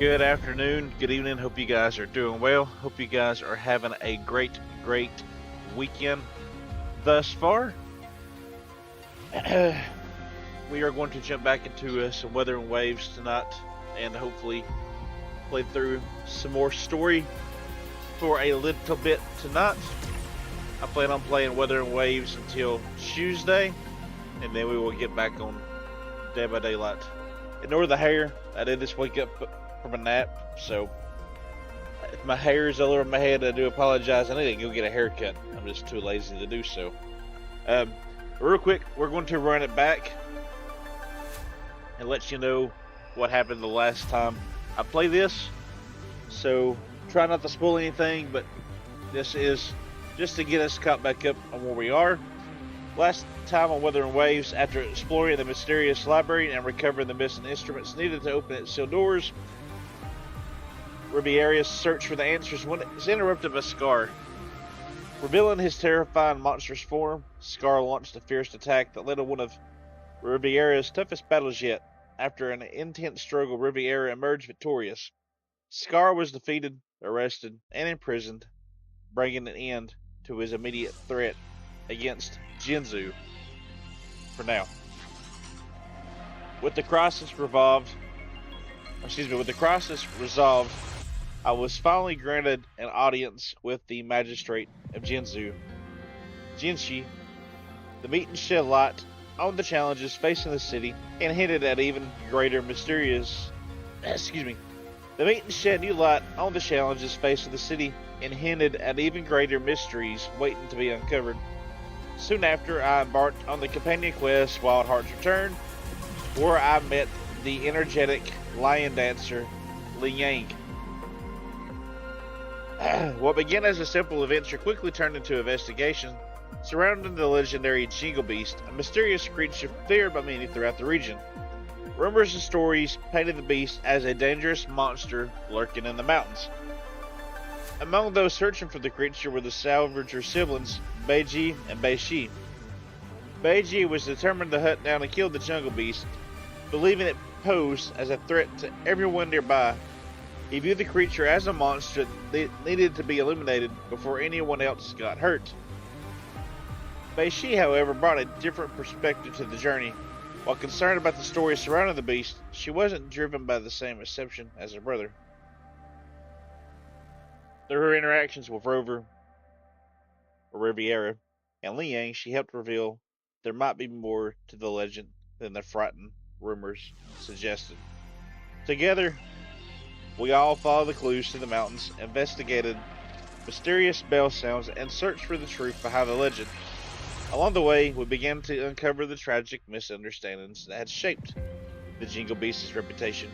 Good afternoon, good evening. Hope you guys are doing well. Hope you guys are having a great weekend thus far. We are going to jump back into some Wuthering Waves tonight and hopefully play through some more story for a little bit tonight. I plan on playing Wuthering Waves until Tuesday, and then we will get back on Dead by Daylight. Ignore the hair. I did just wake up from a nap, so if my hair is all over my head, I do apologize. I need to go get a haircut. I'm just too lazy to do so. Real quick, we're going to run it back and let you know what happened the last time I played this. So try not to spoil anything, but this is just to get us caught back up on where we are. Last time on Wuthering Waves, after exploring the mysterious library and recovering the missing instruments needed to open its sealed doors, Ribiera's search for the answers was interrupted by Scar. Revealing his terrifying monstrous form, Scar launched a fierce attack that led to one of Ribiera's toughest battles yet. After an intense struggle, Ribiera emerged victorious. Scar was defeated, arrested, and imprisoned, bringing an end to his immediate threat against Jinzu for now. With the crisis resolved, I was finally granted an audience with the magistrate of Jinzu, Jinshi. The meeting shed light on the challenges facing the city and hinted at even greater mysterious. The meeting shed new light on the challenges facing the city and hinted at even greater mysteries waiting to be uncovered. Soon after, I embarked on the companion quest Wild Heart's Return, where I met the energetic lion dancer Li Yang. What began as a simple adventure quickly turned into an investigation surrounding the legendary Jingle Beast, a mysterious creature feared by many throughout the region. Rumors and stories painted the beast as a dangerous monster lurking in the mountains. Among those searching for the creature were the Salvager siblings, Beiji and Beishi. Beiji was determined to hunt down and kill the jungle beast, believing it posed as a threat to everyone nearby. He viewed the creature as a monster that needed to be eliminated before anyone else got hurt. Beishi, however, brought a different perspective to the journey. While concerned about the story surrounding the beast, she wasn't driven by the same exception as her brother. Through her interactions with Riviera, and Liang, she helped reveal there might be more to the legend than the frightened rumors suggested. Together, we all followed the clues to the mountains, investigated mysterious bell sounds, and searched for the truth behind the legend. Along the way, we began to uncover the tragic misunderstandings that had shaped the Jingle Beast's reputation.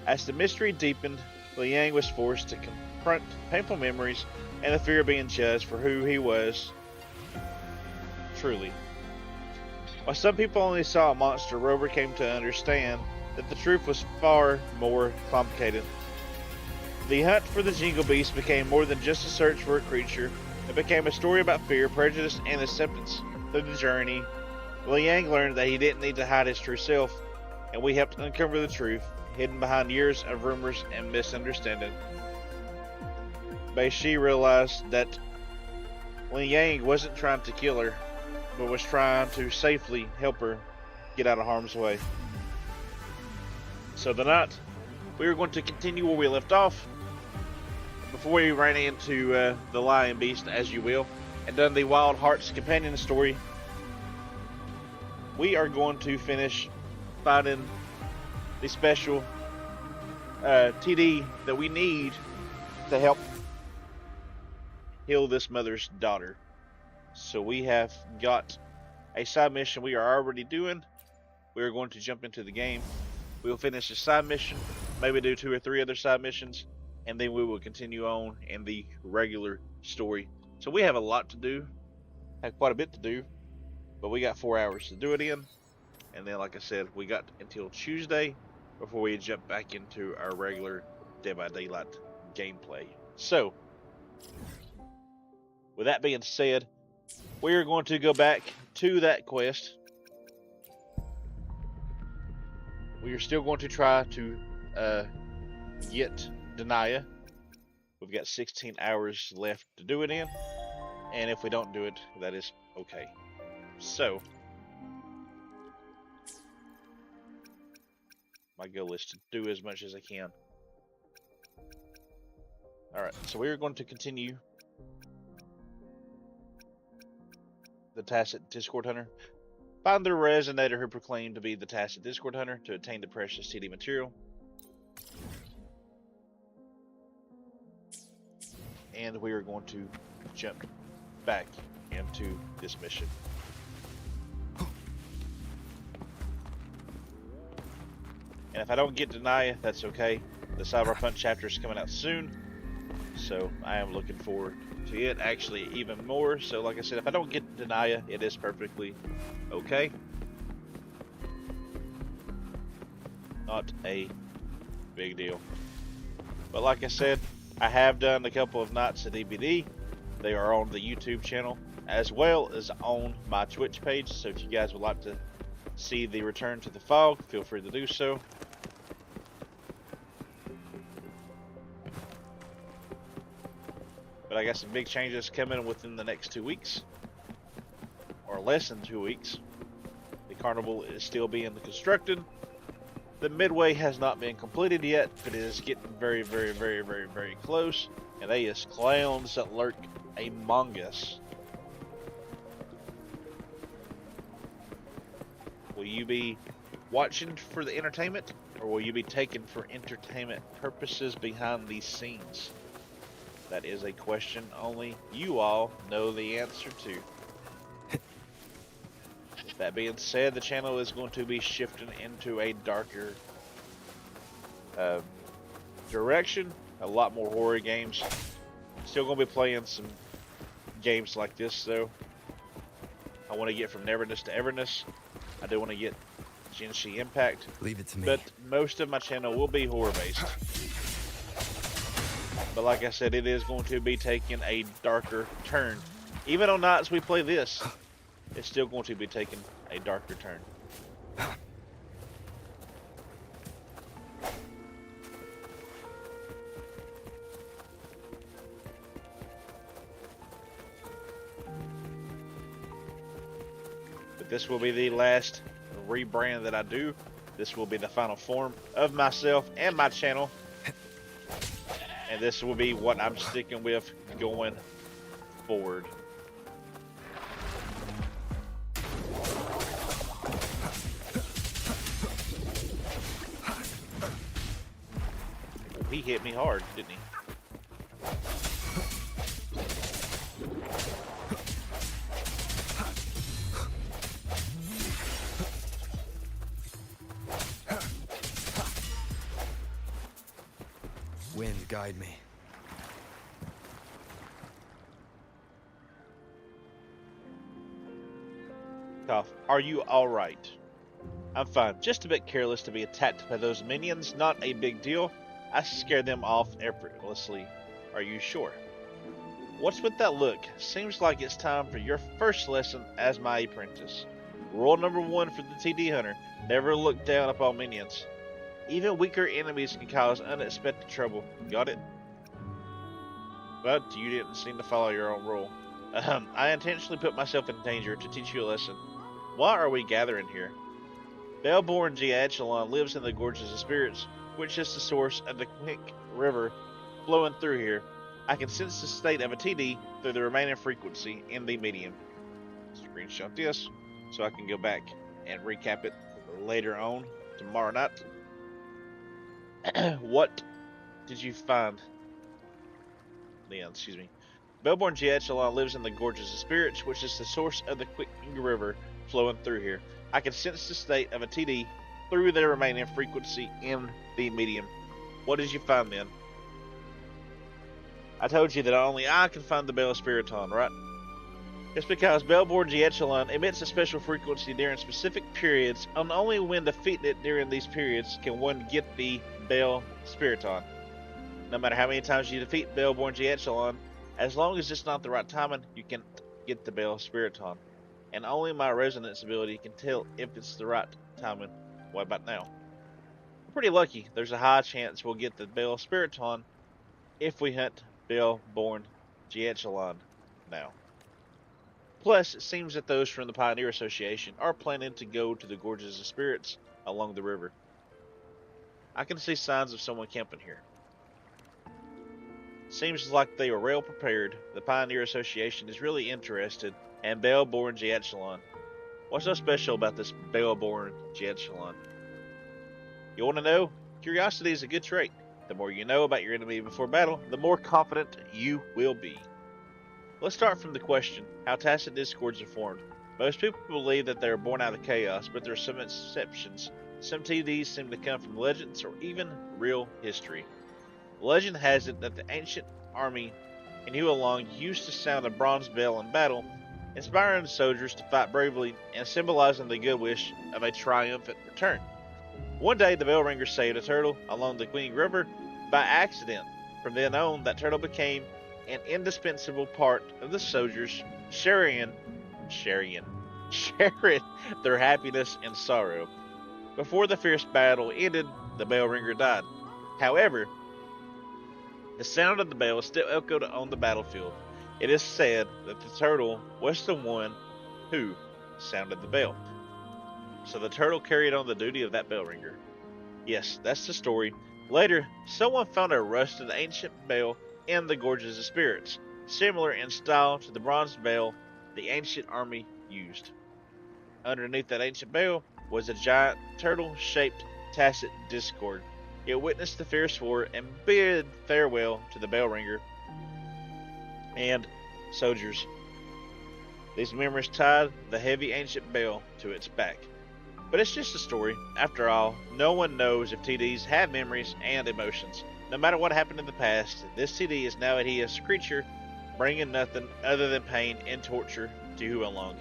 As the mystery deepened, Liang was forced to confront painful memories and the fear of being judged for who he was truly. While some people only saw a monster, Rover came to understand that the truth was far more complicated. The hunt for the Jingle Beast became more than just a search for a creature. It became a story about fear, prejudice, and acceptance. Through the journey, Liang learned that he didn't need to hide his true self, and we helped uncover the truth hidden behind years of rumors and misunderstanding. Beishi realized that Liang wasn't trying to kill her, but was trying to safely help her get out of harm's way. So tonight, we are going to continue where we left off. Before we ran into the Lion Beast, as you will, and done the Wild Heart's companion story, we are going to finish finding the special TD that we need to help heal this mother's daughter. So we have got a side mission we are already doing. We are going to jump into the game. We will finish the side mission, maybe do 2 or 3 other side missions, and then we will continue on in the regular story. So we have a lot to do, have quite a bit to do, but we got 4 hours to do it in. And then, like I said, we got until Tuesday before we jump back into our regular Dead by Daylight gameplay. So, with that being said, we are going to go back to that quest. We are still going to try to get Denia. We've got 16 hours left to do it in, and if we don't do it, that is okay. So, my goal is to do as much as I can. Alright, so we are going to continue the Tacit Discord Hunter. Find the Resonator who proclaimed to be the Tacit Discord Hunter to obtain the precious TD material. And we are going to jump back into this mission. And if I don't get Denia, that's okay. The Cyberpunk chapter is coming out soon, so I am looking forward to it actually even more. So like I said, if I don't get Denia, it is perfectly okay. Not a big deal. But like I said, I have done a couple of nights at EBD. They are on the YouTube channel as well as on my Twitch page. So if you guys would like to see the Return to the Fog, feel free to do so. But I got some big changes coming within the next 2 weeks, or less than 2 weeks. The carnival is still being constructed. The midway has not been completed yet, but it is getting very, very, very, very, very close. And they is clowns that lurk among us. Will you be watching for the entertainment, or will you be taken for entertainment purposes behind these scenes? That is a question only you all know the answer to. That being said, the channel is going to be shifting into a darker direction. A lot more horror games. Still going to be playing some games like this though. I want to get from Neverness to Everness. I do want to get Genshin Impact. Leave it to me. But most of my channel will be horror based. But like I said, it is going to be taking a darker turn. Even on nights we play this, it's still going to be taking a darker turn. But this will be the last rebrand that I do. This will be the final form of myself and my channel. And this will be what I'm sticking with going forward. He hit me hard, didn't he? Wind, guide me. Cough. Are you alright? I'm fine. Just a bit careless to be attacked by those minions. Not a big deal. I scared them off effortlessly. Are you sure? What's with that look? Seems like it's time for your first lesson as my apprentice. Rule number 1 for the TD Hunter. Never look down upon minions. Even weaker enemies can cause unexpected trouble. Got it? But you didn't seem to follow your own rule. I intentionally put myself in danger to teach you a lesson. Why are we gathering here? Bellborn Giachelon lives in the Gorges of Spirits, which is the source of the quick river flowing through here. I can sense the state of a TD through the remaining frequency in the medium. Screenshot this so I can go back and recap it later on tomorrow night. What did you find? Leon, excuse me. Bellborn Giachelon lives in the Gorges of Spirits, which is the source of the quick river flowing through here. I can sense the state of a TD through the remaining frequency in the medium. What did you find then? I told you that only I can find the Bell Spiriton, right? It's because Bellborn Giachelon emits a special frequency during specific periods, and only when defeating it during these periods can one get the Bell Spiriton. No matter how many times you defeat Bellborn Giachelon, as long as it's not the right timing, you can get the Bell Spiriton. And only my resonance ability can tell if it's the right timing. What about now? Pretty lucky. There's a high chance we'll get the Bell Spiriton if we hunt Bell-born Gietchalon now. Plus, it seems that those from the Pioneer Association are planning to go to the Gorges of Spirits along the river. I can see signs of someone camping here. Seems like they are well prepared. The Pioneer Association is really interested in Bell-born Gietchalon. What's so special about this Bell-born Gietchalon? You want to know? Curiosity is a good trait. The more you know about your enemy before battle, the more confident you will be. Let's start from the question, how tacit discords are formed. Most people believe that they are born out of chaos, but there are some exceptions. Some TDs seem to come from legends or even real history. Legend has it that the ancient army in Hualong used to sound a bronze bell in battle, inspiring soldiers to fight bravely and symbolizing the good wish of a triumphant return. One day, the bell ringer saved a turtle along the Queen River by accident. From then on, that turtle became an indispensable part of the soldiers, sharing their happiness and sorrow. Before the fierce battle ended, the bell ringer died. However, the sound of the bell still echoed on the battlefield. It is said that the turtle was the one who sounded the bell. So the turtle carried on the duty of that bell ringer. Yes, that's the story. Later, someone found a rusted ancient bell in the Gorges of Spirits, similar in style to the bronze bell the ancient army used. Underneath that ancient bell was a giant turtle-shaped tacit discord. It witnessed the fierce war and bid farewell to the bell ringer and soldiers. These memories tied the heavy ancient bell to its back. But it's just a story. After all, no one knows if TDs have memories and emotions. No matter what happened in the past, this TD is now a hideous creature, bringing nothing other than pain and torture to Hualong.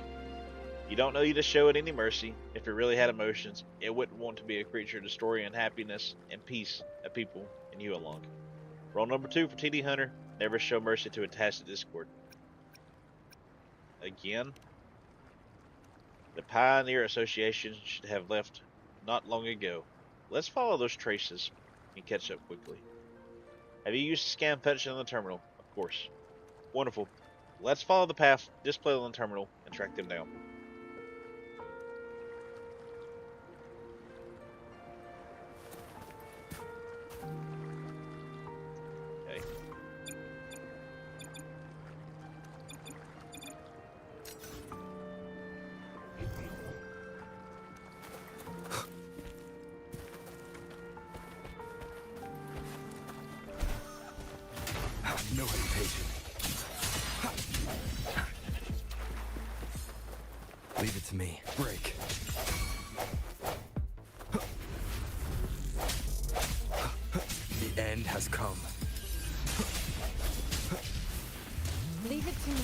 You don't need to show it any mercy. If it really had emotions, it wouldn't want to be a creature destroying happiness and peace of people in Hualong. Rule number 2 for TD Hunter, never show mercy to a tacit discord. Again, the Pioneer Association should have left not long ago. Let's follow those traces and catch up quickly. Have you used scan function on the terminal? Of course. Wonderful. Let's follow the path displayed on the terminal and track them down. Okay. No hesitation. Leave it to me. Break. The end has come. Leave it to me.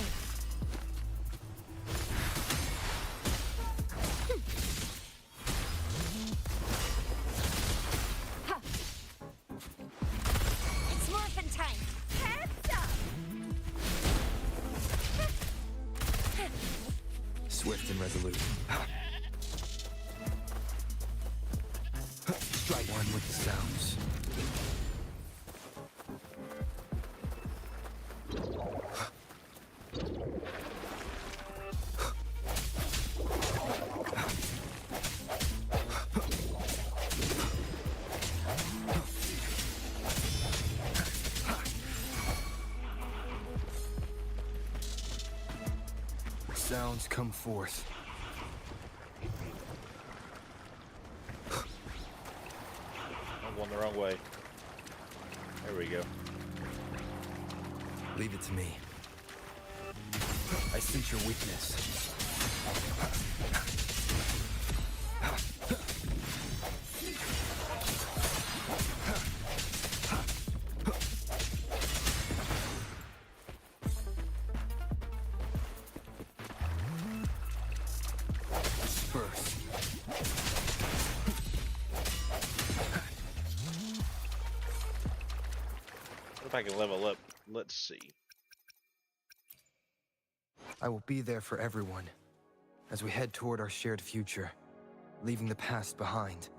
It's morphin' time. Heads up. Swift and resolute. Strike one with the sounds. Sounds come forth. I'm going the wrong way. There we go. Leave it to me. I sense your weakness. Disperse. If I can level up, let's see. I will be there for everyone as we head toward our shared future, leaving the past behind.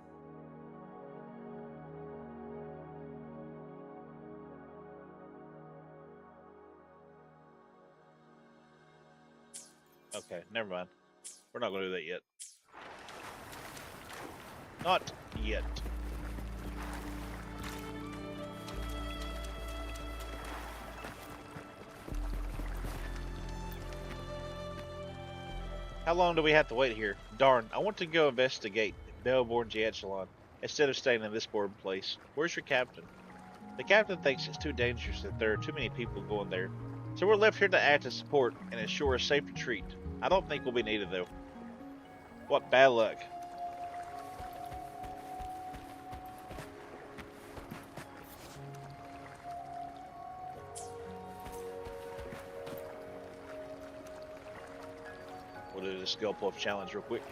Okay, never mind. We're not going to do that yet. Not yet. How long do we have to wait here? Darn, I want to go investigate Melbourne Echelon instead of staying in this boring place. Where's your captain? The captain thinks it's too dangerous that there are too many people going there. So we're left here to act as support and ensure a safe retreat. I don't think we'll be needed though. What bad luck. We'll do this skill pull-up challenge real quick.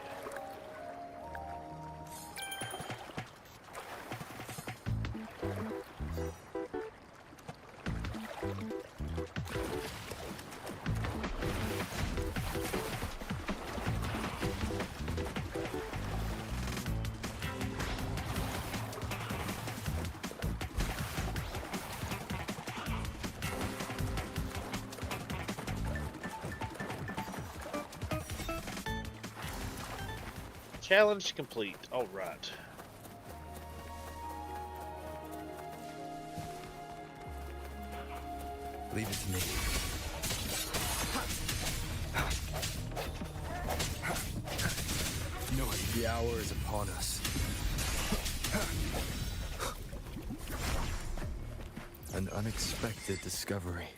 Challenge complete. All right. Leave it to me. No, the hour is upon us. An unexpected discovery.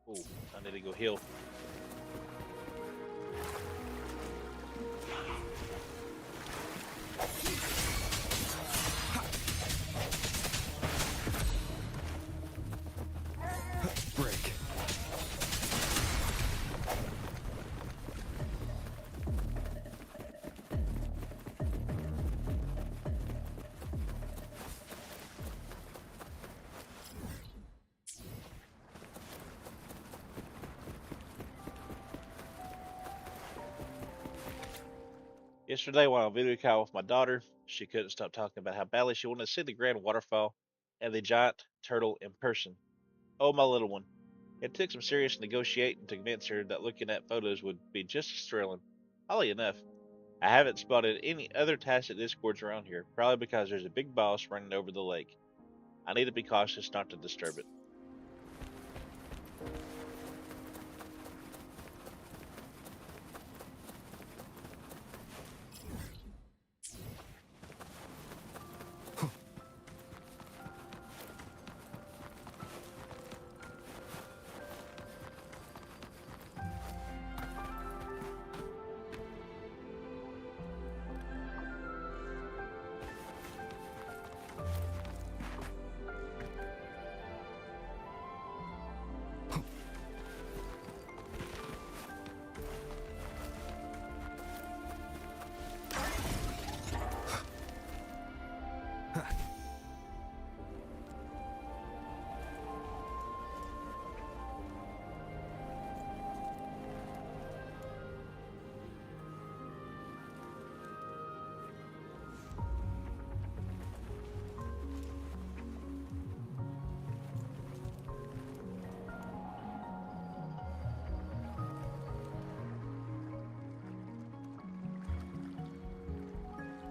Ooh, I need to go heal. Break. Yesterday, while on video call with my daughter, she couldn't stop talking about how badly she wanted to see the grand waterfall and the giant turtle in person. Oh, my little one. It took some serious negotiating to convince her that looking at photos would be just as thrilling. Oddly enough, I haven't spotted any other tacit discords around here, probably because there's a big boss running over the lake. I need to be cautious not to disturb it.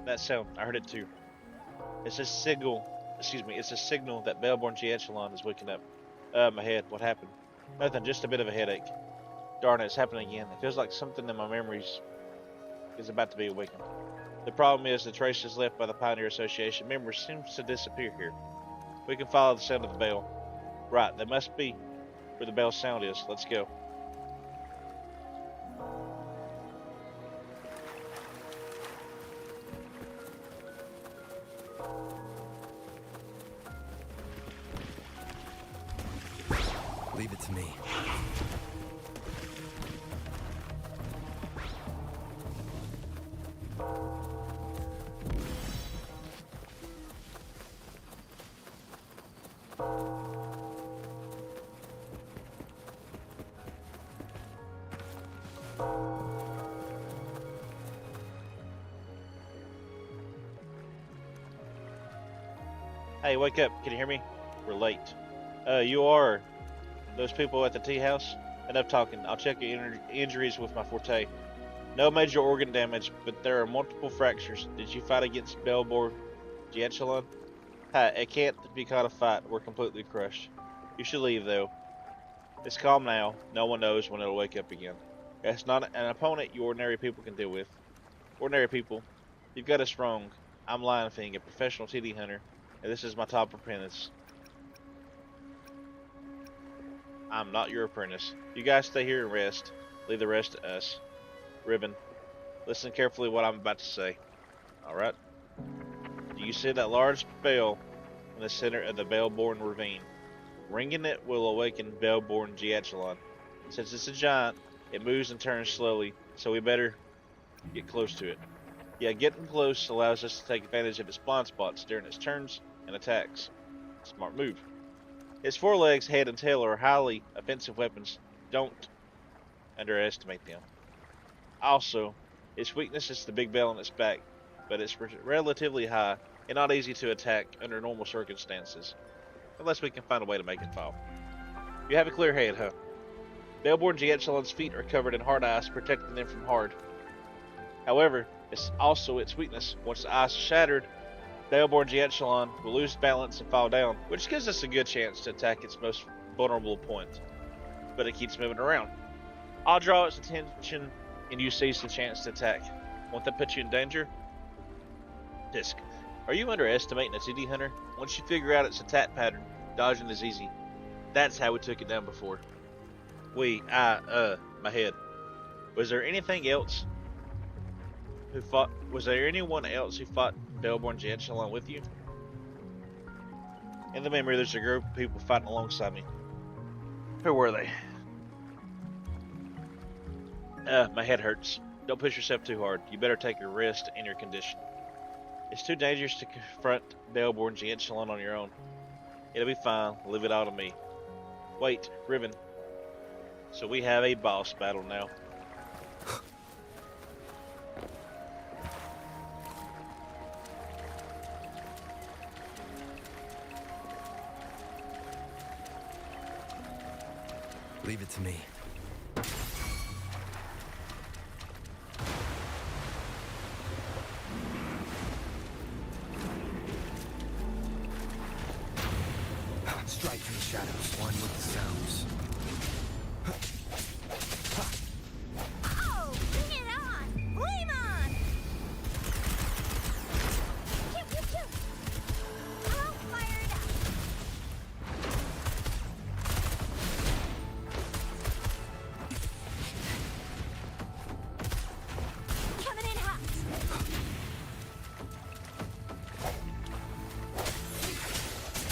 That sound, I heard it too. It's a signal, it's a signal that Melbourne Echelon is waking up. My head, what happened? Nothing, just a bit of a headache. Darn it, it's happening again. It feels like something in my memories is about to be awakened. The problem is the traces left by the Pioneer Association members seems to disappear here. We can follow the sound of the bell. Right, that must be where the bell sound is. Let's go. Leave it to me. Hey, wake up. Can you hear me? We're late. You are those people at the tea house? Enough talking. I'll check your injuries with my forte. No major organ damage, but there are multiple fractures. Did you fight against Belbor Gietchelon? Ha, it can't be called a fight. We're completely crushed. You should leave, though. It's calm now. No one knows when it'll wake up again. It's not an opponent you ordinary people can deal with. Ordinary people, you've got us wrong. I'm Lion Fang, a professional TD hunter, and this is my top apprentice. I'm not your apprentice. You guys stay here and rest. Leave the rest to us. Ribbon, listen carefully to what I'm about to say. Alright? Do you see that large bell in the center of the Bellborn ravine? Ringing it will awaken Bellborn Giatchelon. Since it's a giant, it moves and turns slowly, so we better get close to it. Yeah, getting close allows us to take advantage of its blind spots during its turns and attacks. Smart move. Its forelegs, head, and tail are highly offensive weapons. Don't underestimate them. Also, its weakness is the big bell on its back, but it's relatively high and not easy to attack under normal circumstances, unless we can find a way to make it fall. You have a clear head, huh? Bellborn Gietchelon's feet are covered in hard ice, protecting them from hard. However, it's also its weakness. Once the ice is shattered, Bellborn Gietchelon will lose balance and fall down, which gives us a good chance to attack its most vulnerable point. But it keeps moving around. I'll draw its attention and you seize the chance to attack. Won't that put you in danger? Disc, are you underestimating a TD hunter? Once you figure out its attack pattern, dodging is easy. That's how we took it down before. My head. Was there anything else who fought? Was there anyone else who fought Bellborn Gietchelon with you? In the memory, there's a group of people fighting alongside me. Who were they? My head hurts. Don't push yourself too hard. You better take your rest and your condition. It's too dangerous to confront Bellborn Gietchelon on your own. It'll be fine. Leave it all to me. Wait, Ribbon. So we have a boss battle now. Leave it to me. Strike from the shadows, one with the sounds. Oh, bring it on! Flame on! Pew, pew, pew. All fired up. Coming in hot.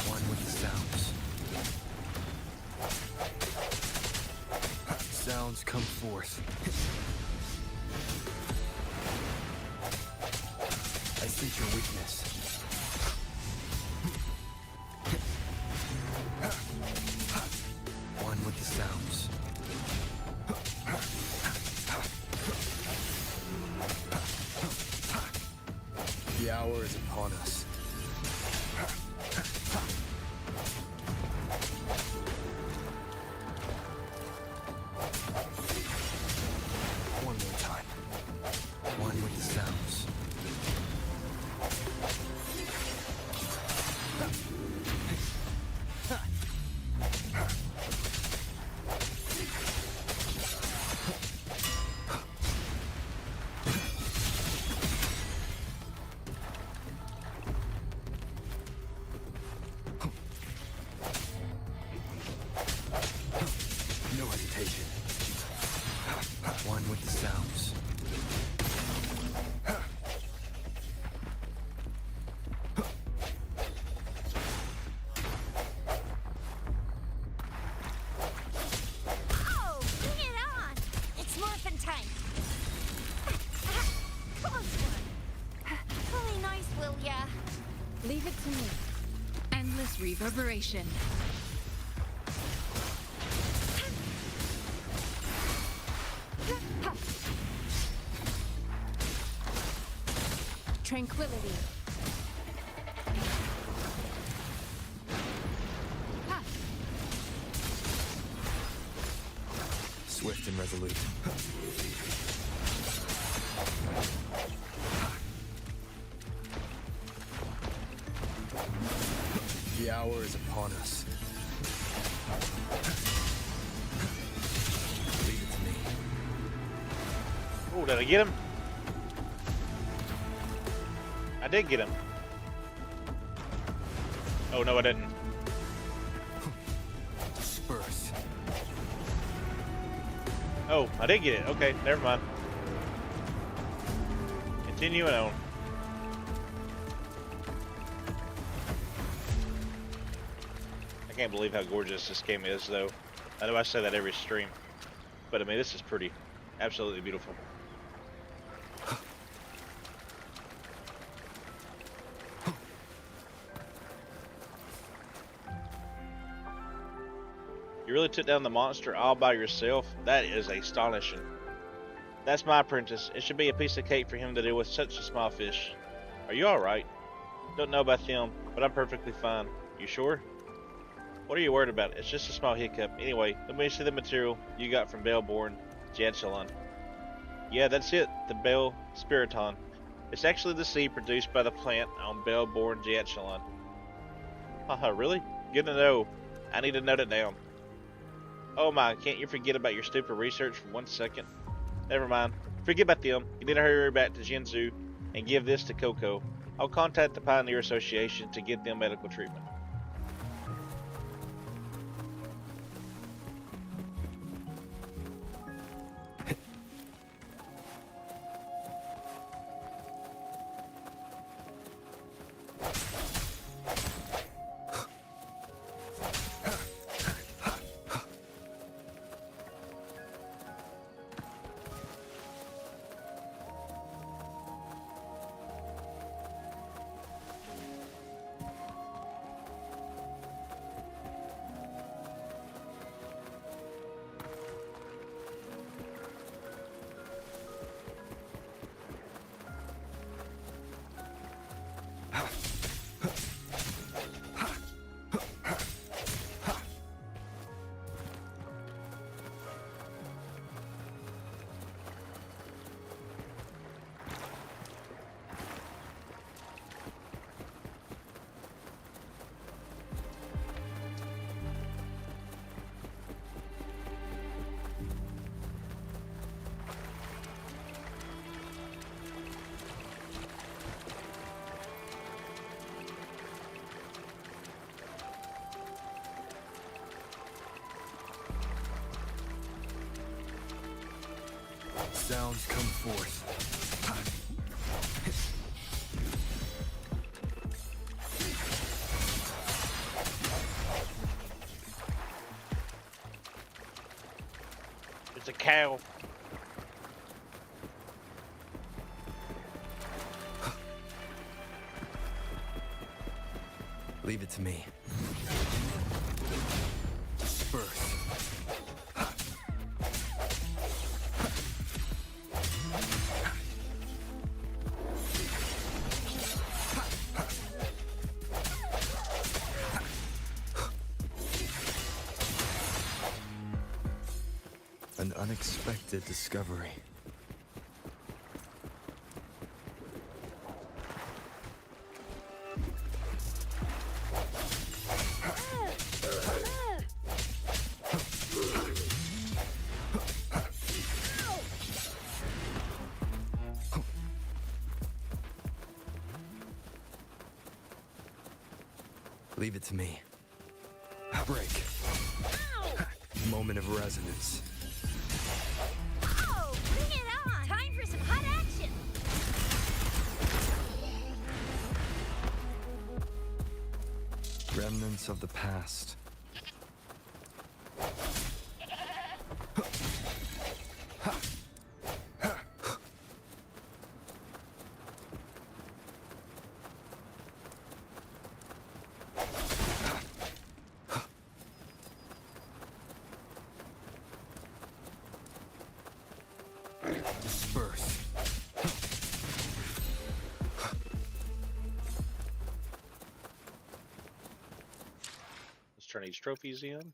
One with the sounds. Sounds come forth. I sense your weakness. One with the sounds. The hour is upon us. One more time. One with the sounds. No hesitation. One with the sounds. Oh, bring it on! It's morphin' time. Close one. Really nice, will ya? Leave it to me. Endless reverberation. Tranquility. Ha. resolute. The hour is upon us. Leave it to me. Oh, did I get him? I did get him. Oh, no, I didn't. Disperse. Oh, I did get it. Okay, never mind. Continuing on. I can't believe how gorgeous this game is, though. I know I say that every stream, but I mean, this is pretty. Absolutely beautiful. You really took down the monster all by yourself? That is astonishing. That's my apprentice. It should be a piece of cake for him to deal with such a small fish. Are you alright? Don't know about them, but I'm perfectly fine. You sure? What are you worried about? It's just a small hiccup. Anyway, let me see the material you got from Bellborn Jadchalon. Yeah, that's it. The Bell Spiriton. It's actually the seed produced by the plant on Bellborn Jadchalon. Haha, really? Good to know. I need to note it down. Oh my, can't you forget about your stupid research for 1 second? Never mind. Forget about them. You need to hurry back to Jinzu and give this to Coco. I'll contact the Pioneer Association to get them medical treatment. Sounds come forth. It's a cow. Leave it to me. Disperse. An unexpected discovery. Leave it to me. Break. Moment of resonance. Oh, bring it on! Time for some hot action! Remnants of the past. Disperse. Let's turn these trophies in.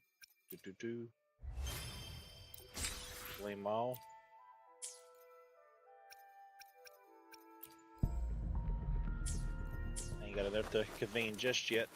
Claim all. Ain't got enough to convene just yet.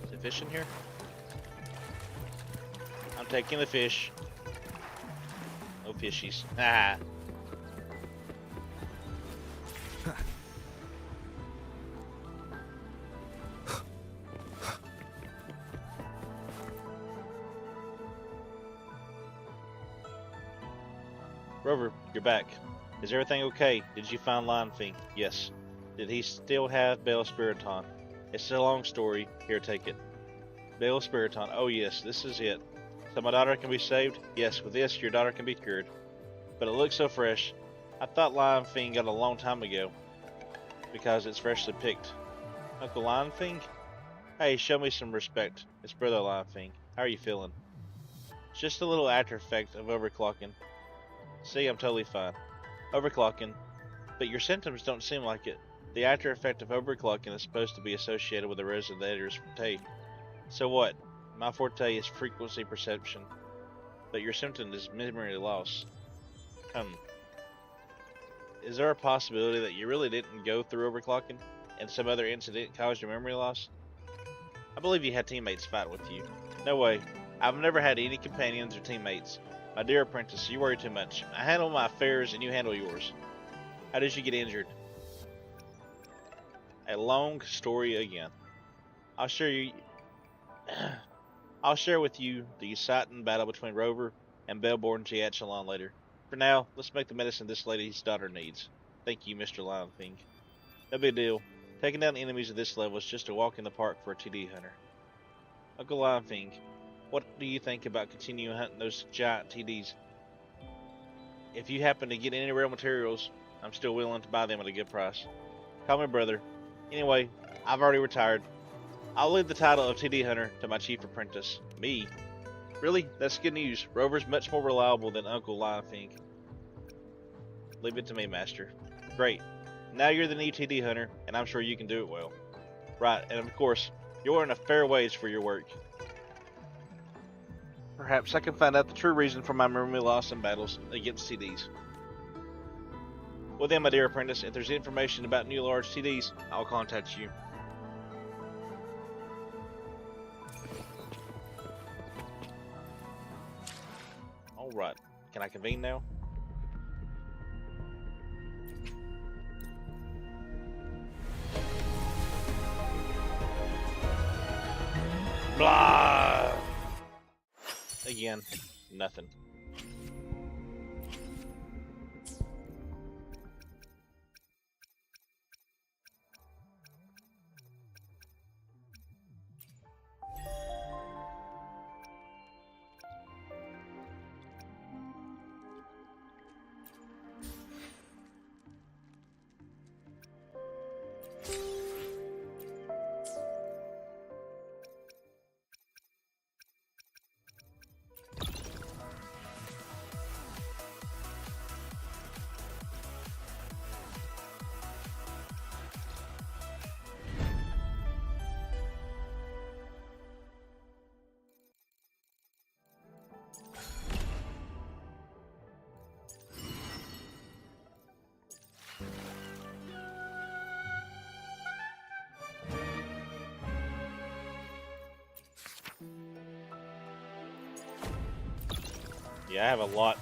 Is there fish in here? I'm taking the fish. No fishies. Ah. Rover, you're back. Is everything okay? Did you find Lion Fink? Yes. Did he still have Bell Spiriton? It's a long story. Here, take it. Bell Spiriton. Oh yes, this is it. So my daughter can be saved? Yes, with this, your daughter can be cured. But it looks so fresh. I thought Lion Fink got a long time ago. Because it's freshly picked. Uncle Lion Fink? Hey, show me some respect. It's Brother Lion Fink. How are you feeling? It's just a little after effect of overclocking. See, I'm totally fine. Overclocking. But your symptoms don't seem like it. The after effect of overclocking is supposed to be associated with the resonator's forte. So what? My forte is frequency perception. But your symptom is memory loss. Is there a possibility that you really didn't go through overclocking and some other incident caused your memory loss? I believe you had teammates fight with you. No way. I've never had any companions or teammates. My dear apprentice, you worry too much. I handle my affairs and you handle yours. How did you get injured? A long story again. I'll share with you the exciting battle between Rover and Bellborn Giachalon later. For now, let's make the medicine this lady's daughter needs. Thank you, Mr. Lion Fink. No big deal. Taking down enemies at this level is just a walk in the park for a TD hunter. Uncle Lion Fink, what do you think about continuing hunting those giant TDs? If you happen to get any rare materials, I'm still willing to buy them at a good price. Call me brother. Anyway, I've already retired. I'll leave the title of TD Hunter to my chief apprentice. Me? Really? That's good news. Rover's much more reliable than Uncle Lion Fink. Leave it to me, Master. Great. Now you're the new TD Hunter, and I'm sure you can do it well. Right, and of course, you'll earn a fair wage for your work. Perhaps I can find out the true reason for my memory loss in battles against TDs. Well then, my dear apprentice, if there's information about new large TDs, I'll contact you. Alright, can I convene now? Blah! Again, nothing. Yeah, I have a lot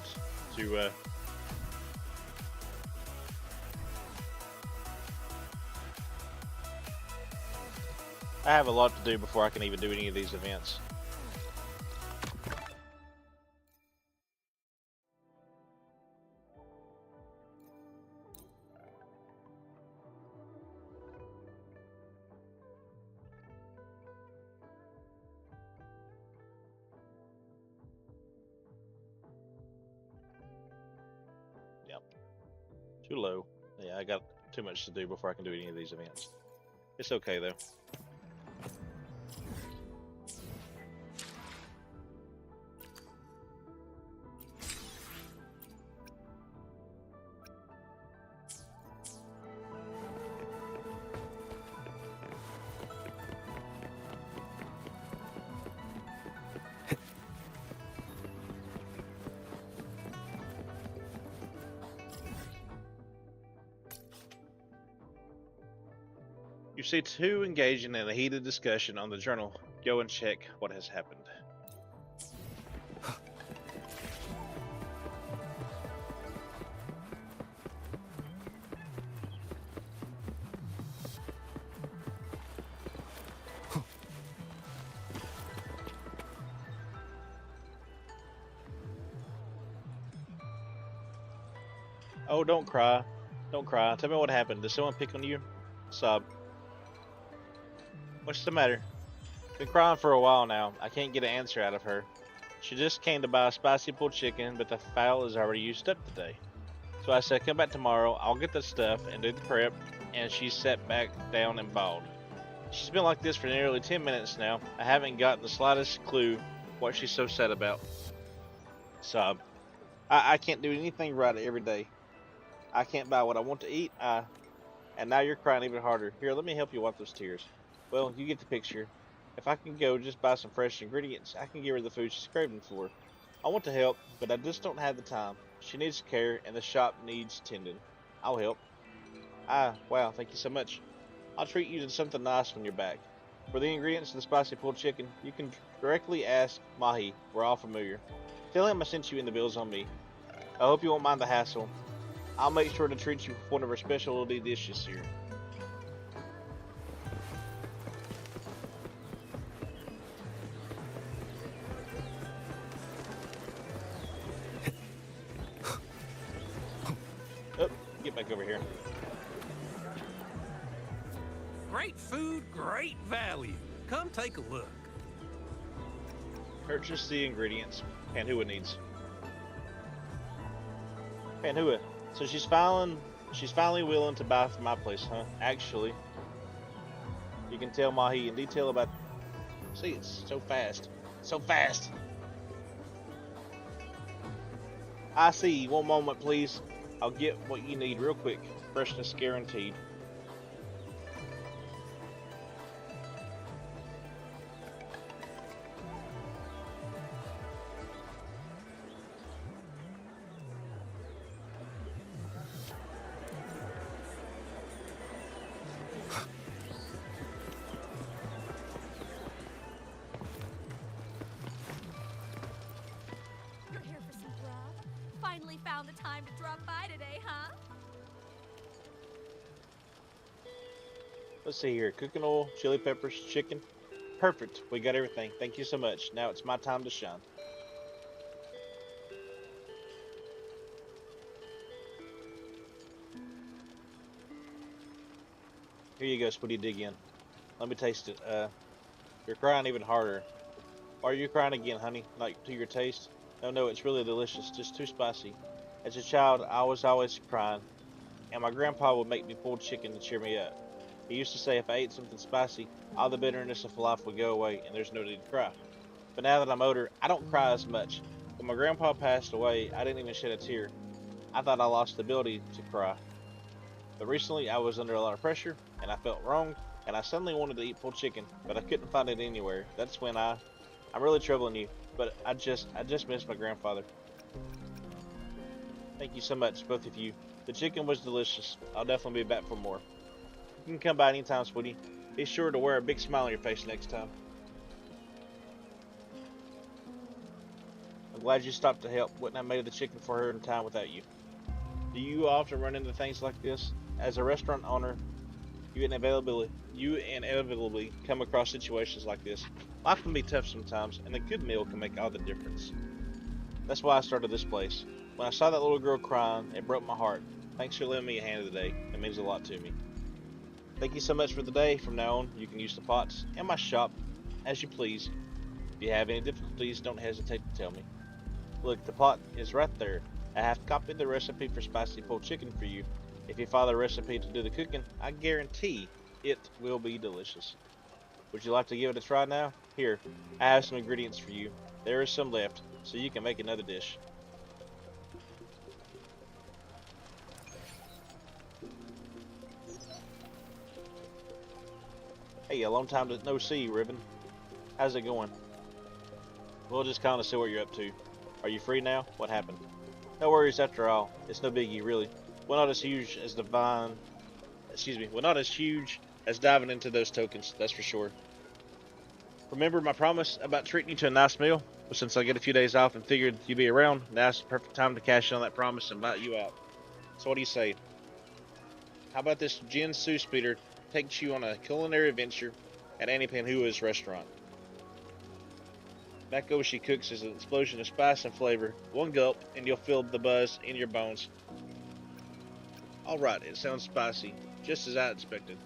to I have a lot to do before I can even do any of these events. Yep. Too low. Yeah, I got too much to do before I can do any of these events. It's okay though. You see two engaging in a heated discussion on the journal. Go and check what has happened. Oh, don't cry. Don't cry. Tell me what happened. Did someone pick on you? Sob. What's the matter? Been crying for a while now. I can't get an answer out of her. She just came to buy a spicy pulled chicken, but the file is already used up today. So I said, come back tomorrow, I'll get the stuff and do the prep, and she sat back down and bawled. She's been like this for nearly 10 minutes now. I haven't gotten the slightest clue what she's so sad about. Sob. I can't do anything right every day. I can't buy what I want to eat, and now you're crying even harder. Here, let me help you wipe those tears. Well, you get the picture. If I can go just buy some fresh ingredients, I can give her the food she's craving for. I want to help, but I just don't have the time. She needs care, and the shop needs tending. I'll help. Wow, thank you so much. I'll treat you to something nice when you're back. For the ingredients of the spicy pulled chicken, you can directly ask Mahi. We're all familiar. Tell him I sent you and the bill's on me. I hope you won't mind the hassle. I'll make sure to treat you with one of our specialty dishes here. Oh, get back over here. Great food, great value. Come take a look. Purchase the ingredients. Panhua needs. Panhua. So she's finally willing to buy from my place, huh? Actually, you can tell Mahi in detail about. See, it's so fast, so fast. I see. One moment, please. I'll get what you need real quick. Freshness guaranteed. You're here for some grub? Finally found the time to drop by today, huh? Let's see here. Cooking oil, chili peppers, chicken. Perfect. We got everything. Thank you so much. Now it's my time to shine. Here you go, Spooty. Dig in. Let me taste it. You're crying even harder. Are you crying again, honey? Like to your taste? No, it's really delicious. Just too spicy. As a child, I was always crying, and my grandpa would make me pulled chicken to cheer me up. He used to say if I ate something spicy, all the bitterness of life would go away, and there's no need to cry. But now that I'm older, I don't cry as much. When my grandpa passed away, I didn't even shed a tear. I thought I lost the ability to cry. But recently, I was under a lot of pressure, and I felt wronged, and I suddenly wanted to eat pulled chicken, but I couldn't find it anywhere. That's when I'm really troubling you, but I just miss my grandfather. Thank you so much, both of you. The chicken was delicious. I'll definitely be back for more. You can come by anytime, sweetie. Be sure to wear a big smile on your face next time. I'm glad you stopped to help. Wouldn't have made the chicken for her in time without you. Do you often run into things like this? As a restaurant owner, You inevitably come across situations like this. Life can be tough sometimes, and a good meal can make all the difference. That's why I started this place. When I saw that little girl crying, it broke my heart. Thanks for lending me a hand today. It means a lot to me. Thank you so much for the day. From now on, you can use the pots and my shop as you please. If you have any difficulties, don't hesitate to tell me. Look, the pot is right there. I have copied the recipe for spicy pulled chicken for you. If you follow the recipe to do the cooking, I guarantee it will be delicious. Would you like to give it a try now? Here, I have some ingredients for you. There is some left, so you can make another dish. Hey, a long time to no see, Ribbon. How's it going? We'll just kind of see what you're up to. Are you free now? What happened? No worries after all. It's no biggie, really. We're not as huge as we're not as huge as diving into those tokens, that's for sure. Remember my promise about treating you to a nice meal? Well, since I get a few days off and figured you'd be around, now's the perfect time to cash in on that promise and invite you out. So what do you say? How about this Jin Su Speeder takes you on a culinary adventure at Annie Panhua's restaurant? Back over she cooks is an explosion of spice and flavor. One gulp, and you'll feel the buzz in your bones. Alright, it sounds spicy, just as I expected.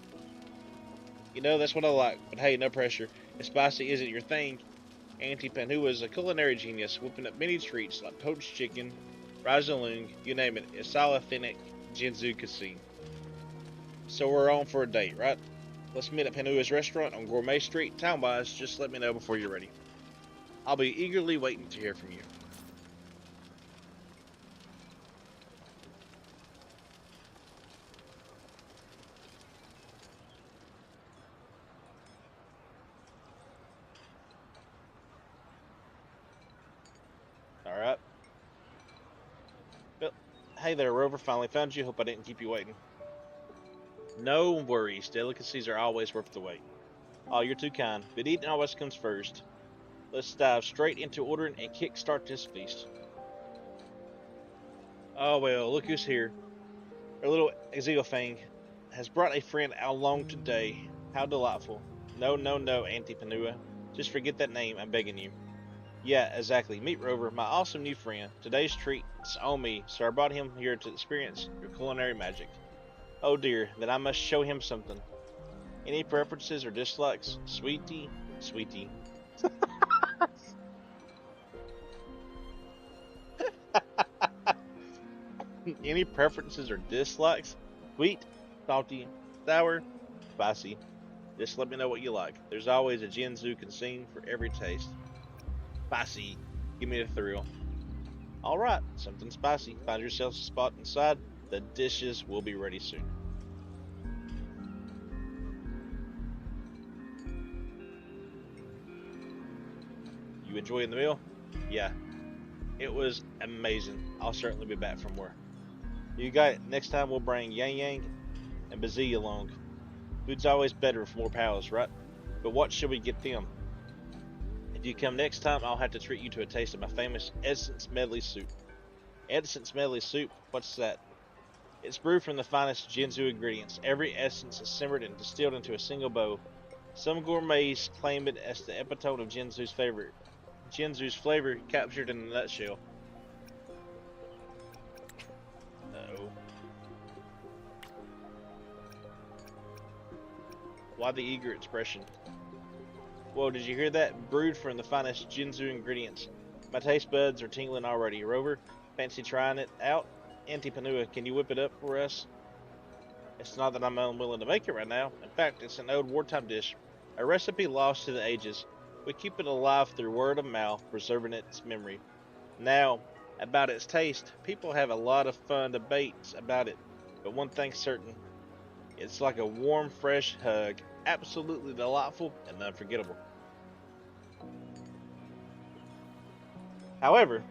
You know, that's what I like, but hey, no pressure. If spicy isn't your thing, Auntie Panhua is a culinary genius, whipping up many treats like poached chicken, risolung, you name it. It's all authentic Jinzu cuisine. So we're on for a date, right? Let's meet at Panhua's restaurant on Gourmet Street. Time-wise, just let me know before you're ready. I'll be eagerly waiting to hear from you. Alright. Well, hey there, Rover. Finally found you. Hope I didn't keep you waiting. No worries. Delicacies are always worth the wait. Oh, you're too kind. But eating always comes first. Let's dive straight into ordering and kickstart this feast. Oh well, look who's here. Our little Exeofang has brought a friend along today. How delightful. No, no, no, Auntie Panua. Just forget that name, I'm begging you. Yeah, exactly. Meet Rover, my awesome new friend. Today's treat's on me, so I brought him here to experience your culinary magic. Oh dear, then I must show him something. Any preferences or dislikes? Sweetie? Sweetie. Any preferences or dislikes? Sweet, salty, sour, spicy. Just let me know what you like. There's always a Jinzu cuisine for every taste. Spicy. Give me the thrill. Alright, something spicy. Find yourself a spot inside. The dishes will be ready soon. You enjoying the meal? Yeah. It was amazing. I'll certainly be back for more. You got it. Next time we'll bring Yang Yang and Bazee along. Food's always better with more pals, right? But what should we get them? If you come next time, I'll have to treat you to a taste of my famous Essence Medley Soup. Essence Medley Soup? What's that? It's brewed from the finest Jinzu ingredients. Every essence is simmered and distilled into a single bowl. Some gourmets claim it as the epitome of Jinzu's flavor captured in a nutshell. Uh-oh. Why the eager expression? Whoa, did you hear that? Brewed from the finest Jinzu ingredients. My taste buds are tingling already. Rover, fancy trying it out? Auntie Panua, can you whip it up for us? It's not that I'm unwilling to make it right now. In fact, it's an old wartime dish. A recipe lost to the ages. We keep it alive through word of mouth, preserving its memory. Now, about its taste, people have a lot of fun debates about it. But one thing's certain. It's like a warm, fresh hug. Absolutely delightful and unforgettable. However,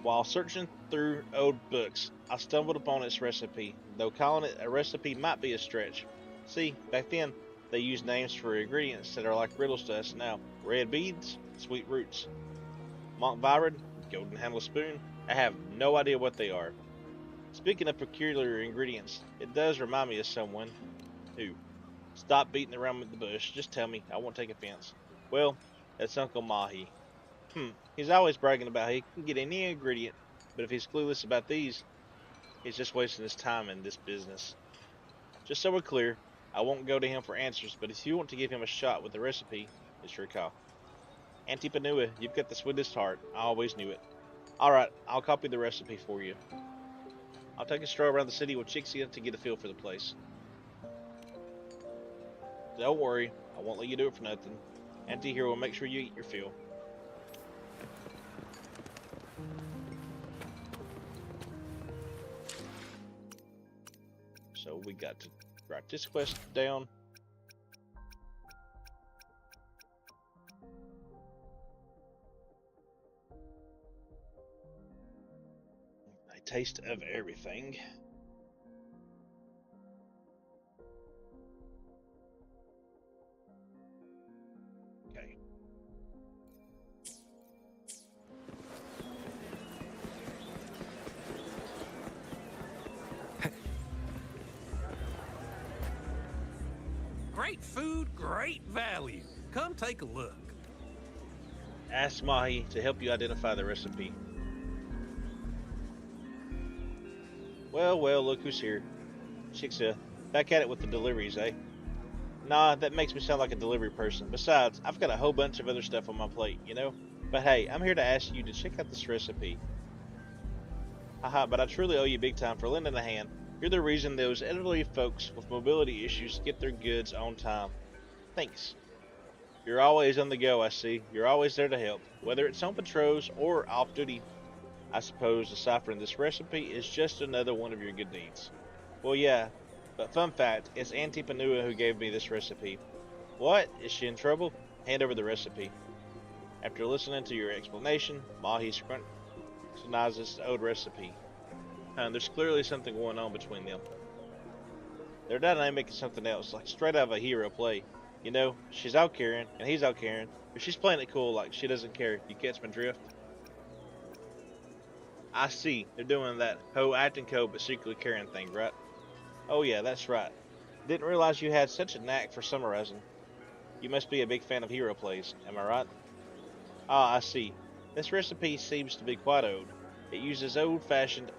while searching through old books, I stumbled upon its recipe, though calling it a recipe might be a stretch. See, back then, they used names for ingredients that are like riddles to us now. Red beads, sweet roots. Monk Virid, golden handle spoon. I have no idea what they are. Speaking of peculiar ingredients, it does remind me of someone who. Stop beating around with the bush. Just tell me. I won't take offense. Well, that's Uncle Mahi. He's always bragging about how he can get any ingredient, but if he's clueless about these, he's just wasting his time in this business. Just so we're clear, I won't go to him for answers, but if you want to give him a shot with the recipe, it's your call. Auntie Panua, you've got the sweetest heart. I always knew it. Alright, I'll copy the recipe for you. I'll take a stroll around the city with Chixia to get a feel for the place. Don't worry, I won't let you do it for nothing. Auntie here will make sure you eat your fill. So we got to write this quest down. A taste of everything. Okay. Great food, great value. Come take a look. Ask Mahi to help you identify the recipe. Well, well, look who's here. Shiksa, back at it with the deliveries, eh? Nah, that makes me sound like a delivery person. Besides, I've got a whole bunch of other stuff on my plate, you know? But hey, I'm here to ask you to check out this recipe. Haha, but I truly owe you big time for lending a hand. You're the reason those elderly folks with mobility issues get their goods on time. Thanks. You're always on the go, I see. You're always there to help, whether it's on patrols or off duty. I suppose deciphering this recipe is just another one of your good deeds. Well, yeah, but fun fact, it's Auntie Panua who gave me this recipe. What? Is she in trouble? Hand over the recipe. After listening to your explanation, Mahi scrutinizes the old recipe. There's clearly something going on between them. Their dynamic is something else, like straight out of a hero play. You know, she's out caring, and he's out caring, but she's playing it cool like she doesn't care. You catch my drift? I see. They're doing that whole acting code but secretly caring thing, right? Oh yeah, that's right. Didn't realize you had such a knack for summarizing. You must be a big fan of hero plays, am I right? Ah, I see. This recipe seems to be quite old. It uses old-fashioned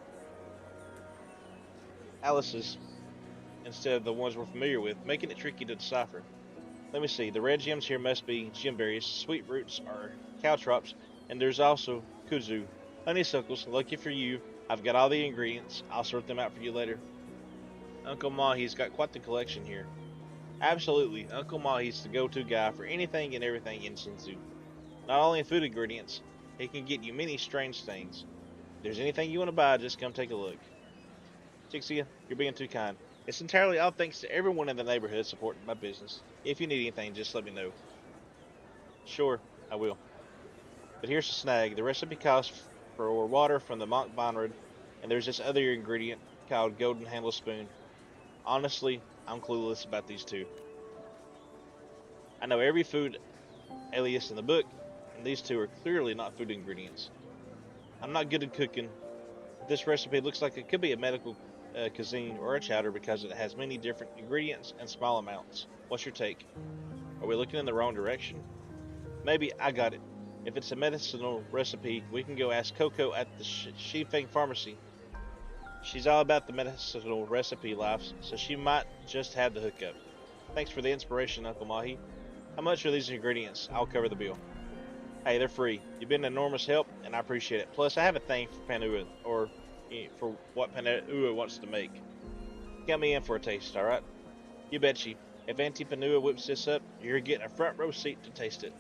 aliases instead of the ones we're familiar with, making it tricky to decipher. Let me see, the red gems here must be gemberries, sweet roots are caltrops, and there's also kudzu. Honeysuckles, lucky for you, I've got all the ingredients. I'll sort them out for you later. Uncle Mahi's got quite the collection here. Absolutely, Uncle Mahi's the go-to guy for anything and everything in Shinzu. Not only in food ingredients, he can get you many strange things. If there's anything you want to buy, just come take a look. Tixia, you're being too kind. It's entirely all thanks to everyone in the neighborhood supporting my business. If you need anything, just let me know. Sure, I will. But here's the snag. The recipe calls for water from the Monk Vineyard, and there's this other ingredient called Golden Handle Spoon. Honestly, I'm clueless about these two. I know every food alias in the book, and these two are clearly not food ingredients. I'm not good at cooking. This recipe looks like it could be a medical cuisine or a chowder because it has many different ingredients and small amounts. What's your take? Are we looking in the wrong direction? Maybe I got it. If it's a medicinal recipe, we can go ask Coco at the Shifeng Pharmacy. She's all about the medicinal recipe life, so she might just have the hookup. Thanks for the inspiration, Uncle Mahi. How much are these ingredients? I'll cover the bill. Hey, they're free. You've been an enormous help, and I appreciate it. Plus, I have a thing for Panua, or for what Panua wants to make. Count me in for a taste, alright? You betcha. If Auntie Panua whips this up, you're getting a front row seat to taste it.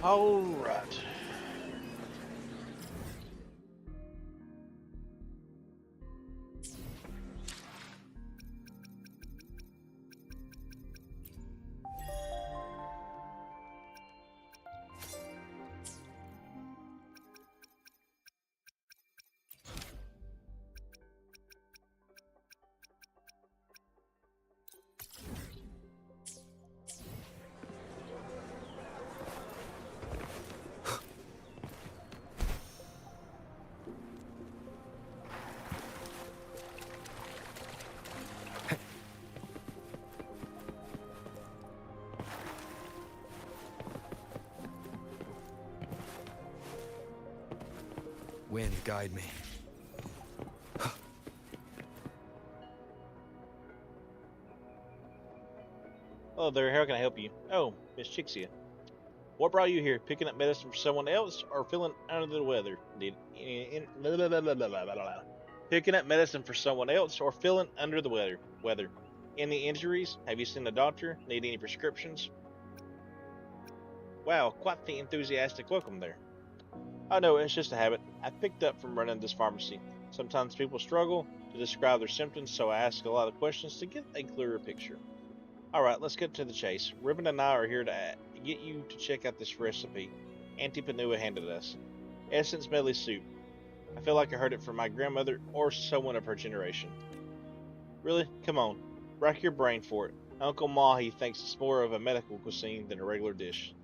Alright. Wind, guide me. Hello there, how can I help you? Oh, Miss Chixia. What brought you here? Picking up medicine for someone else or feeling under the weather? Picking up medicine for someone else or feeling under the weather. Any injuries? Have you seen a doctor? Need any prescriptions? Wow, quite the enthusiastic welcome there. Oh no, it's just a habit. I picked up from running this pharmacy. Sometimes people struggle to describe their symptoms, so I ask a lot of questions to get a clearer picture. Alright, let's get to the chase. Ribbon and I are here to get you to check out this recipe Auntie Panua handed us. Essence medley soup. I feel like I heard it from my grandmother or someone of her generation. Really? Come on. Rack your brain for it. Uncle Mahi thinks it's more of a medical cuisine than a regular dish.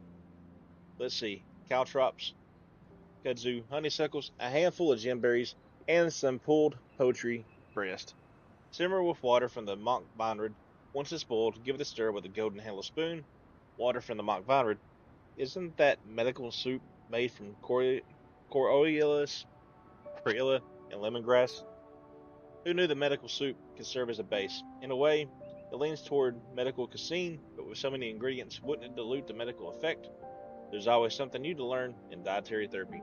Let's see. Caltrops, kudzu, honeysuckles, a handful of gemberries, and some pulled poultry breast. Simmer with water from the mock vineyard. Once it's boiled, give it a stir with a golden handled spoon. Water from the mock vineyard. Isn't that medical soup made from Coriolis, Priella, and lemongrass? Who knew the medical soup could serve as a base? In a way, it leans toward medical cuisine, but with so many ingredients, wouldn't it dilute the medical effect? There's always something new to learn in dietary therapy.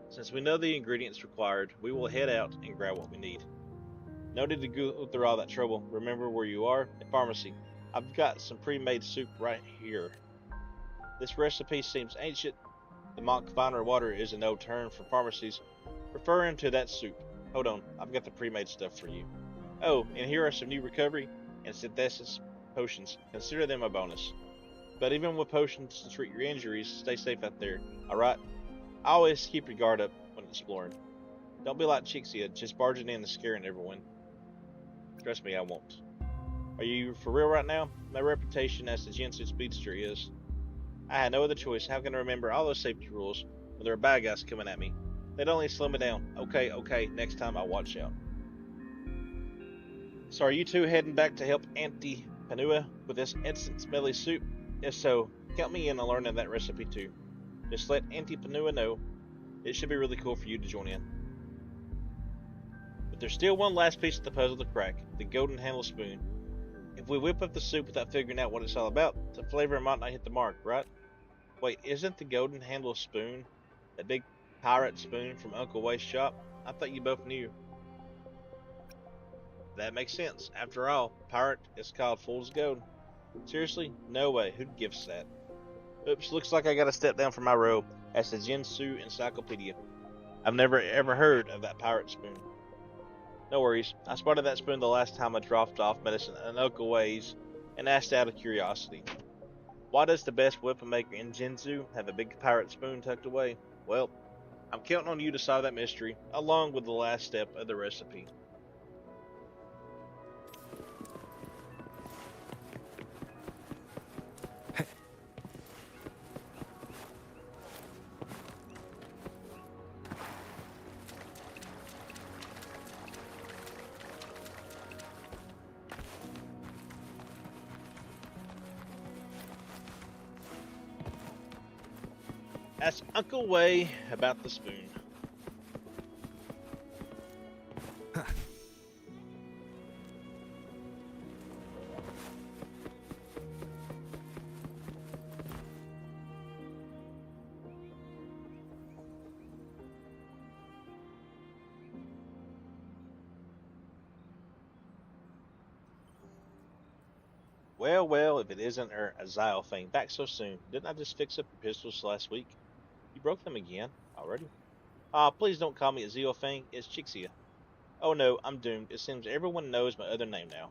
Since we know the ingredients required, we will head out and grab what we need. No need to go through all that trouble. Remember where you are? A pharmacy. I've got some pre-made soup right here. This recipe seems ancient. The mock viner water is an old term for pharmacies, referring to that soup. Hold on, I've got the pre-made stuff for you. Oh, and here are some new recovery and synthesis potions. Consider them a bonus. But even with potions to treat your injuries, stay safe out there, alright? Always keep your guard up when exploring. Don't be like Chixia, just barging in and scaring everyone. Trust me, I won't. Are you for real right now? My reputation as the Jinsu Speedster is. I had no other choice. How can I remember all those safety rules when there are bad guys coming at me? They'd only slow me down. Okay, next time I'll watch out. So are you two heading back to help Auntie Panua with this essence medley soup? If so, count me in on learning that recipe too. Just let Auntie Panua know. It should be really cool for you to join in. But there's still one last piece of the puzzle to crack, the golden handled spoon. If we whip up the soup without figuring out what it's all about, the flavor might not hit the mark, right? Wait, isn't the golden handled spoon that big pirate spoon from Uncle Wade's shop? I thought you both knew. That makes sense. After all, pirate is called fool's gold. Seriously? No way. Who gives that? Oops, looks like I gotta step down from my robe as the Jinsu Encyclopedia. I've never ever heard of that pirate spoon. No worries, I spotted that spoon the last time I dropped off medicine at Uncle Wade's and asked out of curiosity. Why does the best weapon maker in Jinsu have a big pirate spoon tucked away? Well, I'm counting on you to solve that mystery, along with the last step of the recipe. Ask Uncle Way about the spoon. Well, if it isn't a xylophane, back so soon. Didn't I just fix up your pistols last week? You broke them again, already? Please don't call me a xylophane, it's Chixia. Oh no, I'm doomed. It seems everyone knows my other name now.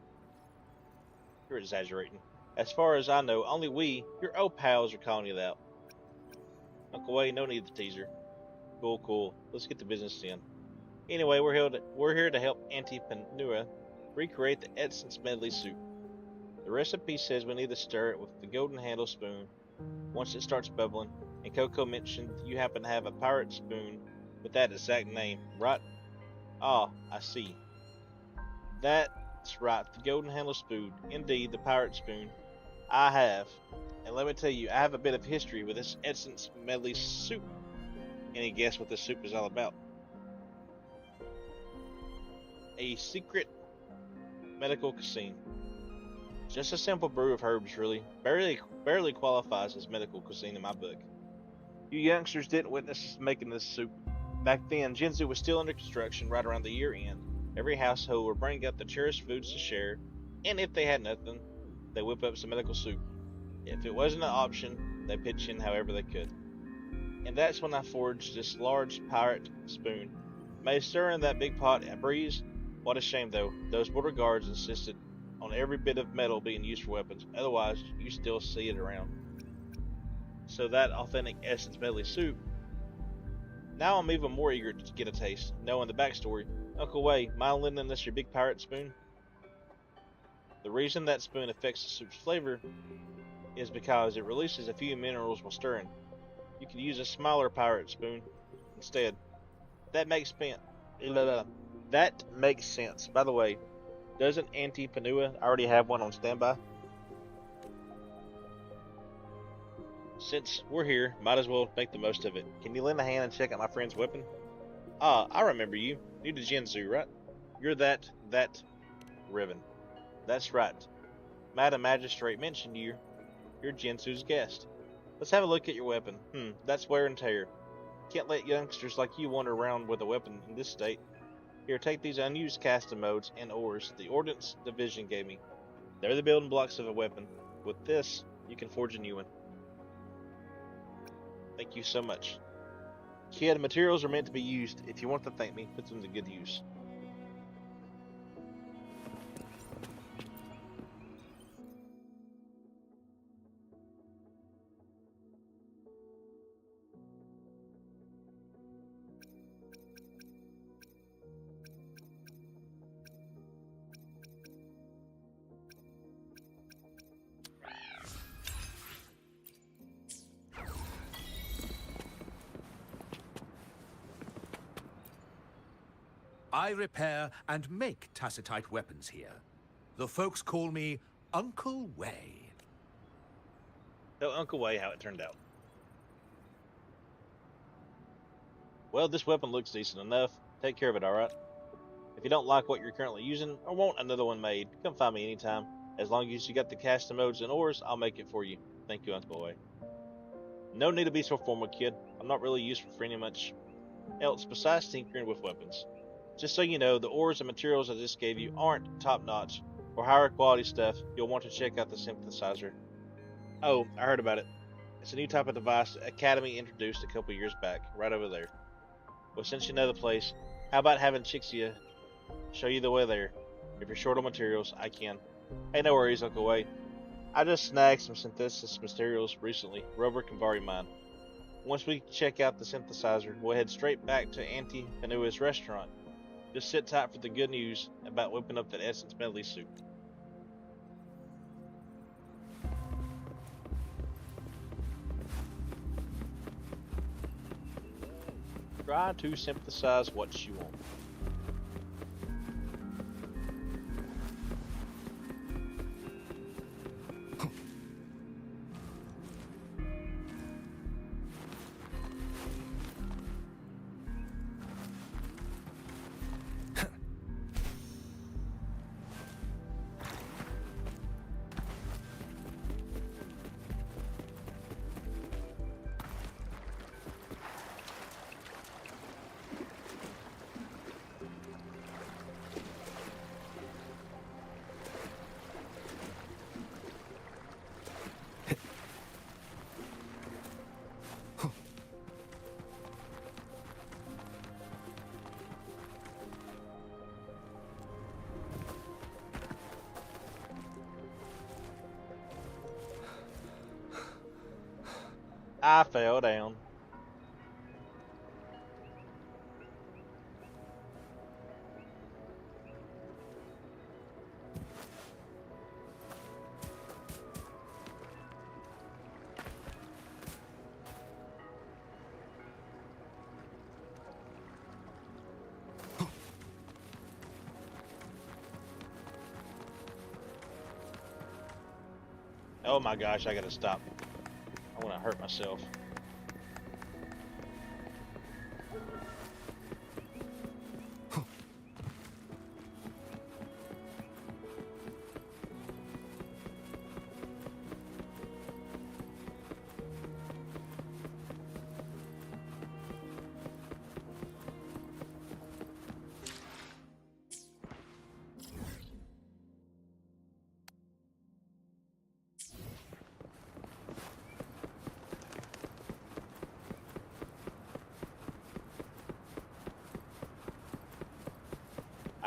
You're exaggerating. As far as I know, only we, your old pals, are calling you that. Uncle Wade, no need to teaser. Cool. Let's get to business then. Anyway, we're here to help Auntie Panua recreate the essence medley soup. The recipe says we need to stir it with the golden handle spoon once it starts bubbling, and Coco mentioned you happen to have a pirate spoon with that exact name, right? Ah, I see. That's right, the golden handle spoon. Indeed, the pirate spoon. I have. And let me tell you, I have a bit of history with this essence medley soup. Any guess what this soup is all about? A secret medical cuisine. Just a simple brew of herbs, really. Barely qualifies as medical cuisine in my book. You youngsters didn't witness us making this soup. Back then, Jinzu was still under construction right around the year end. Every household would bring up the cherished foods to share, and if they had nothing, they whip up some medical soup. If it wasn't an option, they pitch in however they could. And that's when I forged this large pirate spoon. May stir in that big pot a breeze. What a shame though, those border guards insisted on every bit of metal being used for weapons, otherwise you still see it around. So that authentic Essence medley soup. Now I'm even more eager to get a taste, knowing the backstory. Uncle Way, mind lending us your big pirate spoon? The reason that spoon affects the soup's flavor is because it releases a few minerals while stirring. You could use a smaller pirate spoon instead. That makes sense. That makes sense. By the way, doesn't Auntie Panua already have one on standby? Since we're here, might as well make the most of it. Can you lend a hand and check out my friend's weapon? Ah, I remember you. New to Jinzu, right? You're that Riven. That's right. Madam Magistrate mentioned you. You're Jinzu's guest. Let's have a look at your weapon. That's wear and tear. Can't let youngsters like you wander around with a weapon in this state. Here, take these unused casting modes and ores the Ordnance Division gave me. They're the building blocks of a weapon. With this, you can forge a new one. Thank you so much. Kid, materials are meant to be used. If you want to thank me, put them to good use. I repair and make tacitite weapons here. The folks call me Uncle Way. Tell Uncle Way how it turned out. Well, this weapon looks decent enough. Take care of it, alright? If you don't like what you're currently using, or want another one made, come find me anytime. As long as you got the casting modes and ores, I'll make it for you. Thank you, Uncle Way. No need to be so formal, kid. I'm not really useful for any much else besides tinkering with weapons. Just so you know, the ores and materials I just gave you aren't top-notch. For higher quality stuff, you'll want to check out the synthesizer. Oh, I heard about it. It's a new type of device Academy introduced a couple years back, right over there. Well, since you know the place, how about having Chixia show you the way there? If you're short on materials, I can. Hey, no worries, Uncle Way. I just snagged some synthesis materials recently. Rover can borrow mine. Once we check out the synthesizer, we'll head straight back to Auntie Panua's restaurant. Just sit tight for the good news about whipping up that Essence medley soup. Try to synthesize what you want. I fell down. Oh my gosh, I gotta stop. I wanna hurt myself.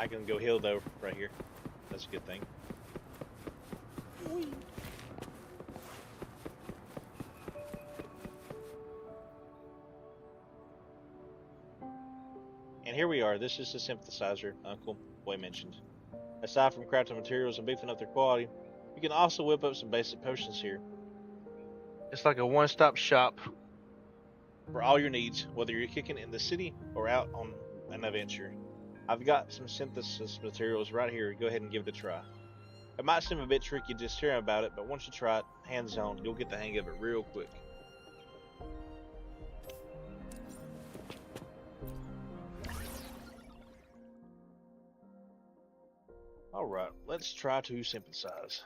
I can go heal though right here. That's a good thing. And here we are. This is the synthesizer Uncle Boy mentioned. Aside from crafting materials and beefing up their quality, you can also whip up some basic potions here. It's like a one-stop shop for all your needs, whether you're kicking in the city or out on an adventure. I've got some synthesis materials right here. Go ahead and give it a try. It might seem a bit tricky just hearing about it, but once you try it hands-on, you'll get the hang of it real quick. Alright, let's try to synthesize.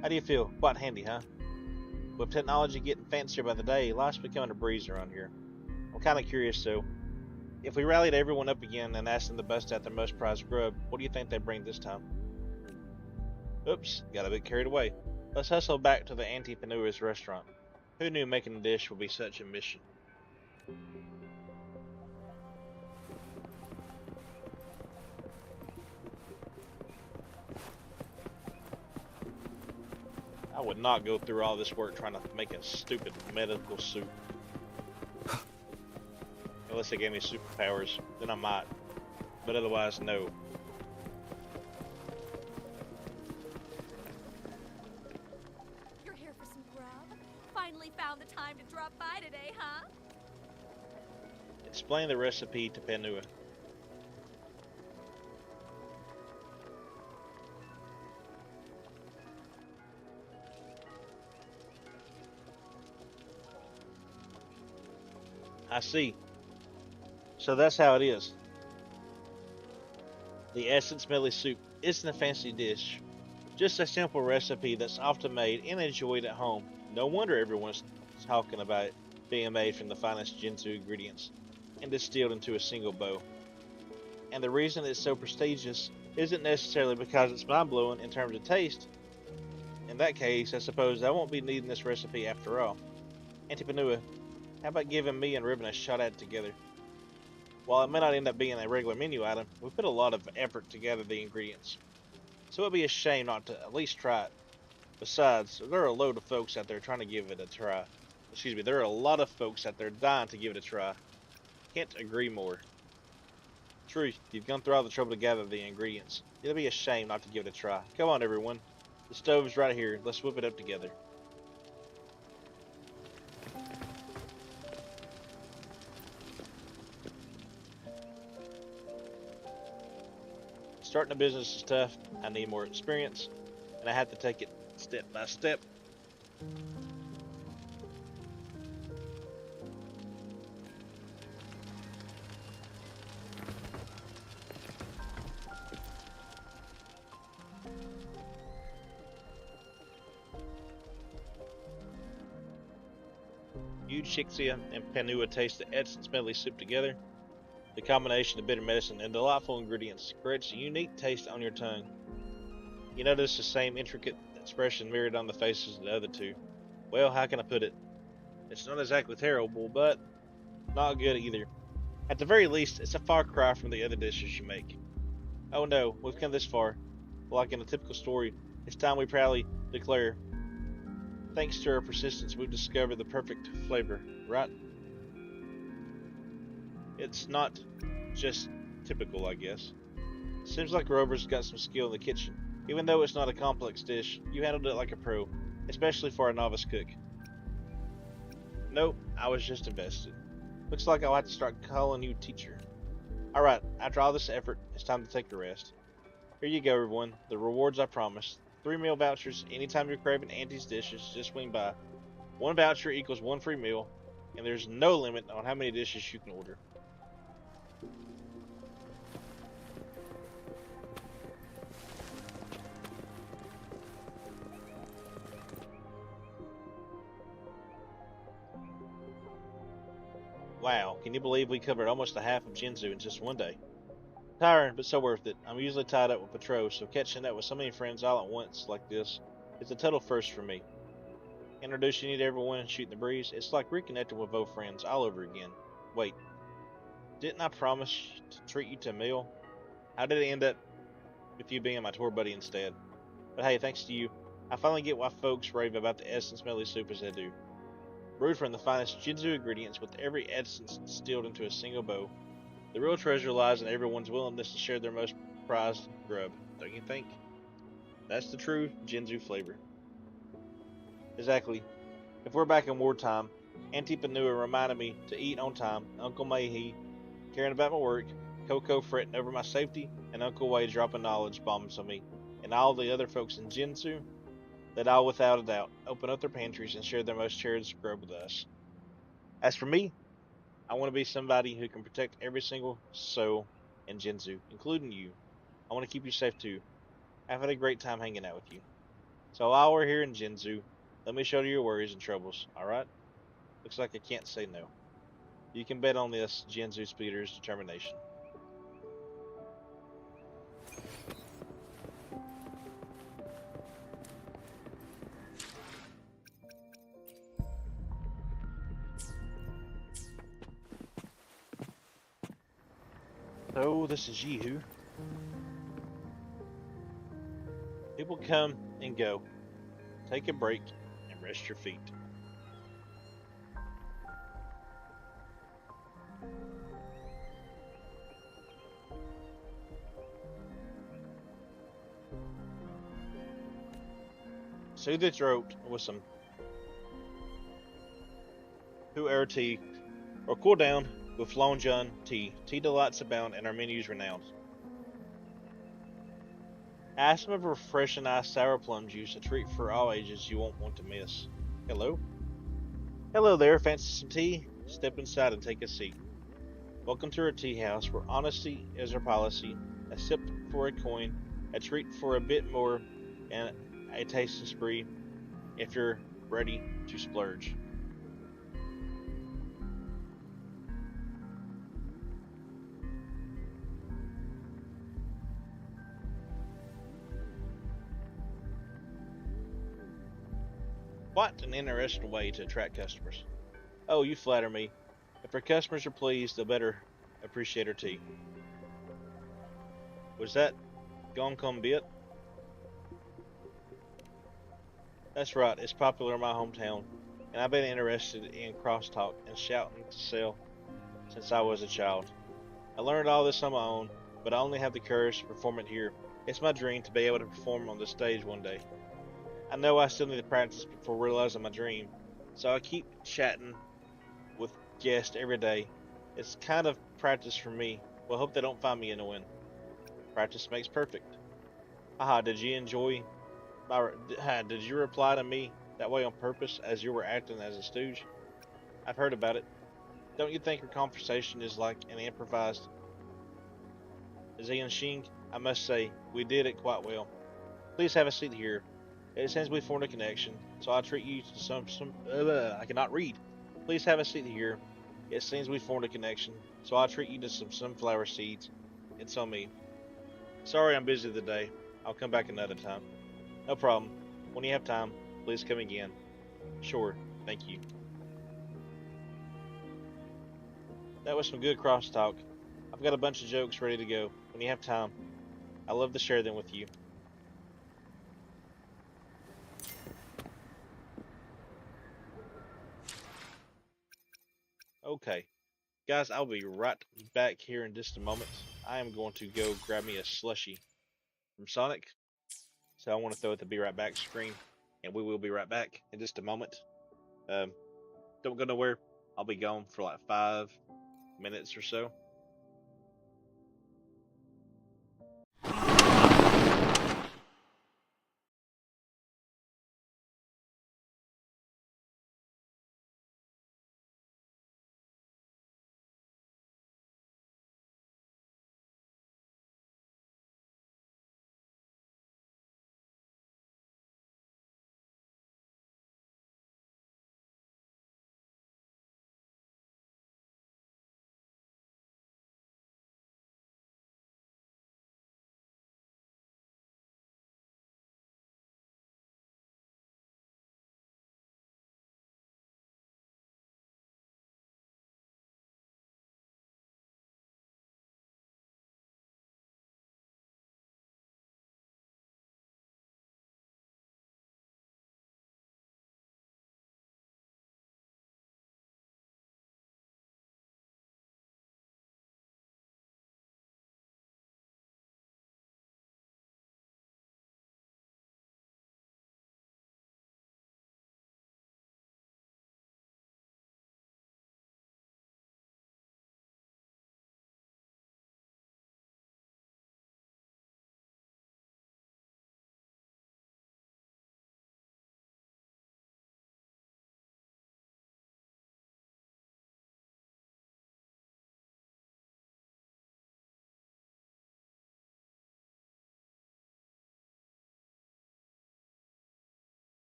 How do you feel? Quite handy, huh? With technology getting fancier by the day, life's becoming a breeze around here. I'm kind of curious though. If we rallied everyone up again and asked them to bust out their most prized grub, what do you think they'd bring this time? Oops, got a bit carried away. Let's hustle back to the Auntie Panua's restaurant. Who knew making a dish would be such a mission? I would not go through all this work trying to make a stupid medical soup. Unless they gave me superpowers, then I might. But otherwise, no. You're here for some grub? Finally found the time to drop by today, huh? Explain the recipe to Panua. I see. So that's how it is. The essence smelly soup isn't a fancy dish. Just a simple recipe that's often made and enjoyed at home. No wonder everyone's talking about it being made from the finest Jinzu ingredients and distilled into a single bowl. And the reason it's so prestigious isn't necessarily because it's mind-blowing in terms of taste. In that case, I suppose I won't be needing this recipe after all. Auntie Panua, how about giving me and Ribbon a shot at it together? While it may not end up being a regular menu item, we put a lot of effort to gather the ingredients. So it'd be a shame not to at least try it. Besides, there are a load of folks out there trying to give it a try. Excuse me, there are a lot of folks out there dying to give it a try. Can't agree more. True, you've gone through all the trouble to gather the ingredients. It'll be a shame not to give it a try. Come on, everyone. The stove's right here. Let's whip it up together. Starting a business is tough. I need more experience, and I have to take it step by step. You, Chixia, and Panua taste the essence medley soup together. The combination of bitter medicine and delightful ingredients creates a unique taste on your tongue. You notice the same intricate expression mirrored on the faces of the other two. Well, how can I put it? It's not exactly terrible, but not good either. At the very least, it's a far cry from the other dishes you make. Oh no, we've come this far. Like in a typical story, it's time we proudly declare, thanks to our persistence, we've discovered the perfect flavor, right? It's not just typical, I guess. Seems like Rover's got some skill in the kitchen. Even though it's not a complex dish, you handled it like a pro, especially for a novice cook. Nope, I was just invested. Looks like I'll have to start calling you teacher. Alright, after all this effort, it's time to take a rest. Here you go, everyone, the rewards I promised. 3 meal vouchers anytime you're craving Auntie's dishes, just swing by. 1 voucher equals 1 free meal, and there's no limit on how many dishes you can order. Wow, can you believe we covered almost a half of Jinzu in just one day? Tiring, but so worth it. I'm usually tied up with patrols, so catching up with so many friends all at once like this is a total first for me. Introducing you to everyone and shooting the breeze, it's like reconnecting with old friends all over again. Wait, didn't I promise to treat you to a meal? How did it end up with you being my tour buddy instead? But hey, thanks to you, I finally get why folks rave about the essence smelly soup as they do. Brewed from the finest Jinzu ingredients with every essence distilled into a single bowl. The real treasure lies in everyone's willingness to share their most prized grub, don't you think? That's the true Jinzu flavor. Exactly. If we're back in wartime, Auntie Panua reminded me to eat on time, Uncle Mayhe caring about my work, Coco fretting over my safety, and Uncle Wade dropping knowledge bombs on me, and all the other folks in Jinzu that all without a doubt open up their pantries and share their most cherished grub with us. As for me, I want to be somebody who can protect every single soul in Jinzu, including you. I want to keep you safe too. I've had a great time hanging out with you. So while we're here in Jinzu, let me shoulder your worries and troubles, alright? Looks like I can't say no. You can bet on this Jinzu Speeder's determination. So this is Yehu. People come and go. Take a break and rest your feet. Soothe the throat with some Hu tea, or cool down with Longjun tea. Tea delights abound and our menu's renowned. Ask them of refreshing iced sour plum juice, a treat for all ages you won't want to miss. Hello? Hello there, fancy some tea? Step inside and take a seat. Welcome to our tea house, where honesty is our policy. A sip for a coin, a treat for a bit more, and a tasting spree if you're ready to splurge. What an interesting way to attract customers. Oh, you flatter me. If our customers are pleased, they'll better appreciate our tea. Was that Gongcom bit? That's right, it's popular in my hometown, and I've been interested in crosstalk and shouting to sell since I was a child. I learned all this on my own, but I only have the courage to perform it here. It's my dream to be able to perform on the stage one day. I know I still need to practice before realizing my dream, so I keep chatting with guests every day. It's kind of practice for me. Well, hope they don't find me annoying. Practice makes perfect. Haha, did you enjoy my? Did you reply to me that way on purpose as you were acting as a stooge? I've heard about it. Don't you think your conversation is like an improvised Shing? I must say, we did it quite well. Please have a seat here. It seems we formed a connection, so I'll treat you to I cannot read. Please have a seat here. It seems we formed a connection, so I'll treat you to some sunflower seeds. It's on me. Sorry I'm busy today. I'll come back another time. No problem. When you have time, please come again. Sure. Thank you. That was some good crosstalk. I've got a bunch of jokes ready to go. When you have time, I love to share them with you. Okay. Guys, I'll be right back here in just a moment. I am going to go grab me a slushie from Sonic. So I want to throw it the be right back screen. And we will be right back in just a moment. Um, don't go nowhere. I'll be gone for like 5 minutes or so.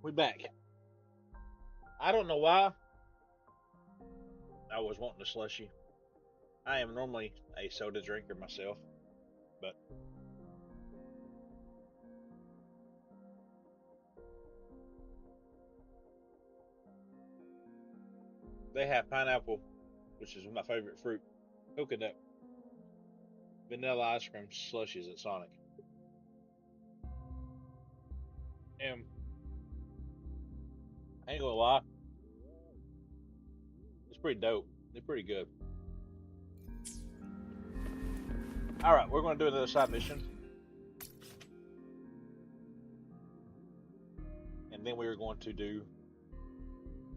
We back. I don't know why I was wanting a slushy. I am normally a soda drinker myself, but they have pineapple, which is my favorite fruit, coconut, vanilla ice cream slushies at Sonic. And I ain't gonna lie, it's pretty dope. They're pretty good. Alright, we're gonna do another side mission. And then we are going to do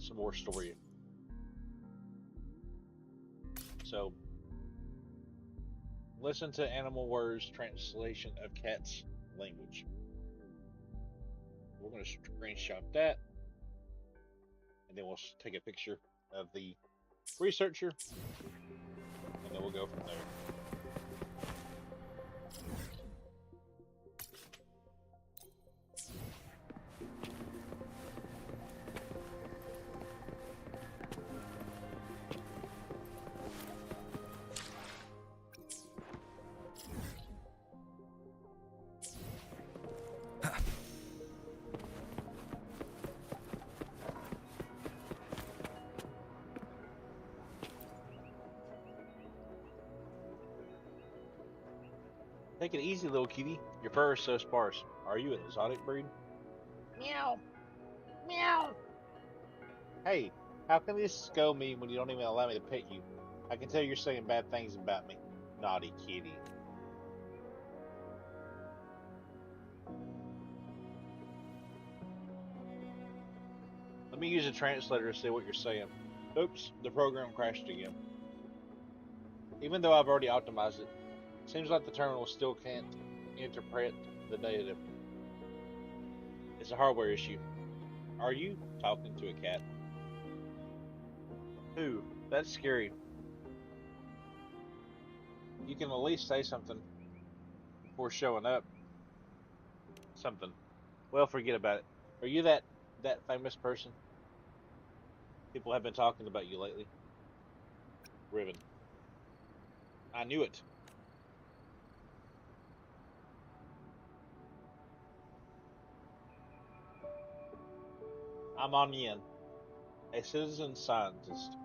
some more story. So listen to Animal Words translation of cat's language. We're going to screenshot that, and then we'll take a picture of the researcher, and then we'll go from there. Take it easy, little kitty. Your fur is so sparse. Are you an exotic breed? Meow. Meow. Hey, how can this scold me when you don't even allow me to pet you? I can tell you're saying bad things about me. Naughty kitty. Let me use a translator to see what you're saying. Oops, the program crashed again. Even though I've already optimized it, seems like the terminal still can't interpret the data. It's a hardware issue. Are you talking to a cat? Ooh, that's scary. You can at least say something before showing up. Something. Well, forget about it. Are you that famous person? People have been talking about you lately. Ribbon. I knew it. I'm On Yin, a citizen scientist.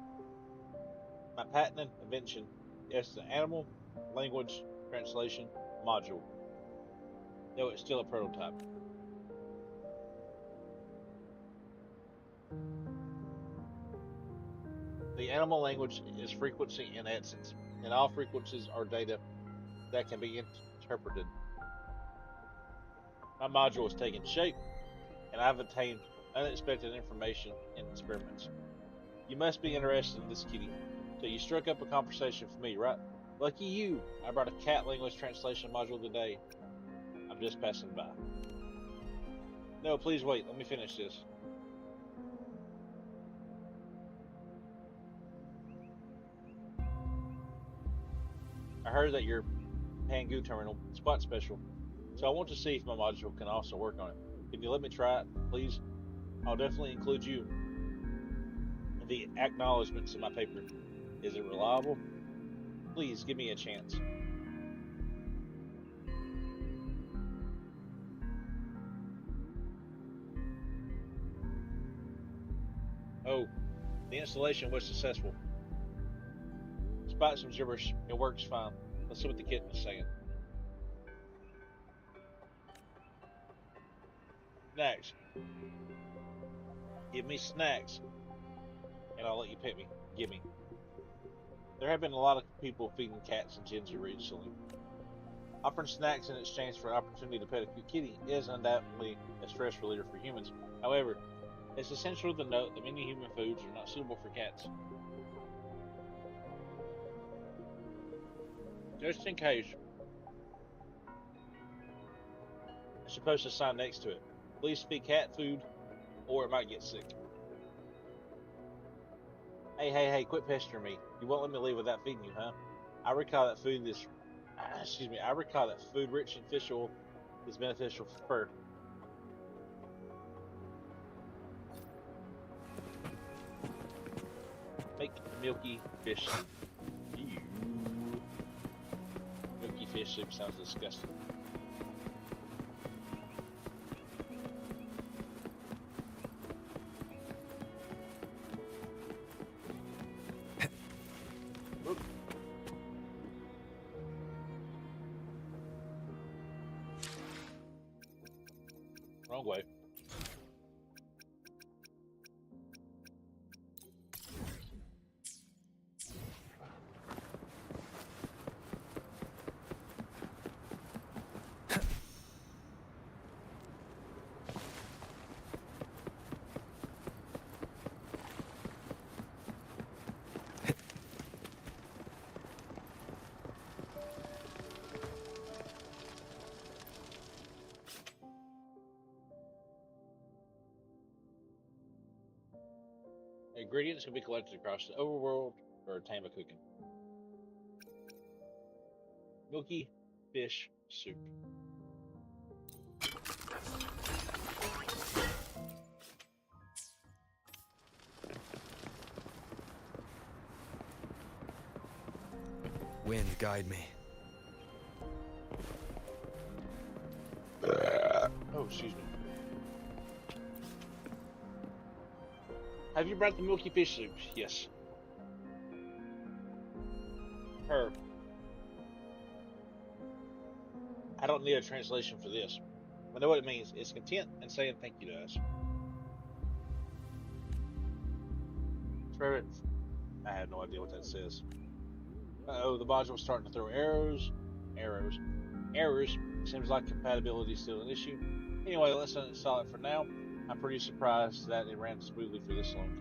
My patented invention is the animal language translation module, though it's still a prototype. The animal language is frequency in essence, and all frequencies are data that can be interpreted. My module is taking shape, and I've obtained unexpected information in experiments. You must be interested in this, kitty. So you struck up a conversation for me, right? Lucky you! I brought a cat language translation module today. I'm just passing by. No, please wait. Let me finish this. I heard that your Pangu terminal is quite special, so I want to see if my module can also work on it. Can you let me try it, please? I'll definitely include you in the acknowledgments in my paper. Is it reliable? Please give me a chance. Oh, the installation was successful. Despite some gibberish, it works fine. Let's see what the kitten is saying. Snacks. Give me snacks, and I'll let you pet me. Give me. There have been a lot of people feeding cats and ginger recently. Offering snacks in exchange for an opportunity to pet a cute kitty is undoubtedly a stress reliever for humans. However, it's essential to note that many human foods are not suitable for cats. Just in case, I'm supposed to sign next to it. Please feed cat food, or it might get sick. Hey, quit pestering me. You won't let me leave without feeding you, huh? I recall that food is, I recall that food rich in fish oil is beneficial for fur. Make milky fish soup. Ew. Milky fish soup sounds disgusting. Oop. Wrong way. Ingredients can be collected across the overworld or tame a cooking. Milky fish soup. Wind, guide me. Oh, excuse me. Have you brought the milky fish soup? Yes. Her. I don't need a translation for this. I know what it means. It's content and saying thank you to us. Spirit. I have no idea what that says. Uh-oh, the module's starting to throw arrows. Errors. Seems like compatibility is still an issue. Anyway, let's uninstall it for now. I'm pretty surprised that it ran smoothly for this long.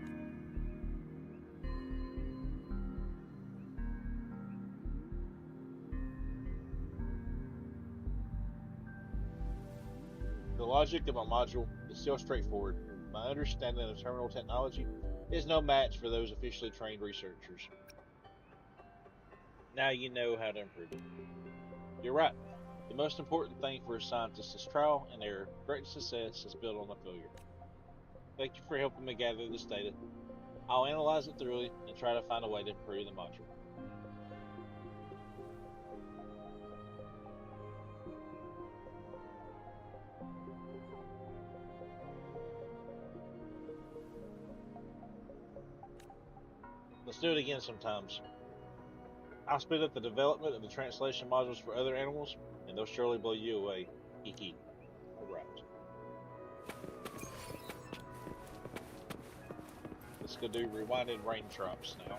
The logic of a module is still straightforward. My understanding of terminal technology is no match for those officially trained researchers. Now you know how to improve it. You're right. The most important thing for a scientist is trial and error. Great success is built on a failure. Thank you for helping me gather this data. I'll analyze it thoroughly and try to find a way to improve the module. Let's do it again sometimes. I'll speed up the development of the translation modules for other animals, and they'll surely blow you away. Kiki. Alright. Let's go do rewinded raindrops now.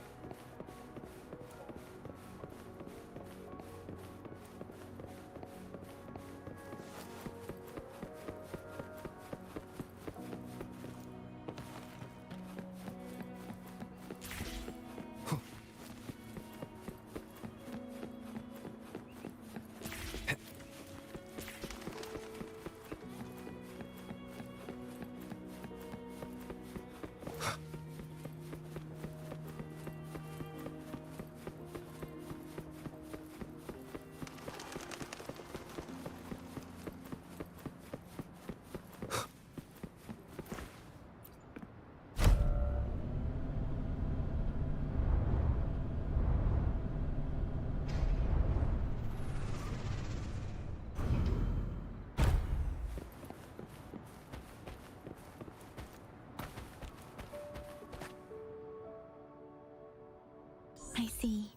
I see.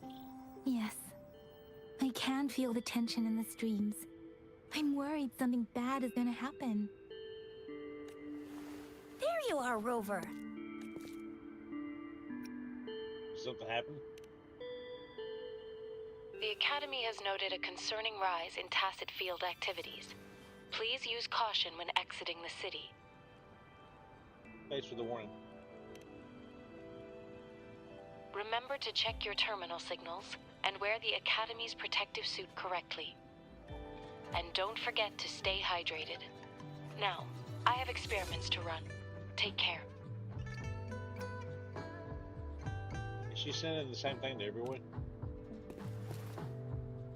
Yes. I can feel the tension in the streams. I'm worried something bad is gonna happen. There you are, Rover. Something happened? The Academy has noted a concerning rise in tacit field activities. Please use caution when exiting the city. Thanks for the warning. Remember to check your terminal signals and wear the Academy's protective suit correctly. And don't forget to stay hydrated. Now, I have experiments to run. Take care. Is she sending the same thing to everyone?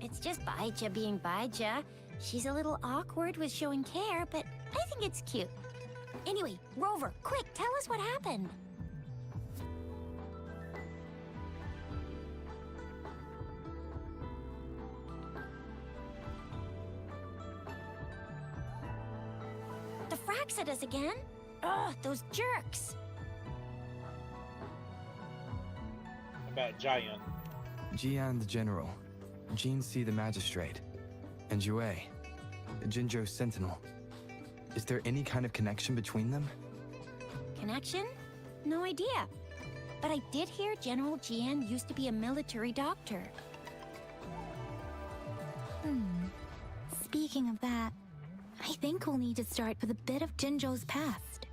It's just Baija being Baija. She's a little awkward with showing care, but I think it's cute. Anyway, Rover, quick, tell us what happened. tracks at us again. Ugh, those jerks. About Jian. Jian the General, Jin Si the Magistrate, and Jue, Jinzhou Sentinel. Is there any kind of connection between them? Connection? No idea. But I did hear General Jian used to be a military doctor. Speaking of that, I think we'll need to start with a bit of Jinzhou's past.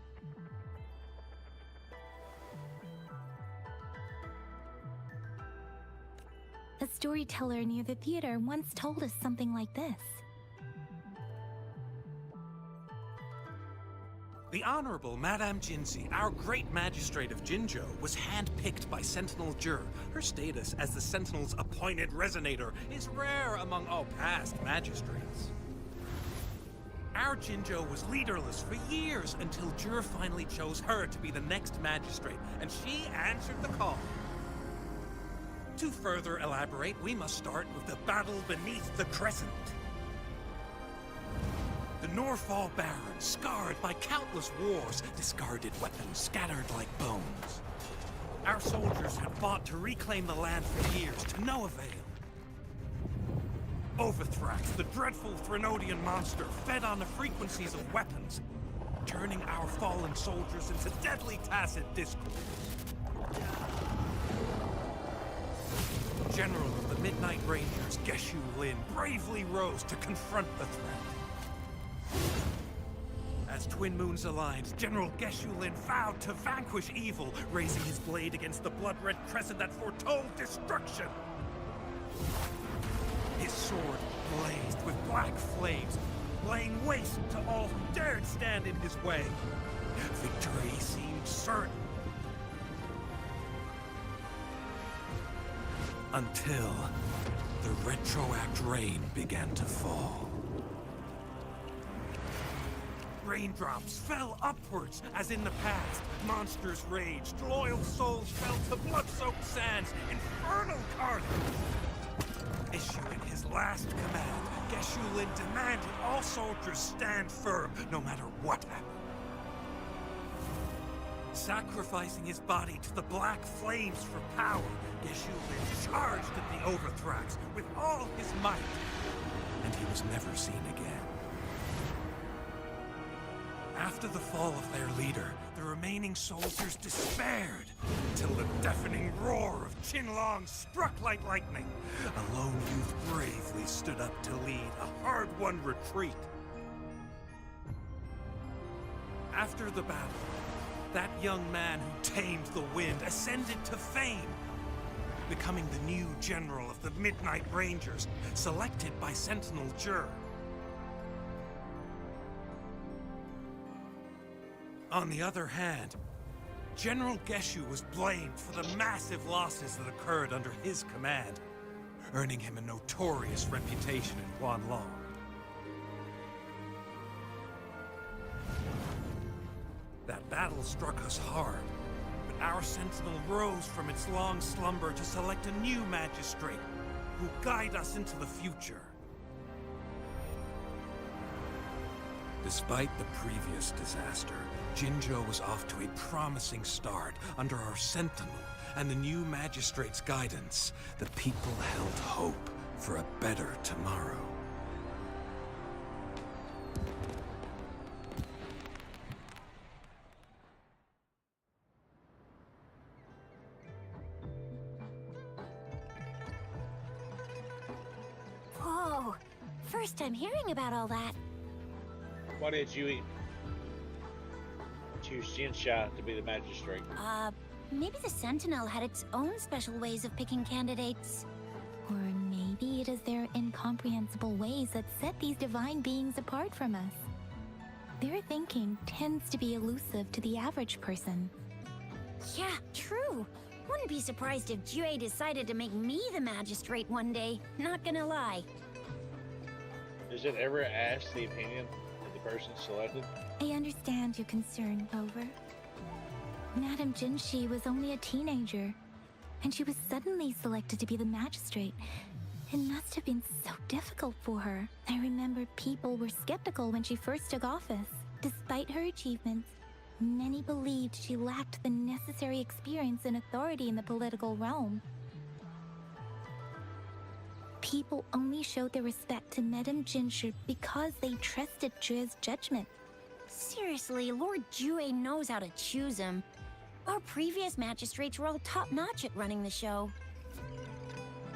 A storyteller near the theater once told us something like this. The Honorable Madame Jinzi, our great magistrate of Jinzhou, was handpicked by Sentinel Jur. Her status as the Sentinel's appointed resonator is rare among all past magistrates. Our Jinzhou was leaderless for years until Jur finally chose her to be the next magistrate, and she answered the call. To further elaborate, we must start with the battle beneath the Crescent. The Norfall Baron, scarred by countless wars, discarded weapons scattered like bones. Our soldiers had fought to reclaim the land for years, to no avail. Overthrax, the dreadful Threnodian monster, fed on the frequencies of weapons, turning our fallen soldiers into deadly tacit discord. General of the Midnight Rangers, Geshu Lin, bravely rose to confront the threat. As twin moons aligned, General Geshu Lin vowed to vanquish evil, raising his blade against the blood-red crescent that foretold destruction. His sword blazed with black flames, laying waste to all who dared stand in his way. Victory seemed certain. Until the retroact rain began to fall. Raindrops fell upwards, as in the past. Monsters raged, loyal souls fell to blood-soaked sands, infernal carnage. Issuing his last command, Geshu Lin demanded all soldiers stand firm, no matter what happened. Sacrificing his body to the black flames for power, Geshu Lin charged at the Overthrax with all his might, and he was never seen again. After the fall of their leader, the remaining soldiers despaired, until the deafening roar of Qinlong struck like lightning. A lone youth bravely stood up to lead a hard-won retreat. After the battle, that young man who tamed the wind ascended to fame, becoming the new general of the Midnight Rangers, selected by Sentinel Jur. On the other hand, General Geshu was blamed for the massive losses that occurred under his command, earning him a notorious reputation in Guanlong. That battle struck us hard, but our Sentinel rose from its long slumber to select a new magistrate who will guide us into the future. Despite the previous disaster, Jinzhou was off to a promising start under our Sentinel and the new magistrate's guidance. The people held hope for a better tomorrow. Whoa, first time hearing about all that. Why did you choose Jinsha to be the magistrate? Maybe the Sentinel had its own special ways of picking candidates. Or maybe it is their incomprehensible ways that set these divine beings apart from us. Their thinking tends to be elusive to the average person. Yeah, true. Wouldn't be surprised if Jue decided to make me the magistrate one day. Not gonna lie. Is it ever asked the opinion of the person selected? I understand your concern, Rover. Madame Jinshi was only a teenager, and she was suddenly selected to be the magistrate. It must have been so difficult for her. I remember people were skeptical when she first took office. Despite her achievements, many believed she lacked the necessary experience and authority in the political realm. People only showed their respect to Madame Jinshi because they trusted Jue's judgment. Seriously, Lord Jue knows how to choose him. Our previous magistrates were all top-notch at running the show.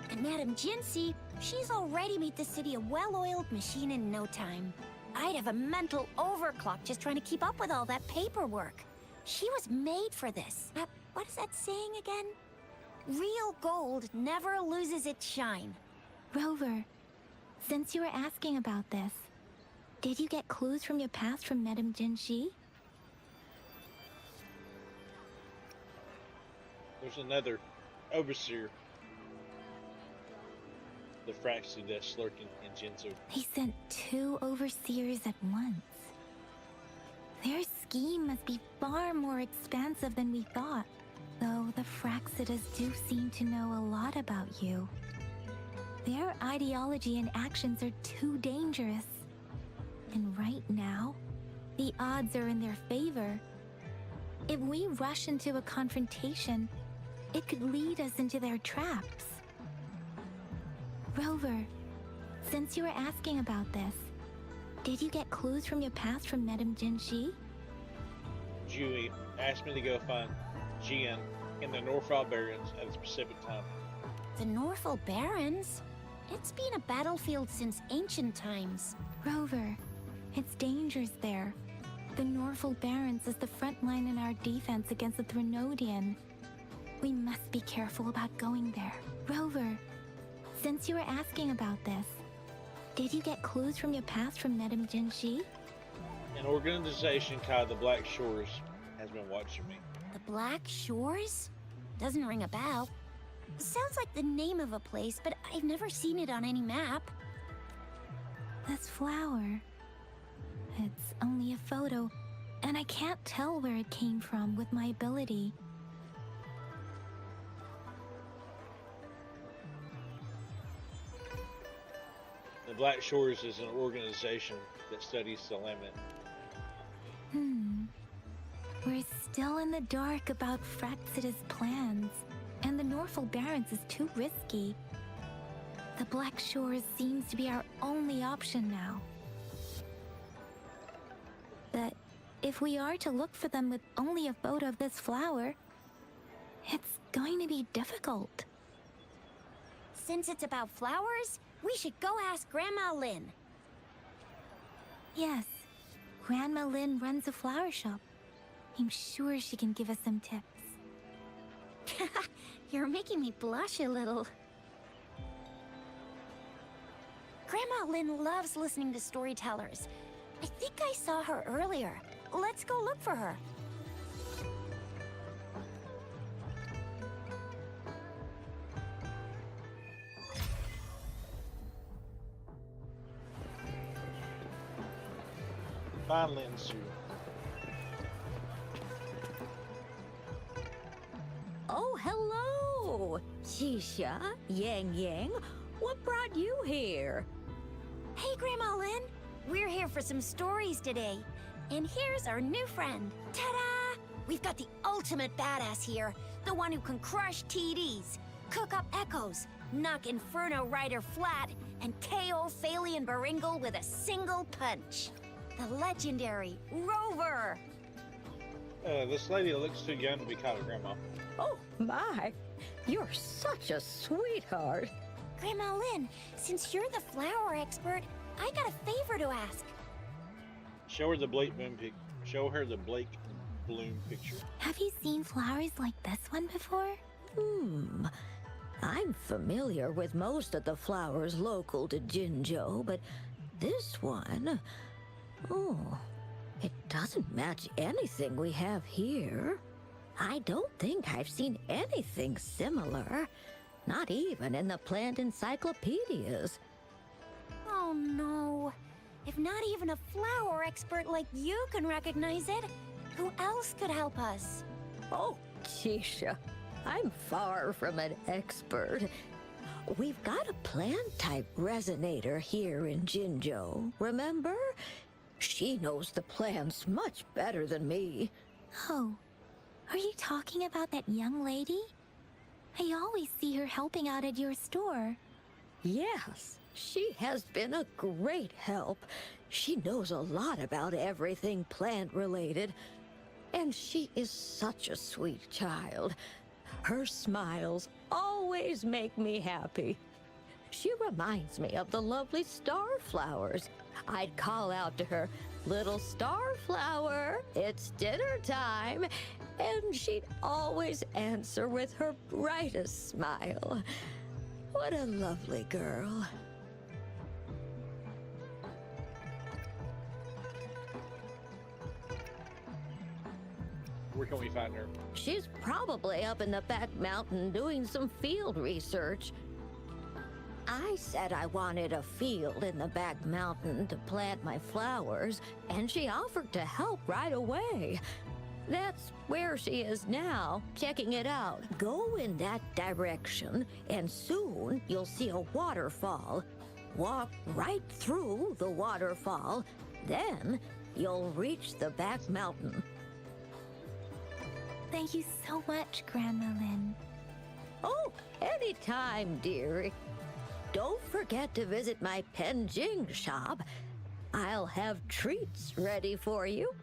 And Madame Jinsi, she's already made the city a well-oiled machine in no time. I'd have a mental overclock just trying to keep up with all that paperwork. She was made for this. What is that saying again? Real gold never loses its shine. Rover, since you were asking about this, did you get clues from your past from Madame Jinshi? There's another overseer. The Fraxi that's lurking in Jinzu. They sent 2 overseers at once. Their scheme must be far more expansive than we thought, though the Fraxidas do seem to know a lot about you. Their ideology and actions are too dangerous. And right now, the odds are in their favor. If we rush into a confrontation, it could lead us into their traps. Rover, since you were asking about this, did you get clues from your past from Madame Jinshi? Jui asked me to go find Jian and the Norfall Barons at a specific time. The Norfall Barons? It's been a battlefield since ancient times. Rover, it's dangerous there. The Norfall Barons is the front line in our defense against the Threnodian. We must be careful about going there. Rover, since you were asking about this, did you get clues from your past from Madame Jinshi? An organization called the Black Shores has been watching me. The Black Shores? Doesn't ring a bell. Sounds like the name of a place, but I've never seen it on any map. This flower. It's only a photo, and I can't tell where it came from with my ability. The Black Shores is an organization that studies the Lamet. We're still in the dark about Fraxida's plans, and the Norfall Barons is too risky. The Black Shores seems to be our only option now. But if we are to look for them with only a photo of this flower, it's going to be difficult. Since it's about flowers, we should go ask Grandma Lynn. Yes, Grandma Lynn runs a flower shop. I'm sure she can give us some tips. You're making me blush a little. Grandma Lynn loves listening to storytellers. I think I saw her earlier. Let's go look for her. Find Linsu. Oh, hello! Shisha, Yang Yang, what brought you here? Hey, Grandma Lynn. We're here for some stories today. And here's our new friend. Ta-da! We've got the ultimate badass here. The one who can crush TDs, cook up echoes, knock Inferno Rider flat, and KO Phalian Baringle with a single punch. The legendary Rover! This lady looks too young to be called a grandma. Oh, my! You're such a sweetheart. Grandma Lynn, since you're the flower expert, I got a favor to ask. Show her the Blake Bloom picture. Have you seen flowers like this one before? I'm familiar with most of the flowers local to Jinzhou, but this one... Oh, it doesn't match anything we have here. I don't think I've seen anything similar. Not even in the plant encyclopedias. Oh no. If not even a flower expert like you can recognize it, who else could help us? Oh, Chisha, I'm far from an expert. We've got a plant-type resonator here in Jinzhou, remember? She knows the plans much better than me. Oh, are you talking about that young lady? I always see her helping out at your store. Yes, she has been a great help. She knows a lot about everything plant-related. And she is such a sweet child. Her smiles always make me happy. She reminds me of the lovely starflowers. I'd call out to her, "Little starflower, it's dinner time," and she'd always answer with her brightest smile. What a lovely girl. Where can we find her? She's probably up in the back mountain doing some field research. I said I wanted a field in the back mountain to plant my flowers, and she offered to help right away. That's where she is now, checking it out. Go in that direction, and soon you'll see a waterfall. Walk right through the waterfall, then you'll reach the back mountain. Thank you so much, Grandma Lynn. Oh, anytime, dearie. Don't forget to visit my Penjing shop. I'll have treats ready for you.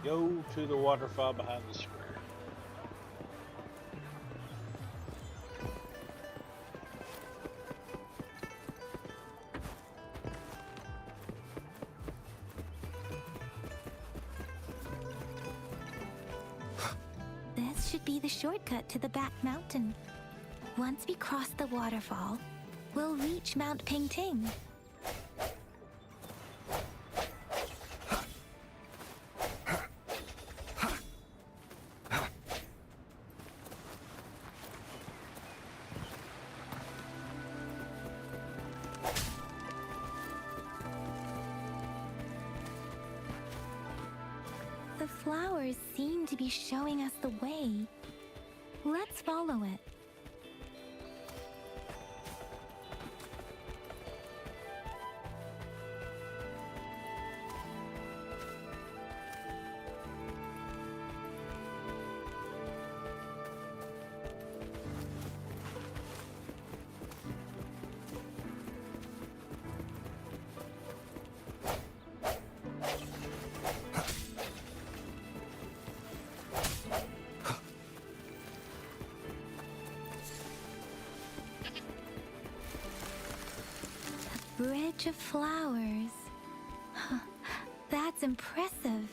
Go to the waterfall behind the square. This should be the shortcut to the back mountain. Once we cross the waterfall, we'll reach Mount Pingting. The flowers seem to be showing us the way. Let's follow it. Bridge of flowers. That's impressive.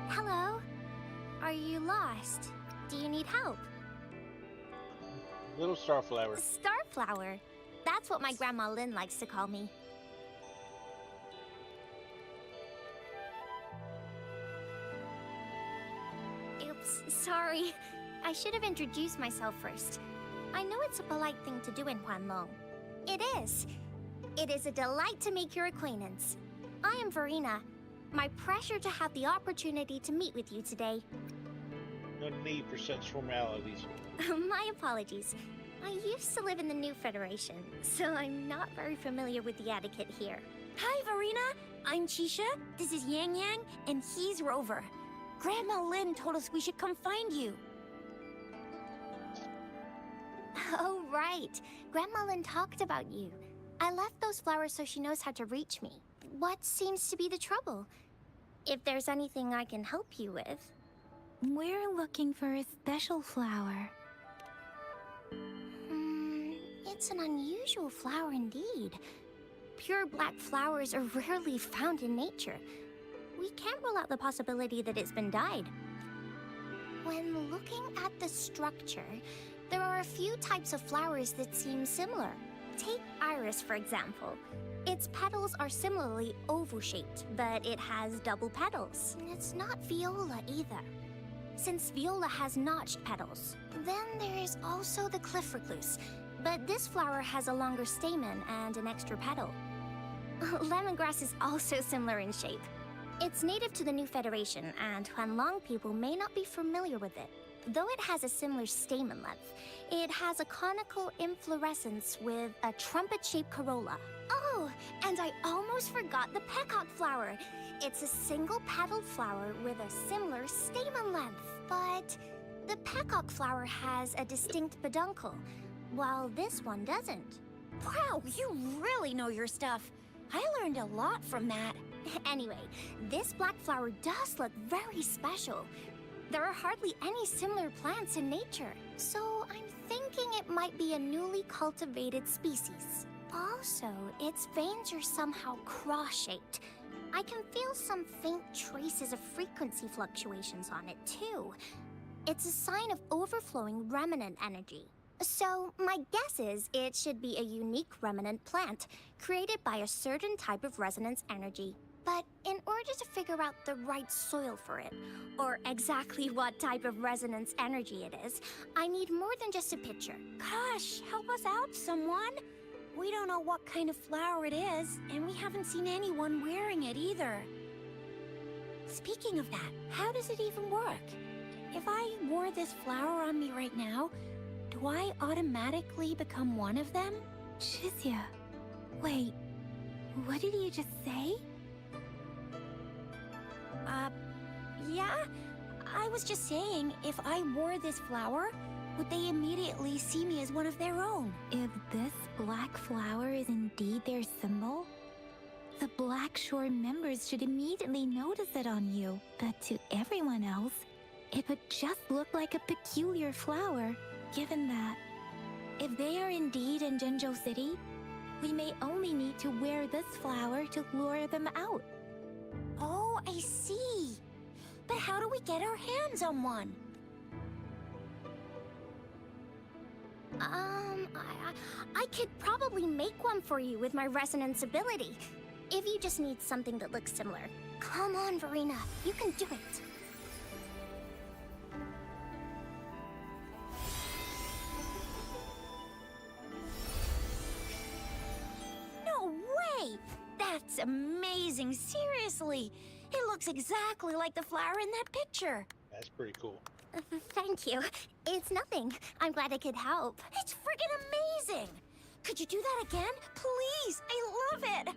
Hello? Are you lost? Do you need help? Little starflower. Starflower. That's what my Grandma Lynn likes to call me. Oops, sorry. I should have introduced myself first. I know it's a polite thing to do in Huanlong. It is. It is a delight to make your acquaintance. I am Verena. My pleasure to have the opportunity to meet with you today. No need for such formalities. My apologies. I used to live in the New Federation, so I'm not very familiar with the etiquette here. Hi, Verena. I'm Chisha, this is Yang Yang, and he's Rover. Grandma Lynn told us we should come find you. Oh, right. Grandma Lynn talked about you. I left those flowers so she knows how to reach me. What seems to be the trouble? If there's anything I can help you with. We're looking for a special flower. It's an unusual flower indeed. Pure black flowers are rarely found in nature. We can't rule out the possibility that it's been dyed. When looking at the structure, there are a few types of flowers that seem similar. Take iris, for example. Its petals are similarly oval-shaped, but it has double petals. It's not viola either, since viola has notched petals. Then there is also the cliff recluse, but this flower has a longer stamen and an extra petal. Lemongrass is also similar in shape. It's native to the New Federation, and Huanlong people may not be familiar with it. Though it has a similar stamen length, it has a conical inflorescence with a trumpet-shaped corolla. Oh, and I almost forgot the peacock flower. It's a single-petaled flower with a similar stamen length. But the peacock flower has a distinct peduncle, while this one doesn't. Wow, you really know your stuff. I learned a lot from that. Anyway, this black flower does look very special. There are hardly any similar plants in nature, so I'm thinking it might be a newly cultivated species. Also, its veins are somehow cross-shaped. I can feel some faint traces of frequency fluctuations on it, too. It's a sign of overflowing remnant energy. So, my guess is it should be a unique remnant plant, created by a certain type of resonance energy. But in order to figure out the right soil for it, or exactly what type of resonance energy it is, I need more than just a picture. Gosh, help us out, someone. We don't know what kind of flower it is, and we haven't seen anyone wearing it either. Speaking of that, how does it even work? If I wore this flower on me right now, do I automatically become one of them? Shizia, wait, what did you just say? Yeah? I was just saying, if I wore this flower, would they immediately see me as one of their own? If this black flower is indeed their symbol, the Black Shore members should immediately notice it on you. But to everyone else, it would just look like a peculiar flower, given that if they are indeed in Jinzhou City, we may only need to wear this flower to lure them out. Oh, I see. But how do we get our hands on one? I could probably make one for you with my resonance ability. If you just need something that looks similar. Come on, Verena, you can do it. No way! That's amazing, seriously. It looks exactly like the flower in that picture. That's pretty cool. Thank you. It's nothing. I'm glad I could help. It's friggin' amazing! Could you do that again? Please, I love it!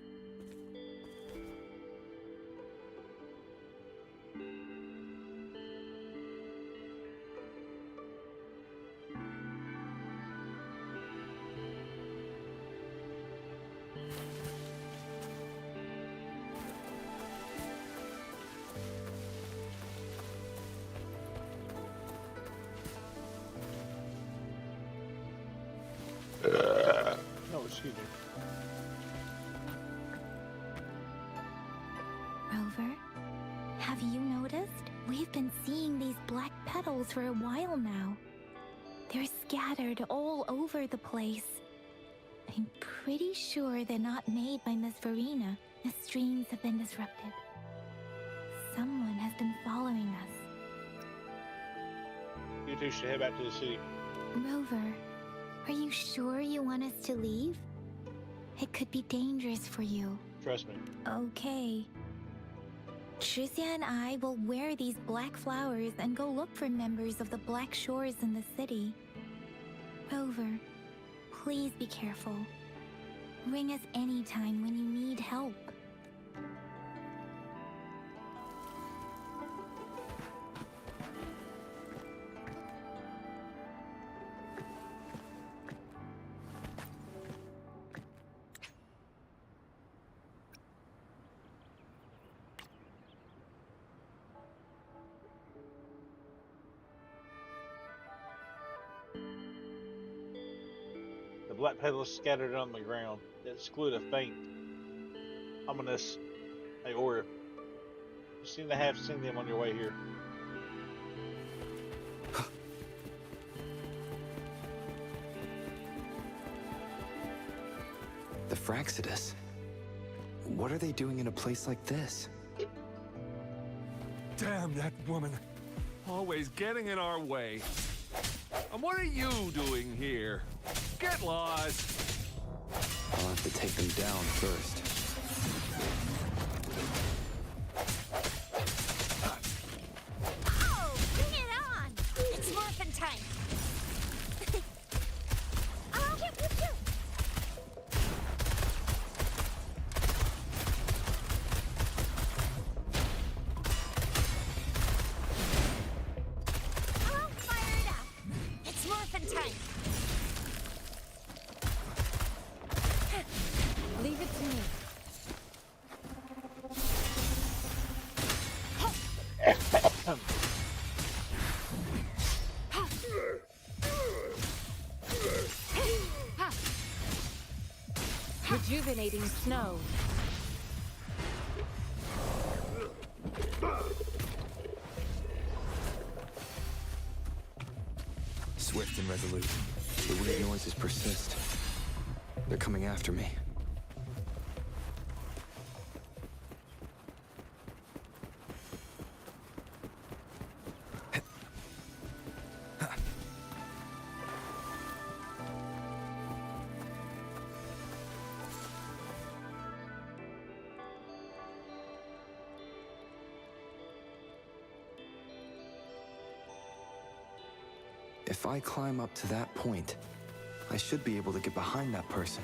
No, excuse me. Rover, have you noticed? We've been seeing these black petals for a while now. They're scattered all over the place. I'm pretty sure they're not made by Miss Verena. The streams have been disrupted. Someone has been following us. You two should head back to the city. Rover, are you sure you want us to leave? It could be dangerous for you. Trust me. Okay. Shizia and I will wear these black flowers and go look for members of the Black Shores in the city. Rover, please be careful. Ring us anytime when you need help. black petals scattered on the ground that exclude a faint, ominous aura. You seem to have seen them on your way here. The Fraxidus. What are they doing in a place like this? Damn that woman. Always getting in our way. And what are you doing here? Get lost. I'll have to take them down first. Oh, bring it on! It's morphin' time. Oh, pew, pew, pew. Oh, fire it up. It's morphin' time. Leave it to me. Rejuvenating snow. Swift and resolute. The weird noises persist. They're coming after me. If I climb up to that point, I should be able to get behind that person.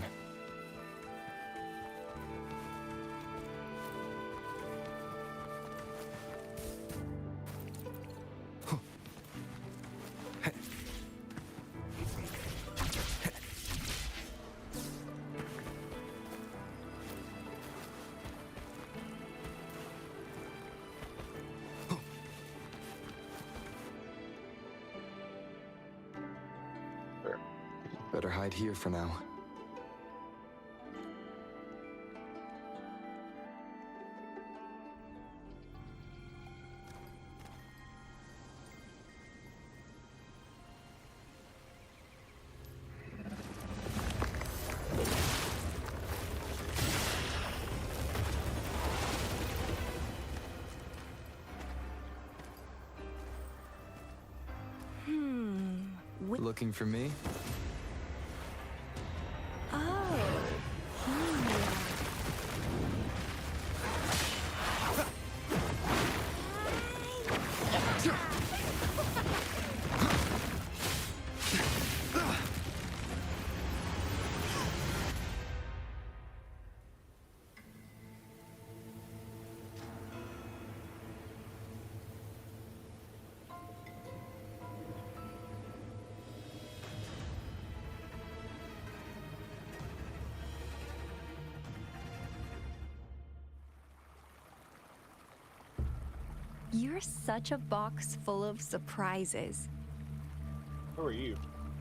Better hide here for now. Looking for me? You're such a box full of surprises. Who are you?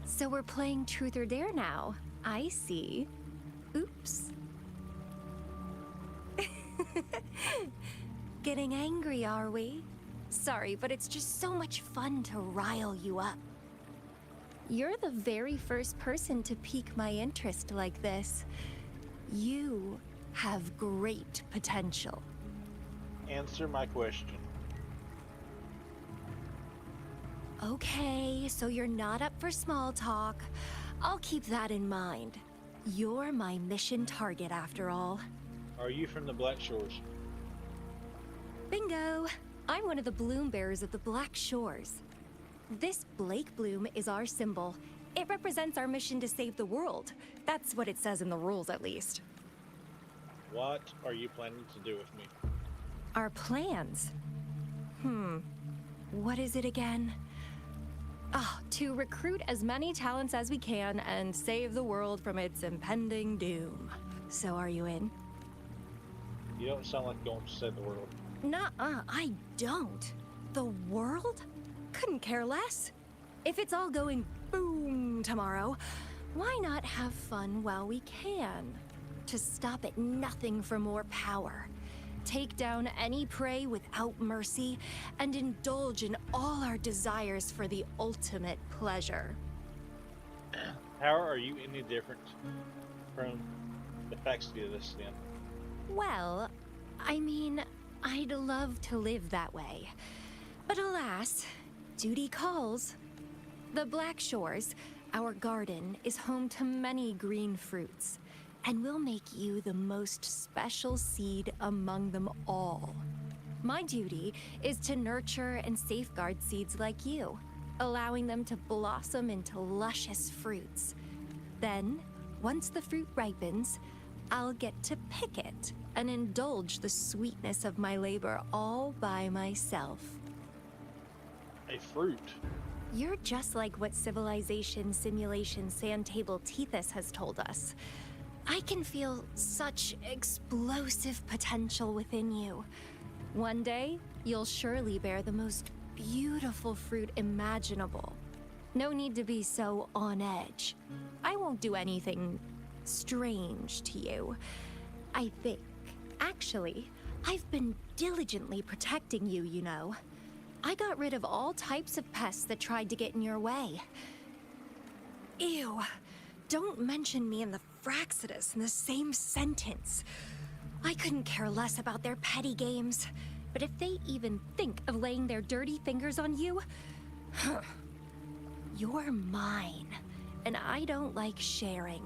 So we're playing Truth or Dare now. I see. Oops. Getting angry, are we? Sorry, but it's just so much fun to rile you up. You're the very first person to pique my interest like this. You have great potential. Answer my question. Okay, so you're not up for small talk. I'll keep that in mind. You're my mission target after all. Are you from the Black Shores? Bingo! I'm one of the bloom bearers of the Black Shores. This Blake bloom is our symbol. It represents our mission to save the world. That's what it says in the rules, at least. What are you planning to do with me? Our plans? What is it again? To recruit as many talents as we can and save the world from its impending doom. So are you in? You don't sound like you're going to save the world. Nuh-uh, I don't. The world? Couldn't care less. If it's all going boom tomorrow, Why not have fun while we can? To stop at nothing for more power. Take down any prey without mercy, and indulge in all our desires for the ultimate pleasure. How are you any different from the Faxidus then? Well, I mean, I'd love to live that way. But alas, duty calls. The Black Shores, our garden, is home to many green fruits, and will make you the most special seed among them all. My duty is to nurture and safeguard seeds like you, allowing them to blossom into luscious fruits. Then, once the fruit ripens, I'll get to pick it and indulge the sweetness of my labor all by myself. A fruit? You're just like what Civilization Simulation Sandtable Tethys has told us. I can feel such explosive potential within you. One day, you'll surely bear the most beautiful fruit imaginable. No need to be so on edge. I won't do anything strange to you. I think, actually, I've been diligently protecting you, you know. I got rid of all types of pests that tried to get in your way. Ew. Don't mention me and the Fraxidus in the same sentence. I couldn't care less about their petty games, but if they even think of laying their dirty fingers on you, you're mine, and I don't like sharing.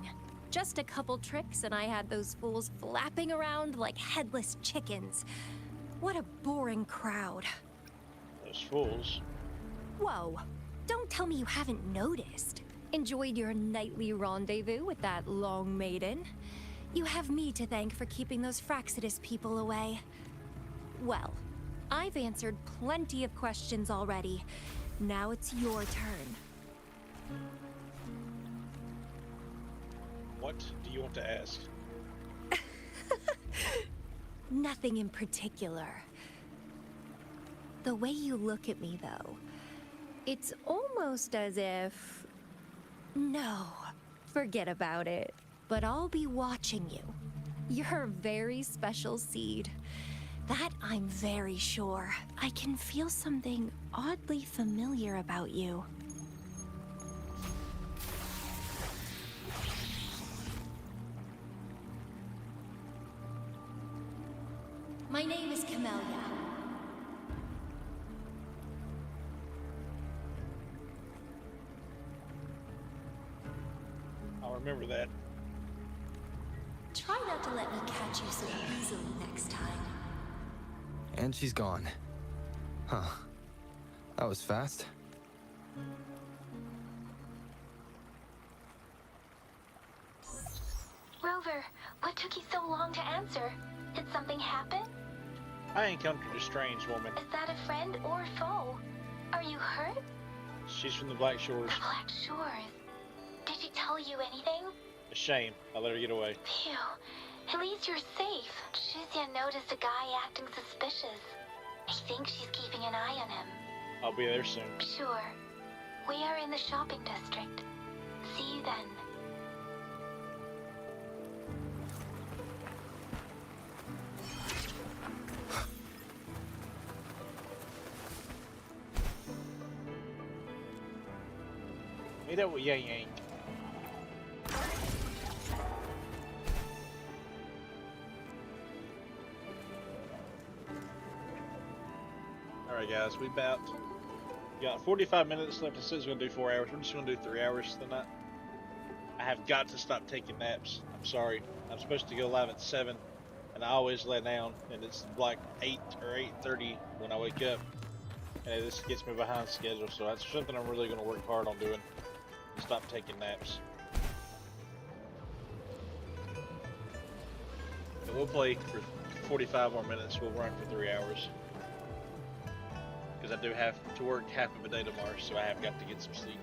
Just a couple tricks and I had those fools flapping around like headless chickens. What a boring crowd. Those fools? Whoa, don't tell me you haven't noticed. Enjoyed your nightly rendezvous with that long maiden. You have me to thank for keeping those Fraxidus people away. Well, I've answered plenty of questions already. Now it's your turn. What do you want to ask? Nothing in particular. The way you look at me, though, it's almost as if... No, forget about it. But I'll be watching you. You're a very special seed. That I'm very sure. I can feel something oddly familiar about you. My name is Camellia. I'll remember that. Try not to let me catch you so easily next time. And she's gone. Huh. That was fast. Rover, what took you so long to answer? Did something happen? I encountered a strange woman. Is that a friend or a foe? Are you hurt? She's from the Black Shores. The Black Shores. Did she tell you anything? A shame. I let her get away. Phew. At least you're safe. Shuzia noticed a guy acting suspicious. I think she's keeping an eye on him. I'll be there soon. Sure. We are in the shopping district. See you then. Meet up with Yang Yang. Alright guys, we got 45 minutes left. It says we're going to do 4 hours. We're just going to do 3 hours tonight. I have got to stop taking naps. I'm sorry. I'm supposed to go live at 7, and I always lay down, and it's like 8 or 8:30 when I wake up. And this gets me behind schedule, so that's something I'm really going to work hard on doing. Stop taking naps. But we'll play for 45 more minutes. We'll run for 3 hours. Because I do have to work half of a day tomorrow, so I have got to get some sleep.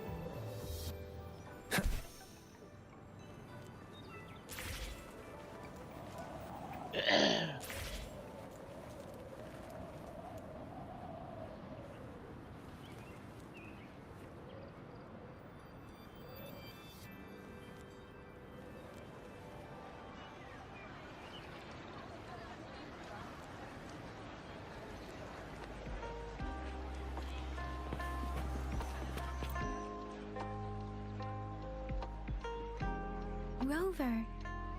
Rover,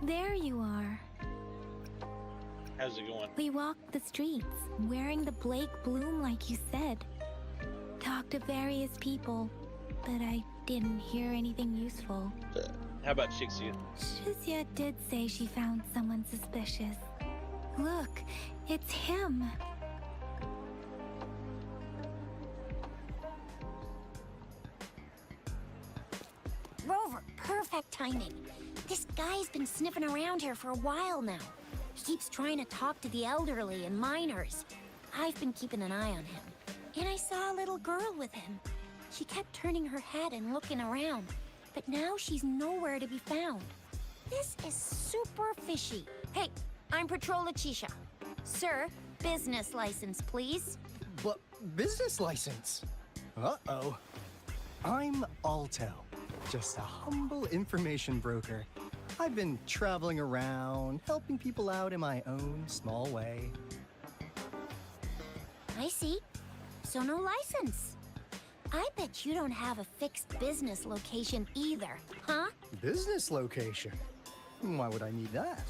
there you are. How's it going? We walked the streets, wearing the Blake bloom like you said. Talked to various people, but I didn't hear anything useful. How about Shixia? Shizia did say she found someone suspicious. Look, it's him. Rover, perfect timing. This guy's been sniffing around here for a while now. He keeps trying to talk to the elderly and minors. I've been keeping an eye on him. And I saw a little girl with him. She kept turning her head and looking around, but now she's nowhere to be found. This is super fishy. Hey, I'm Patrol Letitia. Sir, business license, please. But business license? Uh-oh. I'm Alto, just a humble information broker. I've been traveling around, helping people out in my own small way. I see. So no license. I bet you don't have a fixed business location either, huh? Business location? Why would I need that?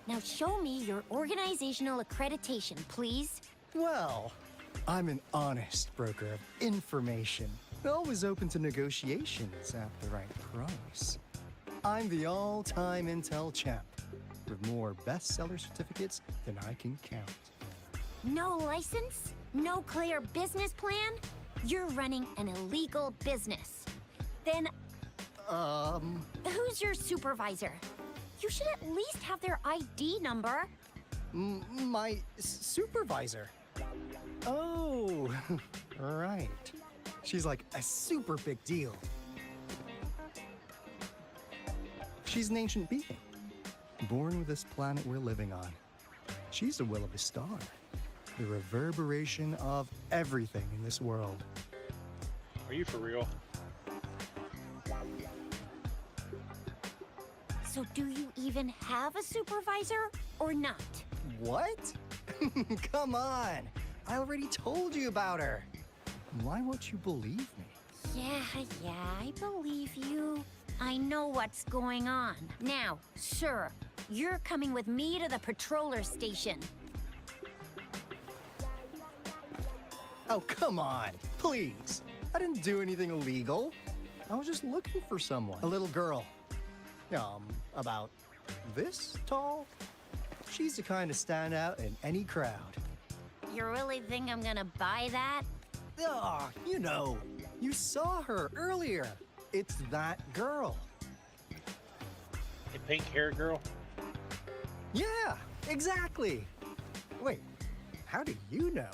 Now show me your organizational accreditation, please. Well, I'm an honest broker of information. Always open to negotiations at the right price. I'm the all-time intel champ, with more bestseller certificates than I can count. No license? No clear business plan? You're running an illegal business. Then, who's your supervisor? You should at least have their ID number. My supervisor? Oh, right. She's like a super big deal. She's an ancient being, born with this planet we're living on. She's the will of the star, the reverberation of everything in this world. Are you for real? So do you even have a supervisor or not? What? Come on! I already told you about her. Why won't you believe me? Yeah, I believe you. I know what's going on. Now, sir, you're coming with me to the patroller station. Oh, come on, please. I didn't do anything illegal. I was just looking for someone. A little girl. About this tall. She's the kind to stand out in any crowd. You really think I'm gonna buy that? Ah, you saw her earlier. It's that girl. A pink hair girl? Yeah, exactly. Wait, how do you know?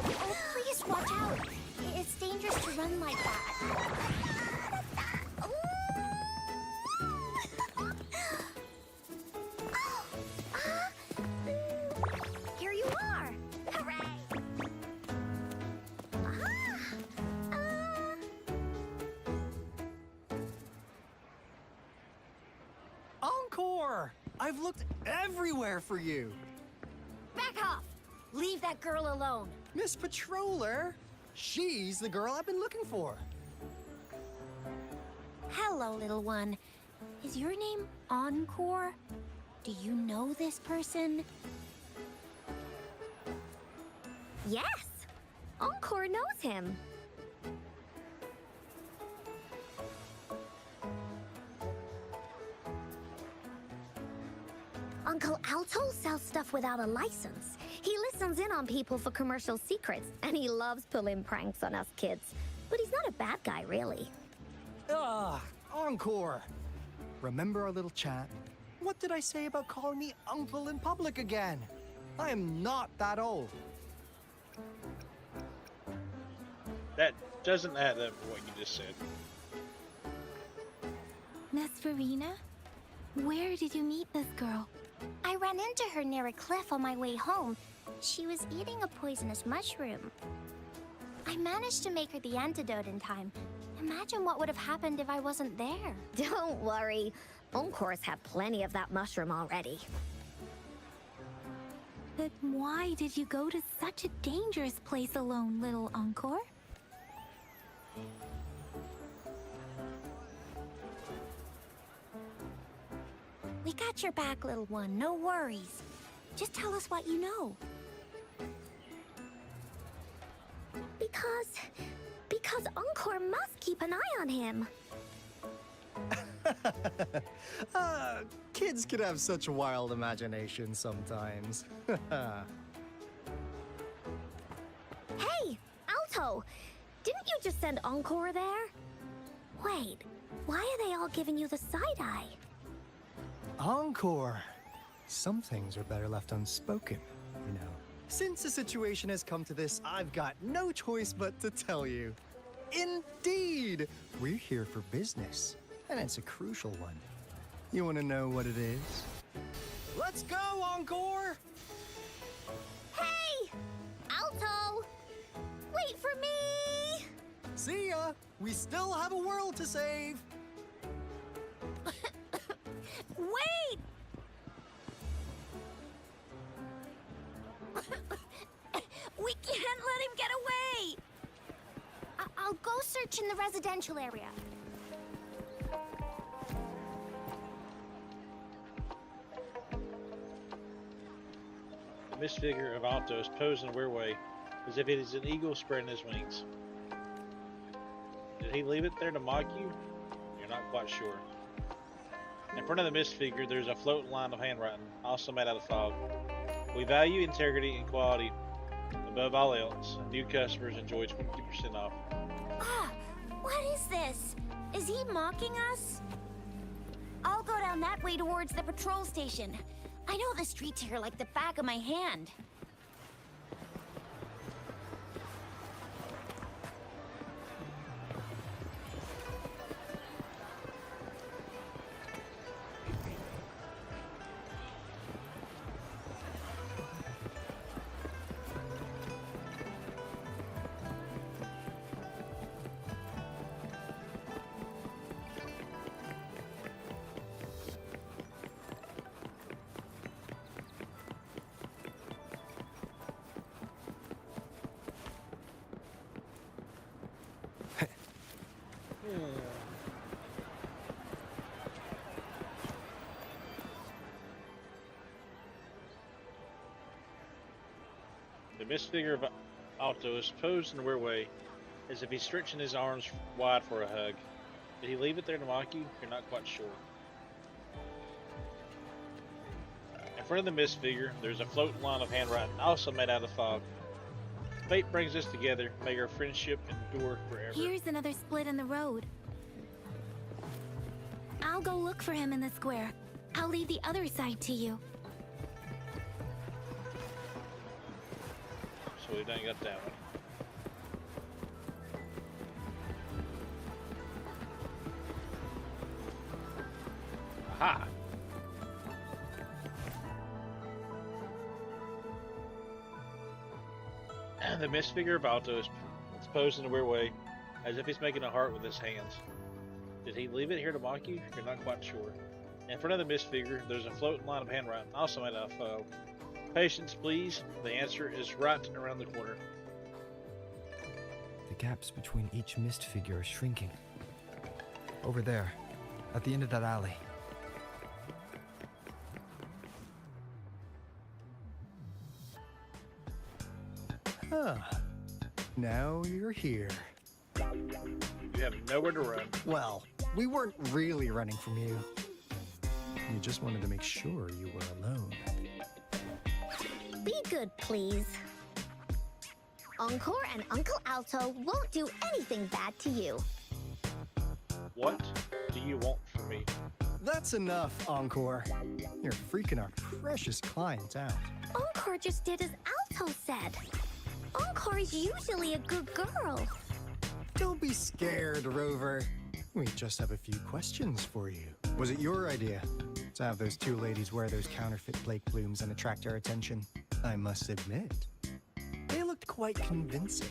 Oh, please watch out. It's dangerous to run like that. Here you are. Hooray. Encore! I've looked everywhere for you. Back off. Leave that girl alone. Miss Patroller, she's the girl I've been looking for. Hello, little one. Is your name Encore? Do you know this person? Yes! Encore knows him. Uncle Alto sells stuff without a license. He listens in on people for commercial secrets, and he loves pulling pranks on us kids. But he's not a bad guy, really. Encore. Remember our little chat? What did I say about calling me uncle in public again? I am not that old. That doesn't add up for what you just said. Miss Verena, where did you meet this girl? I ran into her near a cliff on my way home. She was eating a poisonous mushroom. I managed to make her the antidote in time. Imagine what would have happened if I wasn't there. Don't worry. Encores have plenty of that mushroom already. But why did you go to such a dangerous place alone, little Encore? We got your back, little one. No worries. Just tell us what you know. Because Encore must keep an eye on him. Kids can have such wild imaginations sometimes. Hey, Alto! Didn't you just send Encore there? Wait, why are they all giving you the side eye? Encore! Some things are better left unspoken, you know. Since the situation has come to this, I've got no choice but to tell you. Indeed! We're here for business, and it's a crucial one. You want to know what it is? Let's go, Encore! Hey! Alto! Wait for me! See ya! We still have a world to save! Wait! We can't let him get away! I'll go search in the residential area. The mist figure of Alto is posed in a weird way, as if it is an eagle spreading his wings. Did he leave it there to mock you? You're not quite sure. In front of the mist figure, there's a floating line of handwriting, also made out of fog. We value integrity and quality above all else. New customers enjoy 20% off. Ah, what is this? Is he mocking us? I'll go down that way towards the patrol station. I know the streets here like the back of my hand. The mist figure of Alto is posed in a weird way, as if he's stretching his arms wide for a hug. Did he leave it there to mock you? You're not quite sure. In front of the mist figure, there's a floating line of handwriting, also made out of fog. Fate brings us together. May our friendship endure forever. Here's another split in the road. I'll go look for him in the square. I'll leave the other side to you. So we done got that one. Aha! The mist figure of Alto is posed in a weird way, as if he's making a heart with his hands. Did he leave it here to mock you? You're not quite sure. In front of the mist figure, there's a floating line of handwriting, also made out of fog. Patience, please. The answer is right around the corner. The gaps between each mist figure are shrinking. Over there, at the end of that alley. Ah, now you're here. You have nowhere to run. Well, we weren't really running from you. We just wanted to make sure you were alone. Be good, please. Encore and Uncle Alto won't do anything bad to you. What do you want from me? That's enough, Encore. You're freaking our precious client out. Encore just did as Alto said. Encore is usually a good girl. Don't be scared, Rover. We just have a few questions for you. Was it your idea to have those two ladies wear those counterfeit flake plumes and attract our attention? I must admit, they looked quite convincing.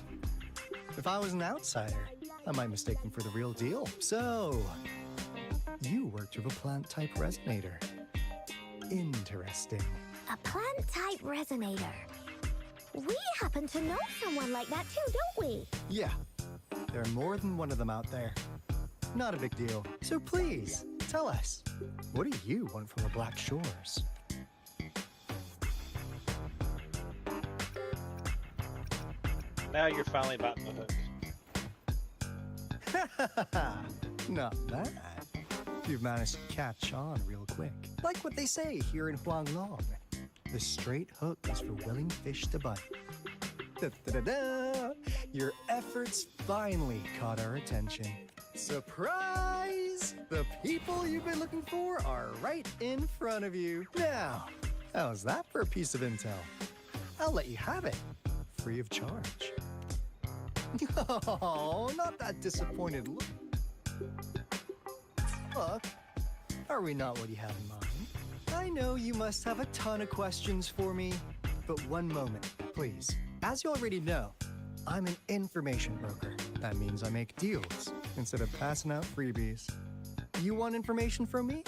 If I was an outsider, I might mistake them for the real deal. So, you worked with a plant-type resonator. Interesting. A plant-type resonator. We happen to know someone like that too, don't we? Yeah, there are more than one of them out there. Not a big deal. So please, tell us, what do you want from the Black Shores? Now you're finally biting the hook. Not bad. You've managed to catch on real quick. Like what they say here in Huanglong. The straight hook is for willing fish to bite. Da-da-da-da! Your efforts finally caught our attention. Surprise! The people you've been looking for are right in front of you. Now, how's that for a piece of intel? I'll let you have it, free of charge. Oh, not that disappointed look. Look, are we not what you have in mind? I know you must have a ton of questions for me, but one moment, please. As you already know, I'm an information broker. That means I make deals instead of passing out freebies. You want information from me?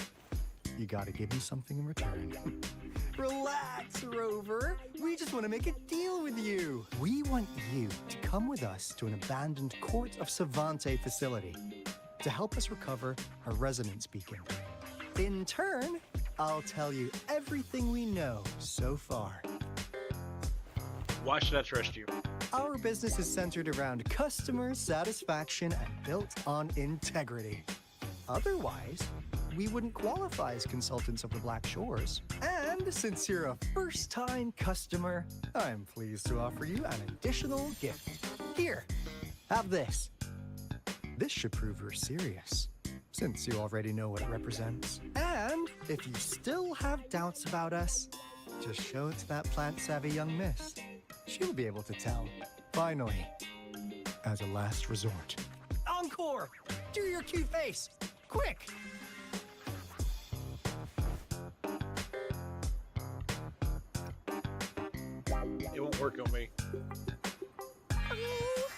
You gotta give me something in return. Relax, Rover. We just want to make a deal with you. We want you to come with us to an abandoned Court of Savante facility to help us recover our resonance beacon. In turn, I'll tell you everything we know so far. Why should I trust you? Our business is centered around customer satisfaction and built on integrity. Otherwise, we wouldn't qualify as consultants of the Black Shores. And since you're a first-time customer, I'm pleased to offer you an additional gift. Here, have this. This should prove you're serious, since you already know what it represents. And if you still have doubts about us, just show it to that plant-savvy young miss. She'll be able to tell. Finally, as a last resort. Encore! Do your cute face! Quick! It won't work on me. Oh,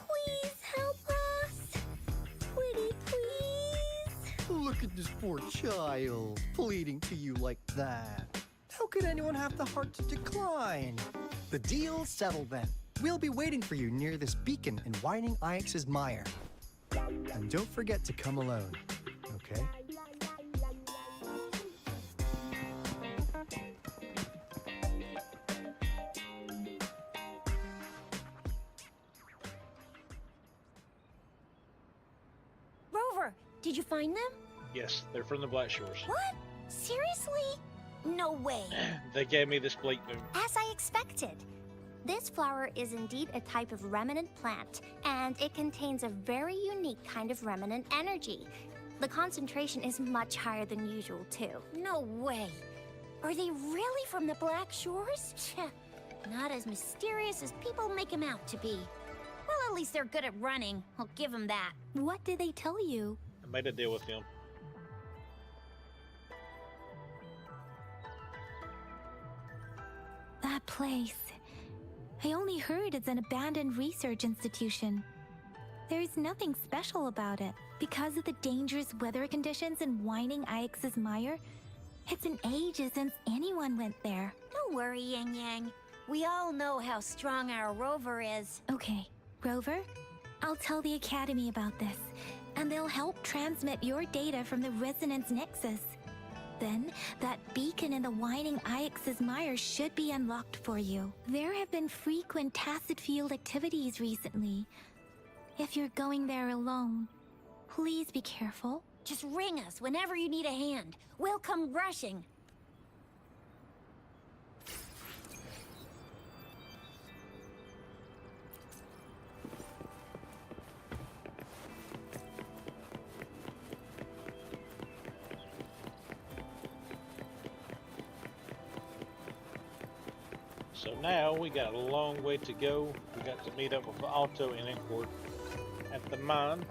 please help us. Pretty please. Look at this poor child, pleading to you like that. How could anyone have the heart to decline? The deal's settled then. We'll be waiting for you near this beacon in Whining Ix's mire. And don't forget to come alone, okay? Rover, did you find them? Yes, they're from the Black Shores. What? Seriously? No way. They gave me this bleak moon. As I expected. This flower is indeed a type of remnant plant, and it contains a very unique kind of remnant energy. The concentration is much higher than usual, too. No way. Are they really from the Black Shores? Not as mysterious as people make them out to be. Well, at least they're good at running. I'll give them that. What did they tell you? I made a deal with them. That place. I only heard it's an abandoned research institution. There's nothing special about it. Because of the dangerous weather conditions in Whining Ix's mire, it's been ages since anyone went there. Don't worry, Yang Yang. We all know how strong our Rover is. Okay, Rover, I'll tell the Academy about this, and they'll help transmit your data from the Resonance Nexus. Then, that beacon in the Whining Ix's mire should be unlocked for you. There have been frequent tacit field activities recently. If you're going there alone, please be careful. Just ring us whenever you need a hand. We'll come rushing. So now we got a long way to go. We got to meet up with Alto and Encore at the mine.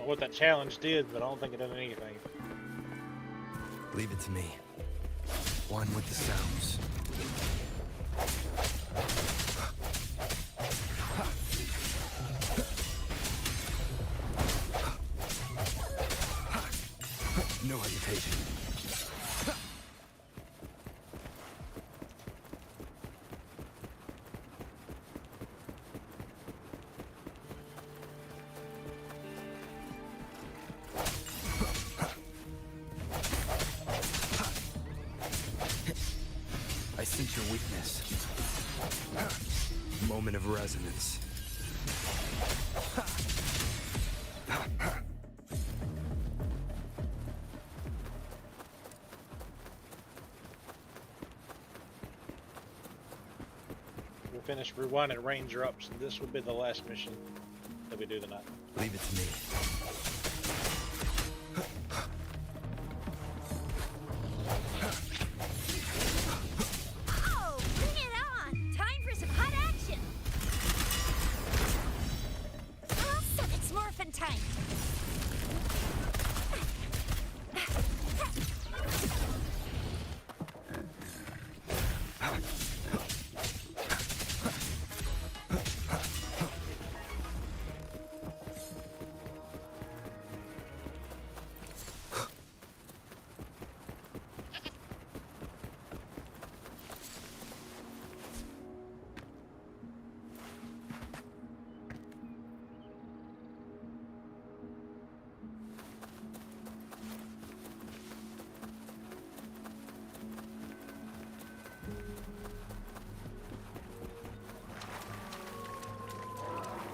what that challenge did, but I don't think it did anything. Leave it to me. One with the sounds. No hesitation. I sense your weakness. Moment of resonance. We'll finish rewinding Ranger up, so this will be the last mission that we do tonight. Leave it to me. Oh, bring it on! Time for some hot action! Awesome! It's morphin' time!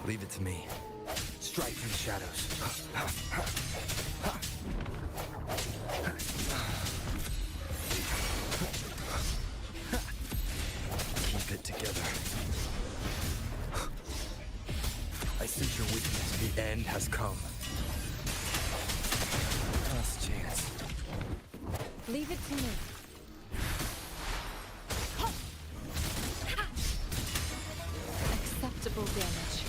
Leave it to me. Strike through the shadows. Keep it together. I sense your weakness. The end has come. Last chance. Leave it to me. Acceptable damage.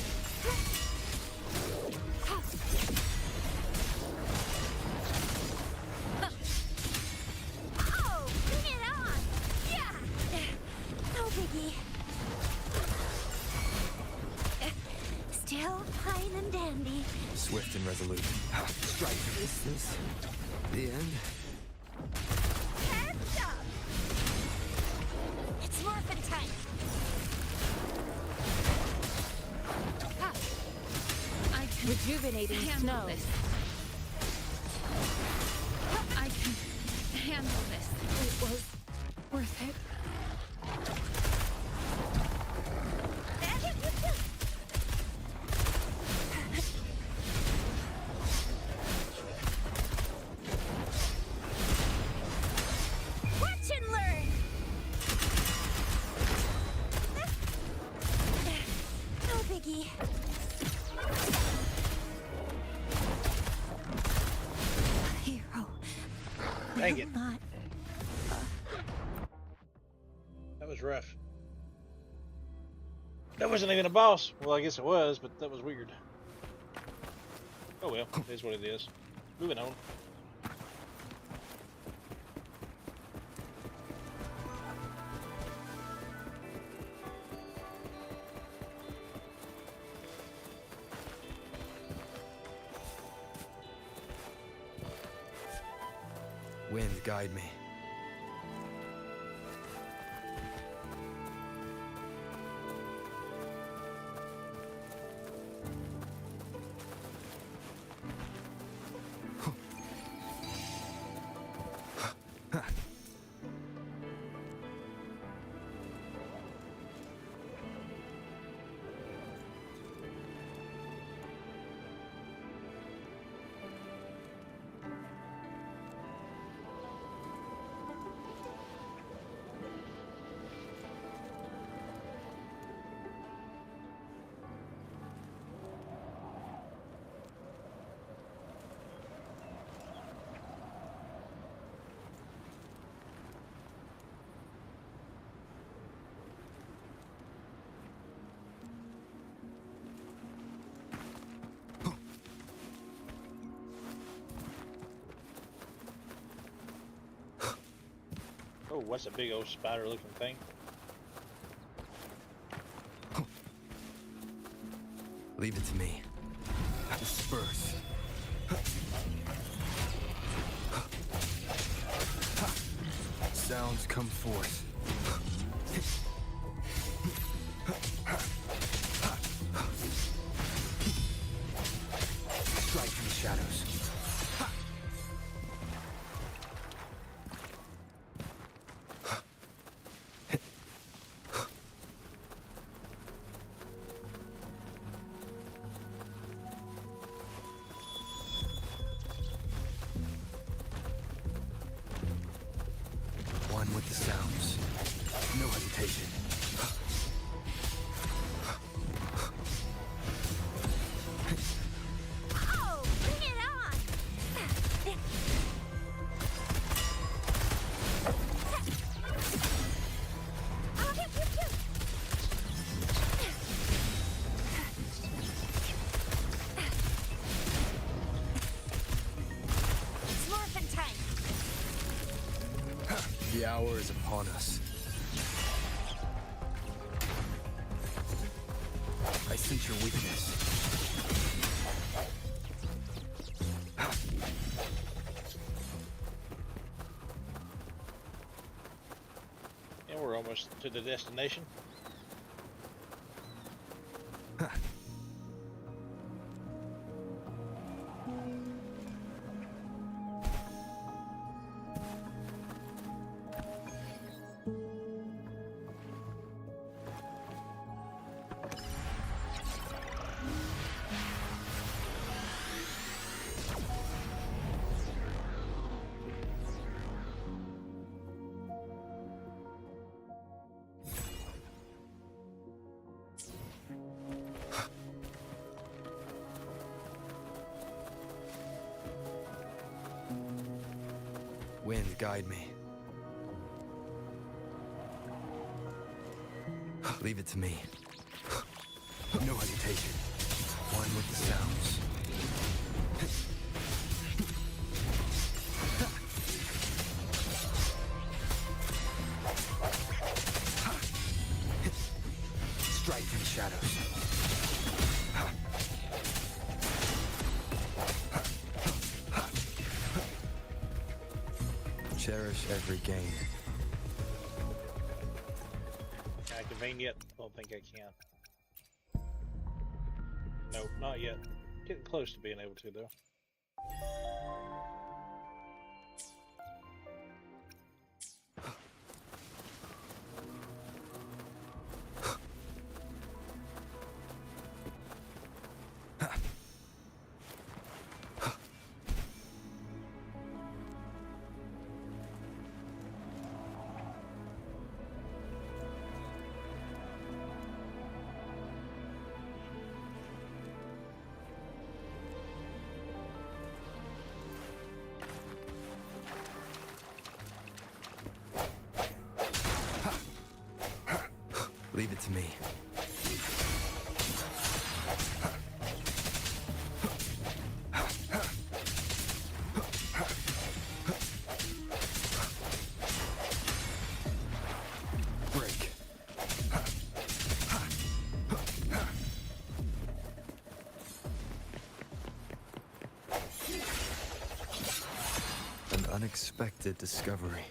Oh, bring it on! Yeah! No biggie. Still fine and dandy. Swift and resolute. Strike. Is this the end? Heads up! It's morphin' time. I can Rejuvenating handle snow. this. I can handle this. It was worth it. Watch and learn! No biggie. Hero. Dang it. Not. That was rough. That wasn't even a boss. Well, I guess it was, but that was weird. Oh well, it is what it is. Moving on. Wind, guide me. Oh, what's a big old spider-looking thing? Leave it to me. Disperse. Sounds come forth. Strike from the shadows. One with the sounds. No hesitation. Oh, bring it on! Oh, hip, hip, hip. It's morphin' time! The hour is upon us. I sense your weakness. And we're almost to the destination. Wind, guide me. Leave it to me. No hesitation. One with the sounds. Strike from the shadows. Cherish every gain. Can I convene yet? I don't think I can. Nope, not yet. Getting close to being able to, though. Leave it to me. Break. An unexpected discovery.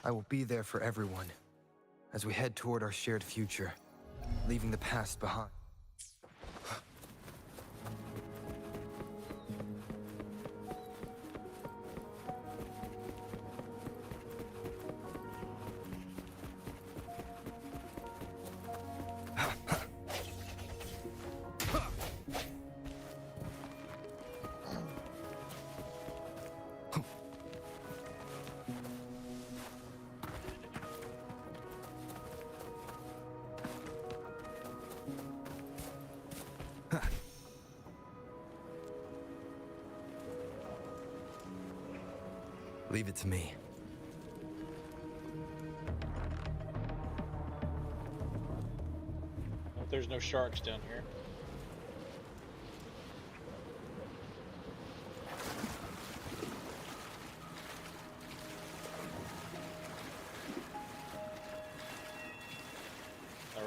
I will be there for everyone as we head toward our shared future, leaving the past behind. Leave it to me. Hope there's no sharks down here.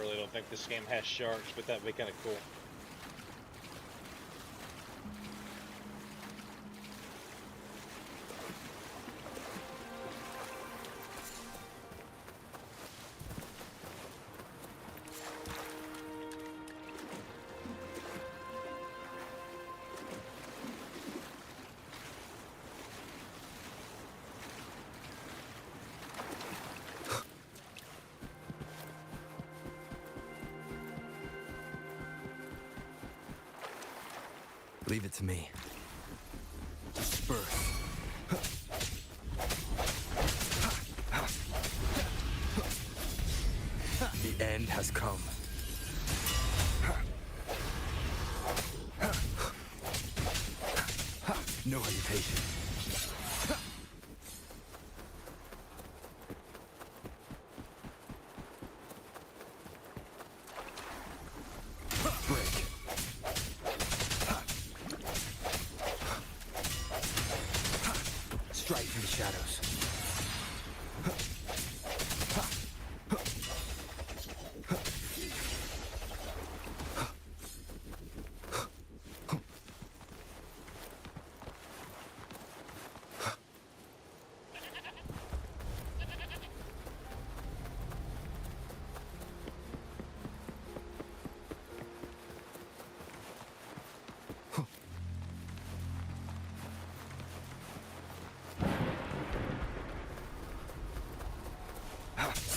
really don't think this game has sharks, but that'd be kind of cool. Leave it to me. Disperse. The end has come. No hesitation. Break. Strike from the shadows.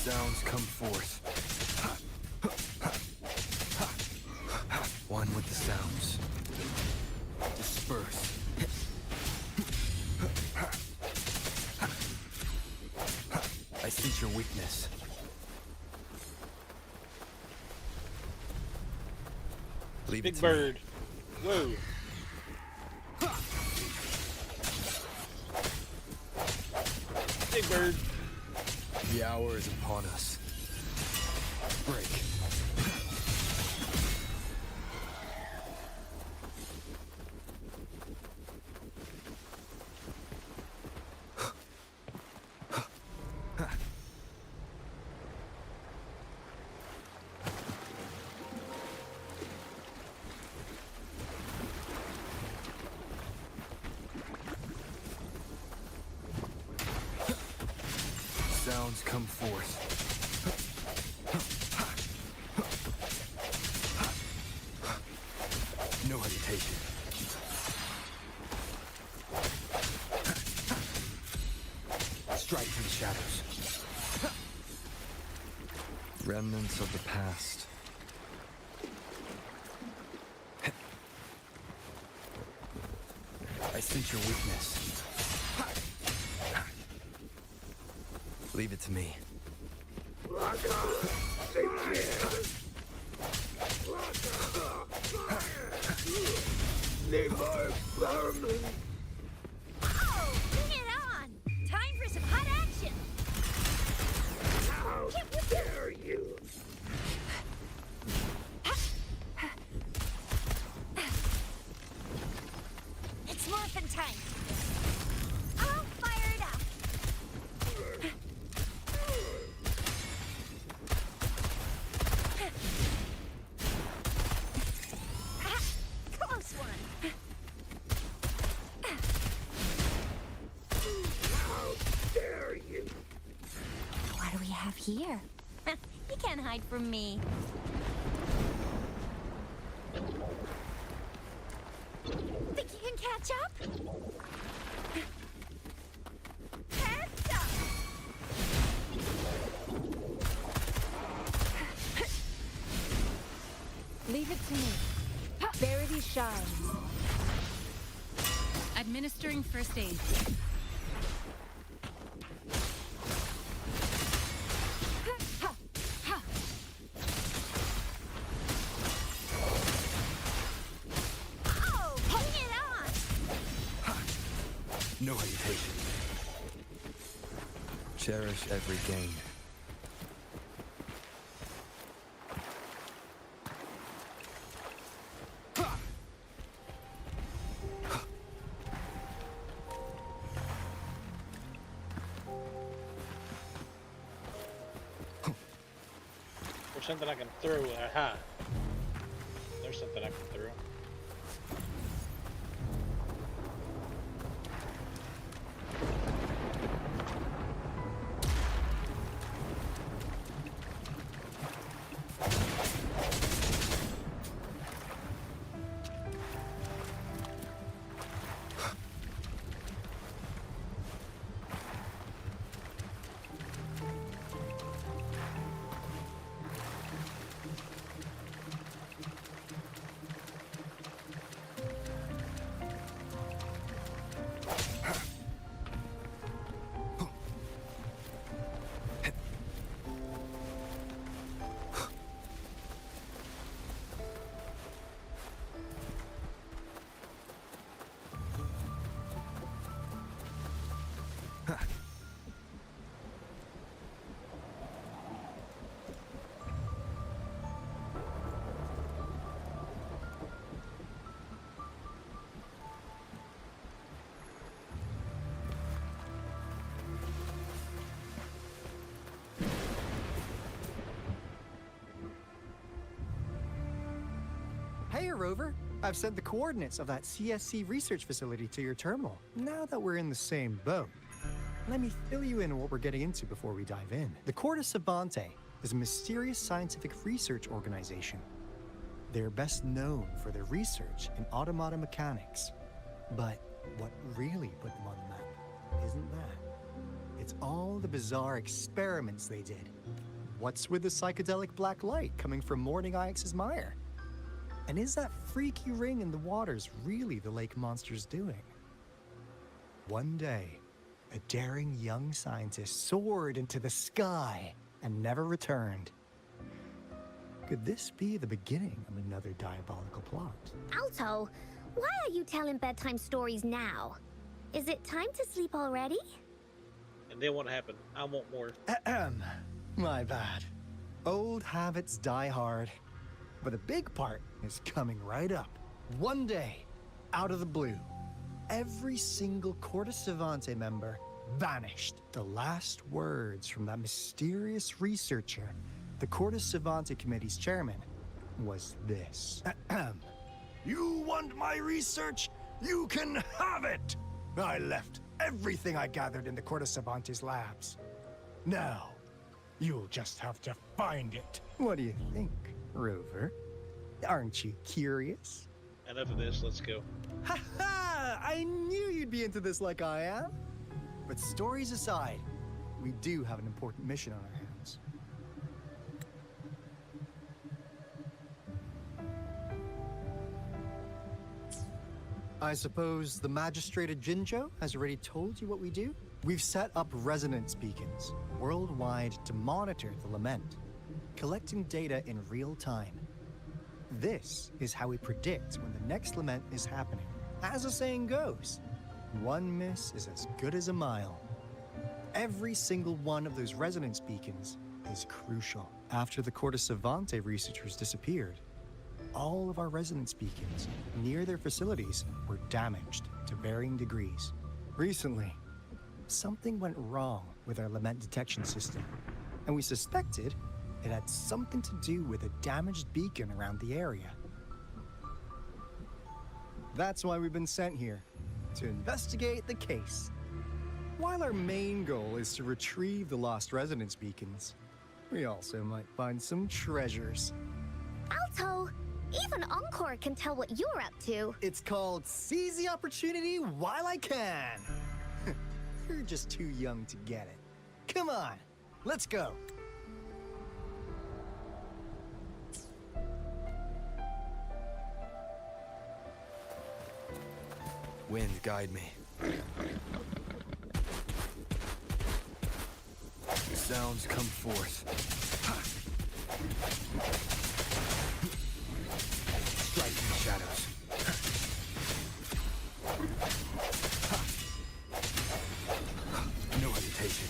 Sounds come forth. One with the sounds. Disperse. I sense your weakness. Leave Big it to bird. me. Whoa. Big bird. The hour is upon us. Break. Sounds come forth. No hesitation. Strike from the shadows. Remnants of the past. I sense your weakness. Leave it to me. Oh, bring it on! Time for some hot action! How dare you! It's morphin' time! I'll fire it up! Close one! How dare you! What do we have here? You can't hide from me. Think you can catch up? Heads up! Leave it to me. Verity shines. Administering first aid. Oh, bring it on! No hesitation. Cherish every gain. There's something I can throw. Aha. There's something I can throw. Hey, Rover. I've sent the coordinates of that CSC research facility to your terminal. Now that we're in the same boat, let me fill you in on what we're getting into before we dive in. The Corte Savante is a mysterious scientific research organization. They're best known for their research in automata mechanics. But what really put them on the map isn't that. It's all the bizarre experiments they did. What's with the psychedelic black light coming from Morning Ix's mire? And is that freaky ring in the waters really the lake monster's doing? One day, a daring young scientist soared into the sky and never returned. Could this be the beginning of another diabolical plot? Alto, why are you telling bedtime stories now? Is it time to sleep already? And then what happened? I want more. Ahem. My bad. Old habits die hard. But the big part is coming right up. One day, out of the blue, every single Corte Savante member vanished. The last words from that mysterious researcher, the Corte Savante Committee's chairman, was this. Ahem. You want my research? You can have it! I left everything I gathered in the Corte Savante's labs. Now, you'll just have to find it. What do you think, Rover? Aren't you curious? Enough of this, let's go. Ha ha! I knew you'd be into this like I am. But stories aside, we do have an important mission on our hands. I suppose the magistrate at Jinzhou has already told you what we do? We've set up resonance beacons worldwide to monitor the lament, collecting data in real time. This is how we predict when the next lament is happening. As the saying goes, one miss is as good as a mile. Every single one of those resonance beacons is crucial. After the Corte Savante researchers disappeared, all of our resonance beacons near their facilities were damaged to varying degrees. Recently, something went wrong with our lament detection system, and we suspected it had something to do with a damaged beacon around the area. That's why we've been sent here, to investigate the case. While our main goal is to retrieve the lost resonance beacons, we also might find some treasures. Alto, even Encore can tell what you're up to. It's called Seize the Opportunity While I Can. You're just too young to get it. Come on, let's go. Wind, guide me. Sounds come forth. Strike in the shadows. No hesitation.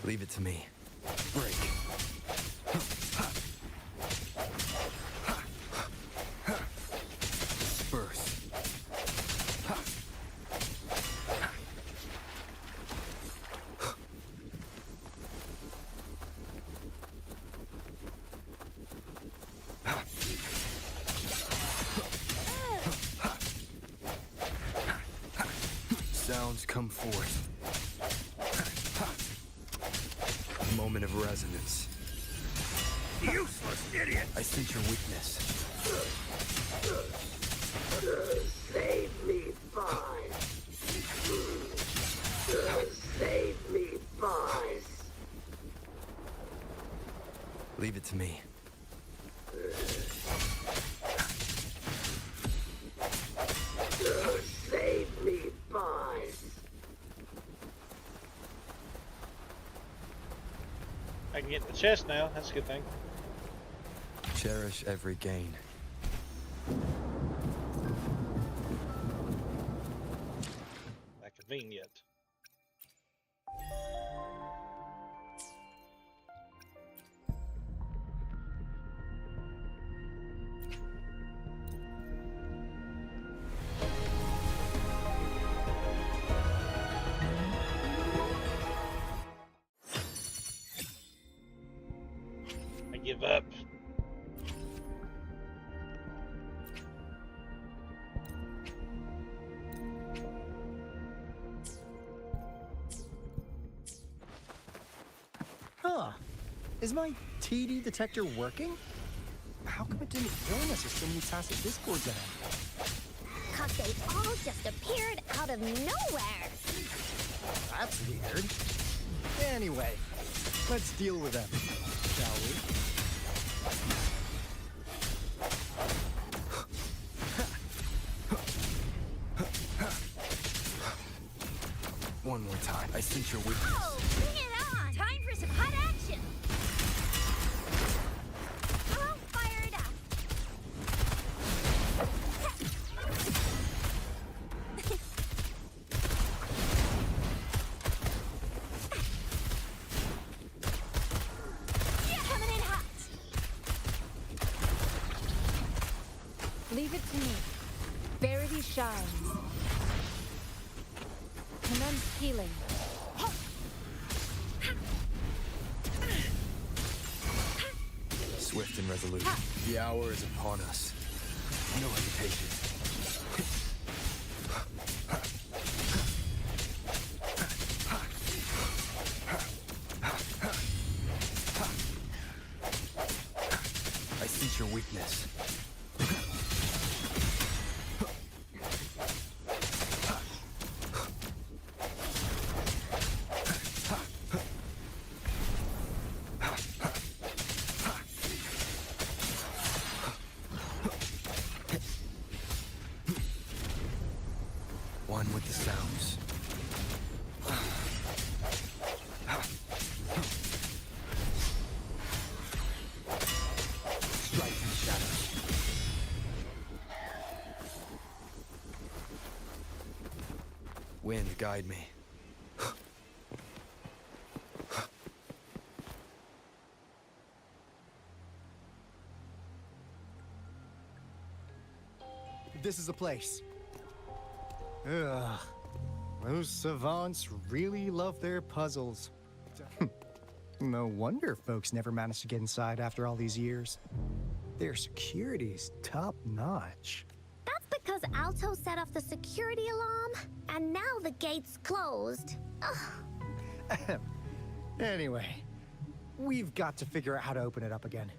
Leave it to me. Break. Disperse. Sounds come forth. Moment of resonance. Useless idiot! I sense your weakness. Save me, boys. Save me, boys. Leave it to me. Save me, boys. I can get in the chest now. That's a good thing. Cherish every gain. That convenient. I give up. Huh. Is my TD detector working? How come it didn't warn us of so many tacit discords in it? 'Cause they all just appeared out of nowhere. That's weird. Anyway, let's deal with them, shall we? One more time. I sense your weakness. Oh, bring it on! Time for some hot action! All fired up! Coming in hot! Leave it to me. Verity shines. Commence healing. Swift and resolute. The hour is upon us. No hesitation. I sense your weakness. One with the sounds. Strike in the shadows. Wind, guide me. This is the place. Ugh. Those savants really love their puzzles. No wonder folks never managed to get inside after all these years. Their security's top-notch. That's because Alto set off the security alarm, and now the gate's closed. Ugh. Anyway, we've got to figure out how to open it up again.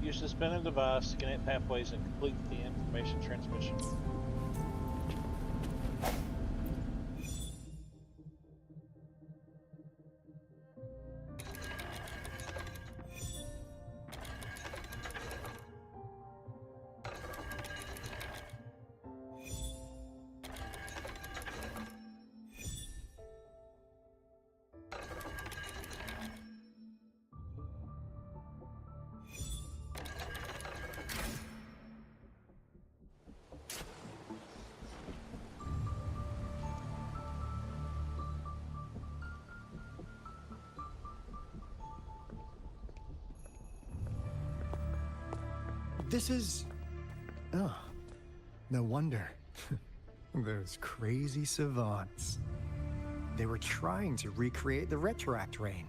Use the spinning device to connect pathways and complete the information transmission. This is... Oh, no wonder. Those crazy savants. They were trying to recreate the retroact rain.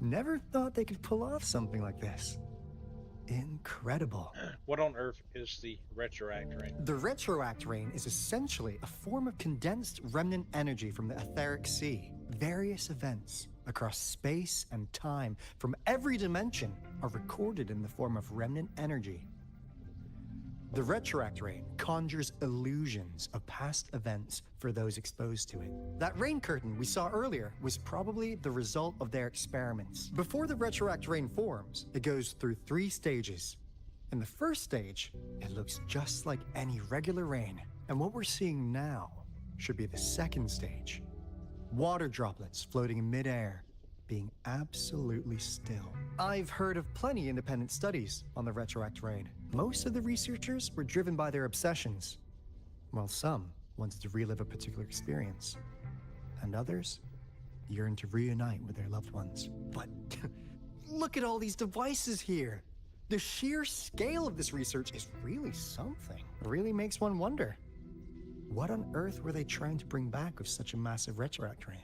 Never thought they could pull off something like this. Incredible. What on earth is the retroact rain? The retroact rain is essentially a form of condensed remnant energy from the etheric sea. Various events across space and time from every dimension are recorded in the form of remnant energy. The retroact rain conjures illusions of past events for those exposed to it. That rain curtain we saw earlier was probably the result of their experiments. Before the retroact rain forms, it goes through 3 stages. In the first stage, it looks just like any regular rain. And what we're seeing now should be the second stage. Water droplets floating in midair, being absolutely still. I've heard of plenty independent studies on the retroact rain. Most of the researchers were driven by their obsessions, while some wanted to relive a particular experience, and others yearned to reunite with their loved ones. But look at all these devices here. The sheer scale of this research is really something. It really makes one wonder, what on earth were they trying to bring back with such a massive retroact rain?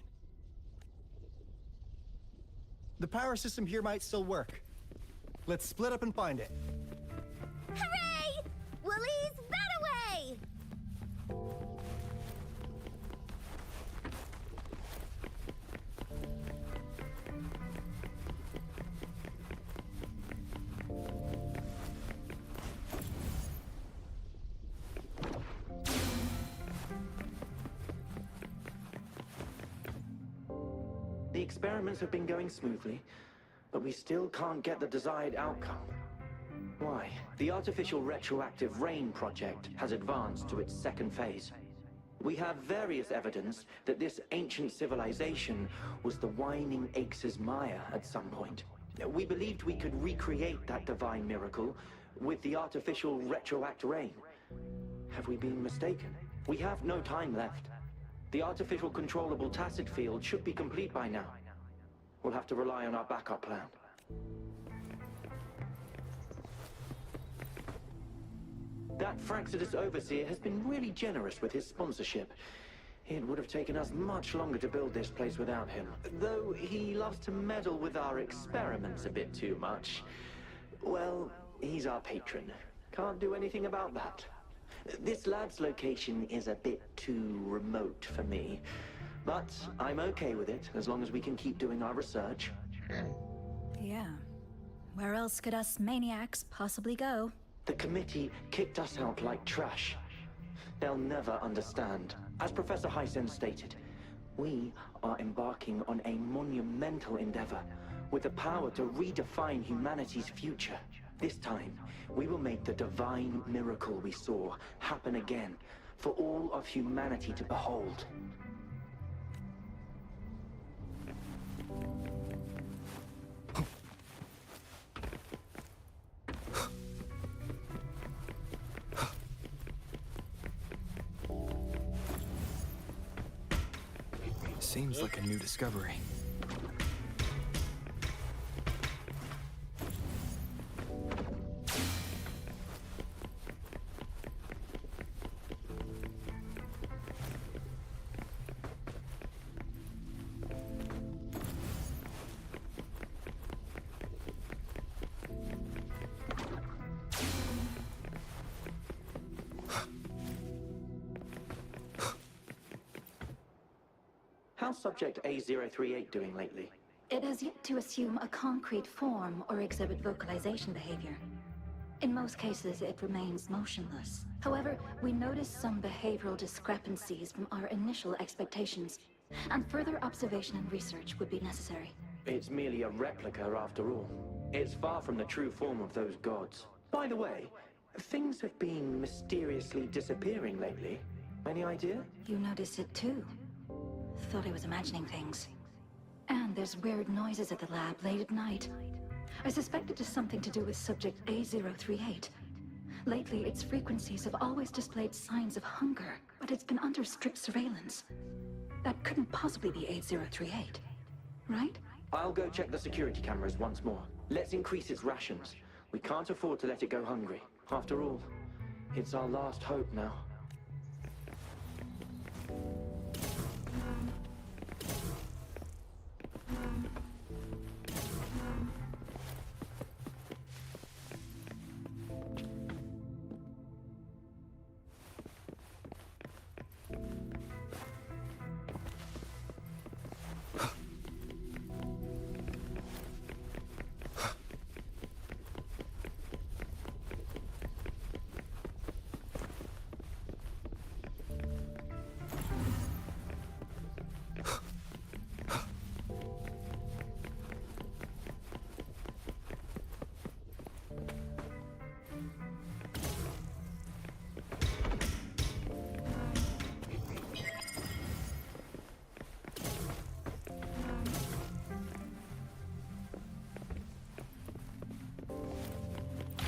The power system here might still work. Let's split up and find it. Hooray! Willie's that away! The experiments have been going smoothly, but we still can't get the desired outcome. Why? The artificial retroactive rain project has advanced to its second phase. We have various evidence that this ancient civilization was the Whining Aches' Maya at some point. We believed we could recreate that divine miracle with the artificial retroact rain. Have we been mistaken? We have no time left. The artificial controllable tacit field should be complete by now. We'll have to rely on our backup plan. That Fraxidus Overseer has been really generous with his sponsorship. It would have taken us much longer to build this place without him. Though he loves to meddle with our experiments a bit too much. Well, he's our patron. Can't do anything about that. This lab's location is a bit too remote for me. But I'm okay with it, as long as we can keep doing our research. Yeah. Where else could us maniacs possibly go? The committee kicked us out like trash. They'll never understand. As Professor Hysen stated, we are embarking on a monumental endeavor with the power to redefine humanity's future. This time, we will make the divine miracle we saw happen again for all of humanity to behold. Seems like a new discovery. How's Subject A038 doing lately? It has yet to assume a concrete form or exhibit vocalization behavior. In most cases, it remains motionless. However, we noticed some behavioral discrepancies from our initial expectations, and further observation and research would be necessary. It's merely a replica after all. It's far from the true form of those gods. By the way, things have been mysteriously disappearing lately. Any idea? You noticed it too. Thought I was imagining things. And there's weird noises at the lab late at night. I suspect it is something to do with subject A038. Lately, its frequencies have always displayed signs of hunger, but it's been under strict surveillance. That couldn't possibly be A038. right? I'll go check the security cameras once more. Let's increase its rations. We can't afford to let it go hungry. After all, it's our last hope now.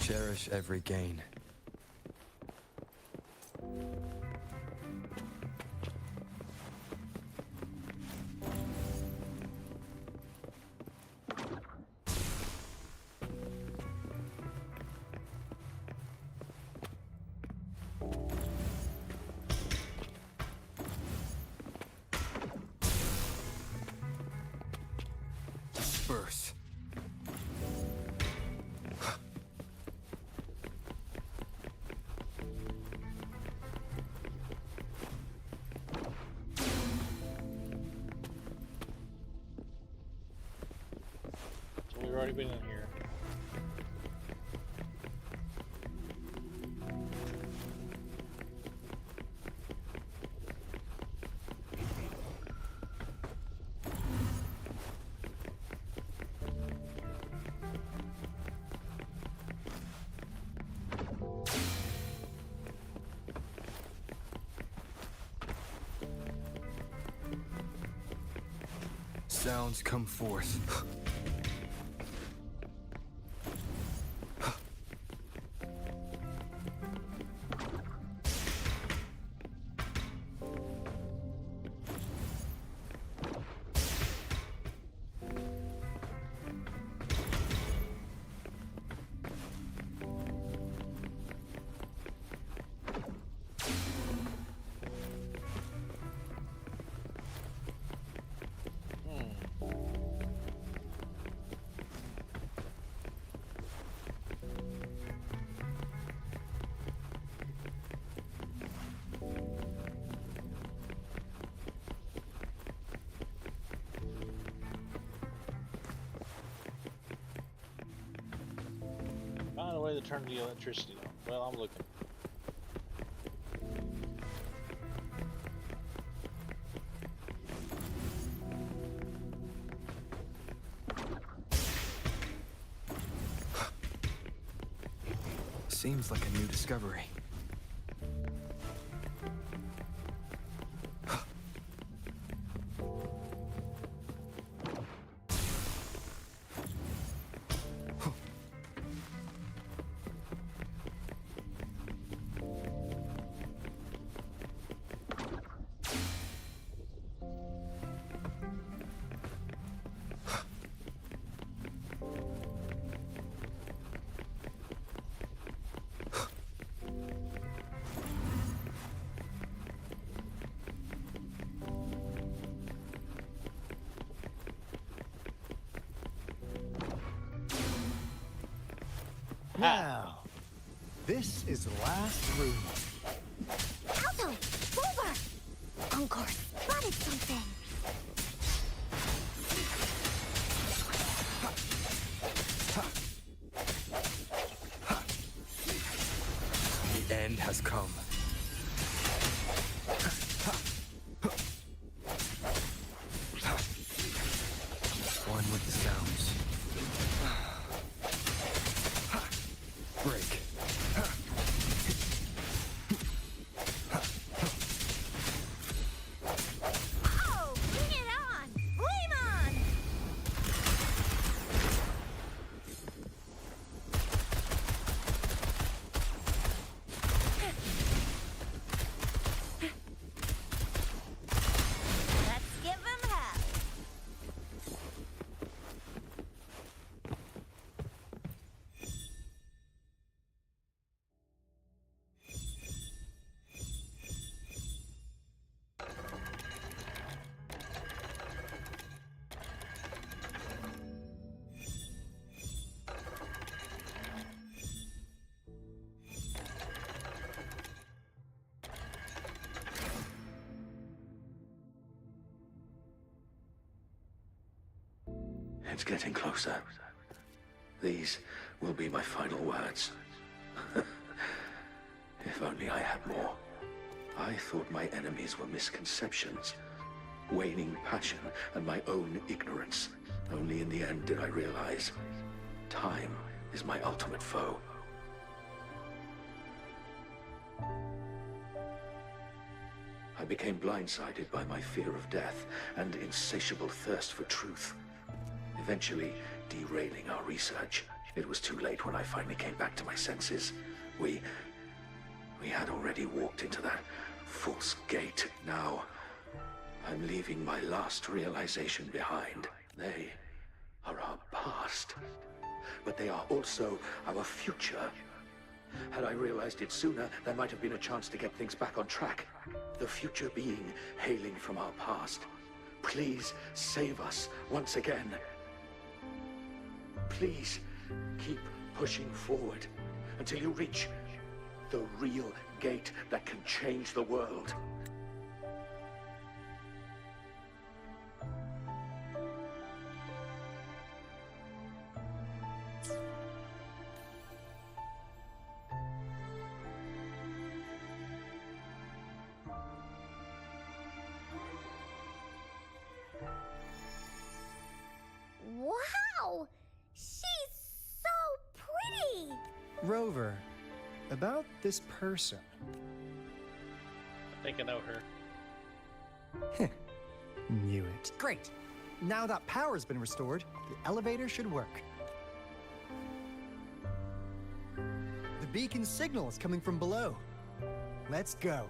Cherish every gain. Disperse. So we've already been in here. Sounds come forth. Find a way to turn the electricity on. Well, I'm looking. Seems like a new discovery. Now, this is the last room. Alto! Over! Encore spotted something! The end has come. One with the sounds. Break. Oh, bring it on! Flame on! Let's give him hell. It's getting closer. These will be my final words. If only I had more. I thought my enemies were misconceptions, waning passion, and my own ignorance. Only in the end did I realize time is my ultimate foe. I became blindsided by my fear of death and insatiable thirst for truth, eventually derailing our research. It was too late when I finally came back to my senses. We had already walked into that false gate. Now, I'm leaving my last realization behind. They are our past, but they are also our future. Had I realized it sooner, there might have been a chance to get things back on track. The future being hailing from our past. Please save us once again. Please keep pushing forward until you reach the real gate that can change the world. Wow! She's so pretty! Rover, about this person. I think I know her. Knew it. Great. Now that power's been restored, the elevator should work. The beacon signal is coming from below. Let's go.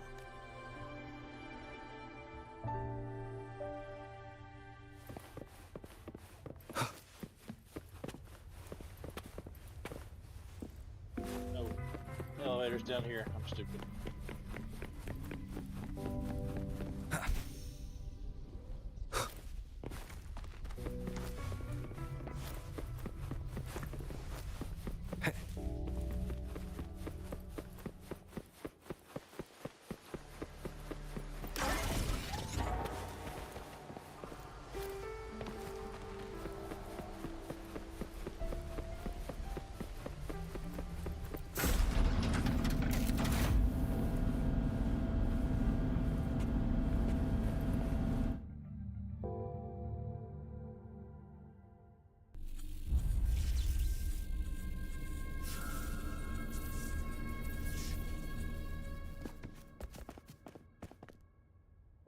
No. The elevator's down here. I'm stupid.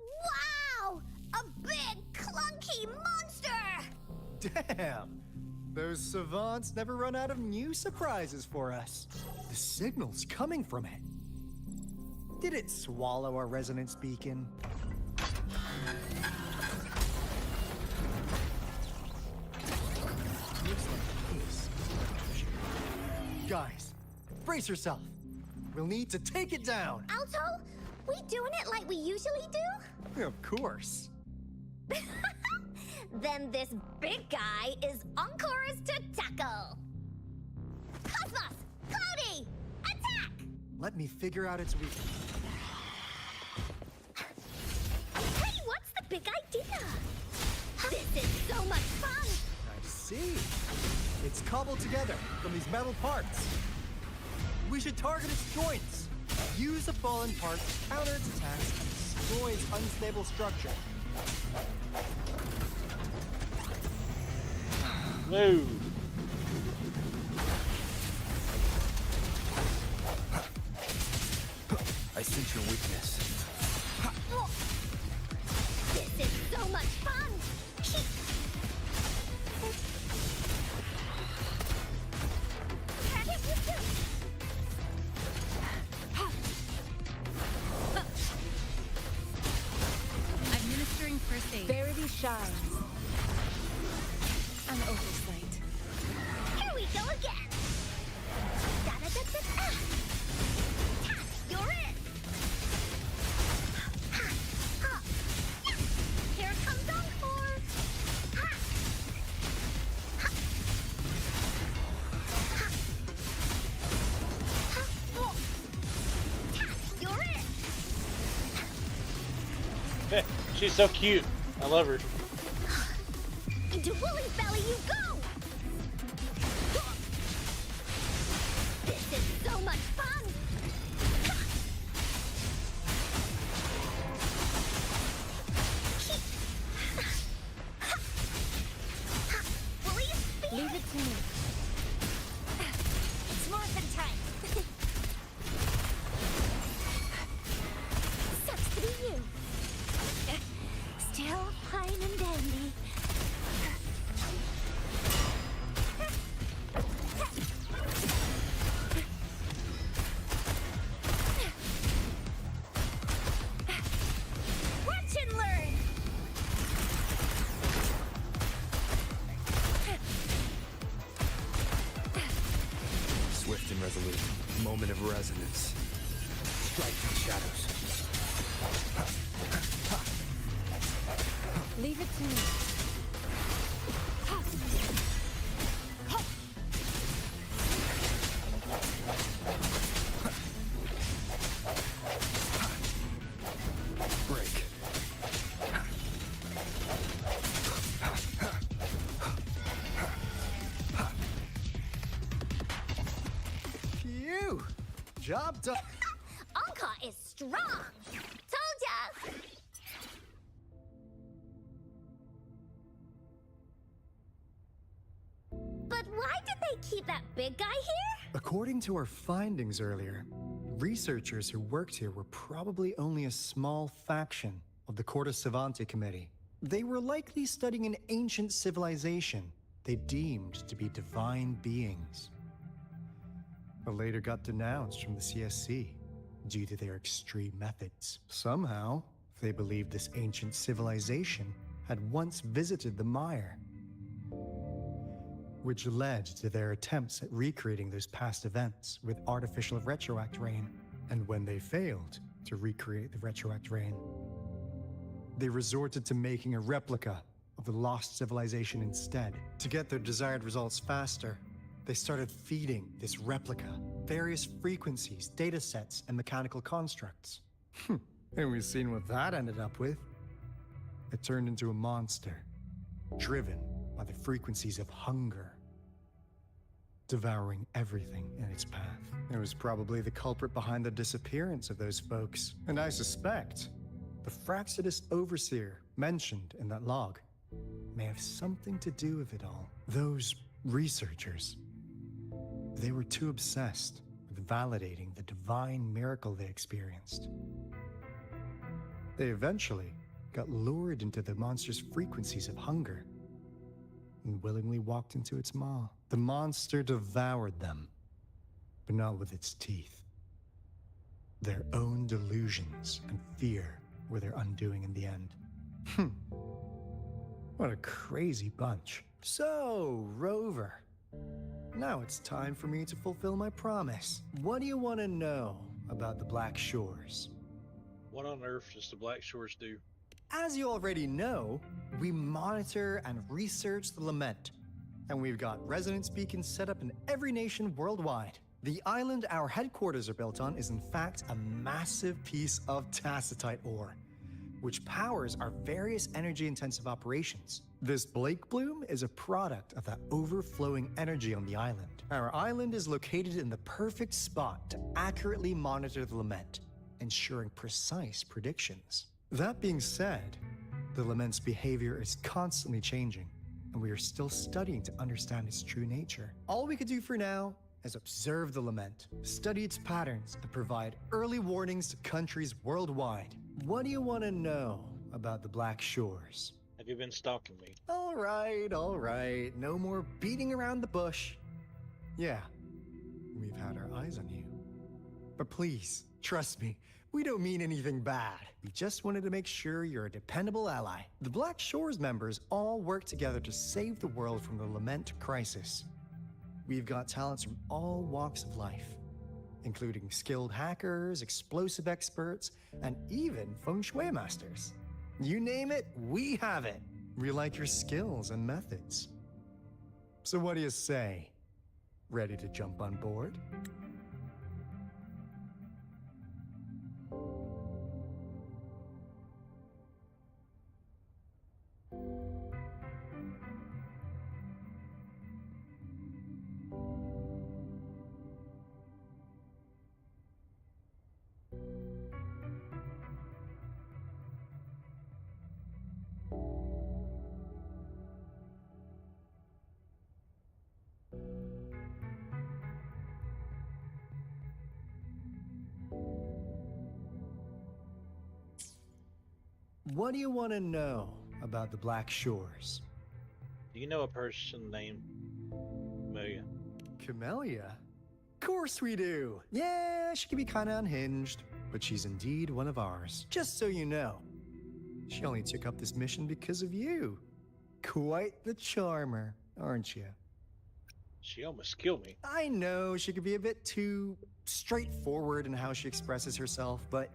Wow! A big, clunky monster! Damn! Those savants never run out of new surprises for us. The signal's coming from it. Did it swallow our resonance beacon? Looks like this. Guys, brace yourself. We'll need to take it down. Alto, we doing it like we usually do? Of course. Then this big guy is Encore's to tackle. Cosmos! Cloudy! Attack! Let me figure out its weakness. Hey, what's the big idea? This is so much fun! I see. It's cobbled together from these metal parts. We should target its joints. Use the fallen part to counter its attacks and destroy its unstable structure. Move! I sense your weakness. This is so much fun! Administering first aid. Verity shines. An oversight. Here we go again! Da-da-da-da-da! You're in! Ha! Ha! Yeah! Here comes Encore! Ha! Ha! Ha! Ha! Whoa! You're in! She's so cute. I love her. To Woolly's belly you go! This is so much fun! Woolly's spear! Leave it to me. It's morphin' time. Sucks to be you. Still fine and dandy. Watch and learn. Swift and resolute. Moment of resonance. Strike from the shadows. Leave it to me. Break. Phew! Job done. Anka is strong! Told ya! But why did they keep that big guy here? According to our findings earlier, researchers who worked here were probably only a small faction of the Corte Savante Committee. They were likely studying an ancient civilization they deemed to be divine beings, but later got denounced from the CSC due to their extreme methods. Somehow, they believed this ancient civilization had once visited the mire, which led to their attempts at recreating those past events with artificial retroact rain. And when they failed to recreate the retroact rain, they resorted to making a replica of the lost civilization instead. To get their desired results faster, they started feeding this replica various frequencies, data sets, and mechanical constructs. And we've seen what that ended up with. It turned into a monster, driven by the frequencies of hunger, devouring everything in its path. It was probably the culprit behind the disappearance of those folks, and I suspect the Fraxidus Overseer mentioned in that log may have something to do with it all. Those researchers, they were too obsessed with validating the divine miracle they experienced. They eventually got lured into the monster's frequencies of hunger and willingly walked into its maw. The monster devoured them, but not with its teeth. Their own delusions and fear were their undoing in the end. What a crazy bunch. So, Rover, now it's time for me to fulfill my promise. What do you want to know about the Black Shores? What on earth does the Black Shores do? As you already know, we monitor and research the Lament, and we've got resonance beacons set up in every nation worldwide. The island our headquarters are built on is in fact a massive piece of tacitite ore, which powers our various energy-intensive operations. This Blake Bloom is a product of that overflowing energy on the island. Our island is located in the perfect spot to accurately monitor the Lament, ensuring precise predictions. That being said, the Lament's behavior is constantly changing, and we are still studying to understand its true nature. All we could do for now is observe the Lament, study its patterns, and provide early warnings to countries worldwide. What do you want to know about the Black Shores? Have you been stalking me? All right. No more beating around the bush. Yeah, we've had our eyes on you. But please, trust me, we don't mean anything bad. We just wanted to make sure you're a dependable ally. The Black Shores members all work together to save the world from the Lament crisis. We've got talents from all walks of life, including skilled hackers, explosive experts, and even feng shui masters. You name it, we have it. We like your skills and methods. So what do you say? Ready to jump on board? What do you want to know about the Black Shores? Do you know a person named Amelia? Camellia? Of course we do! Yeah, she can be kinda unhinged, but she's indeed one of ours. Just so you know, she only took up this mission because of you. Quite the charmer, aren't you? She almost killed me. I know she could be a bit too straightforward in how she expresses herself, but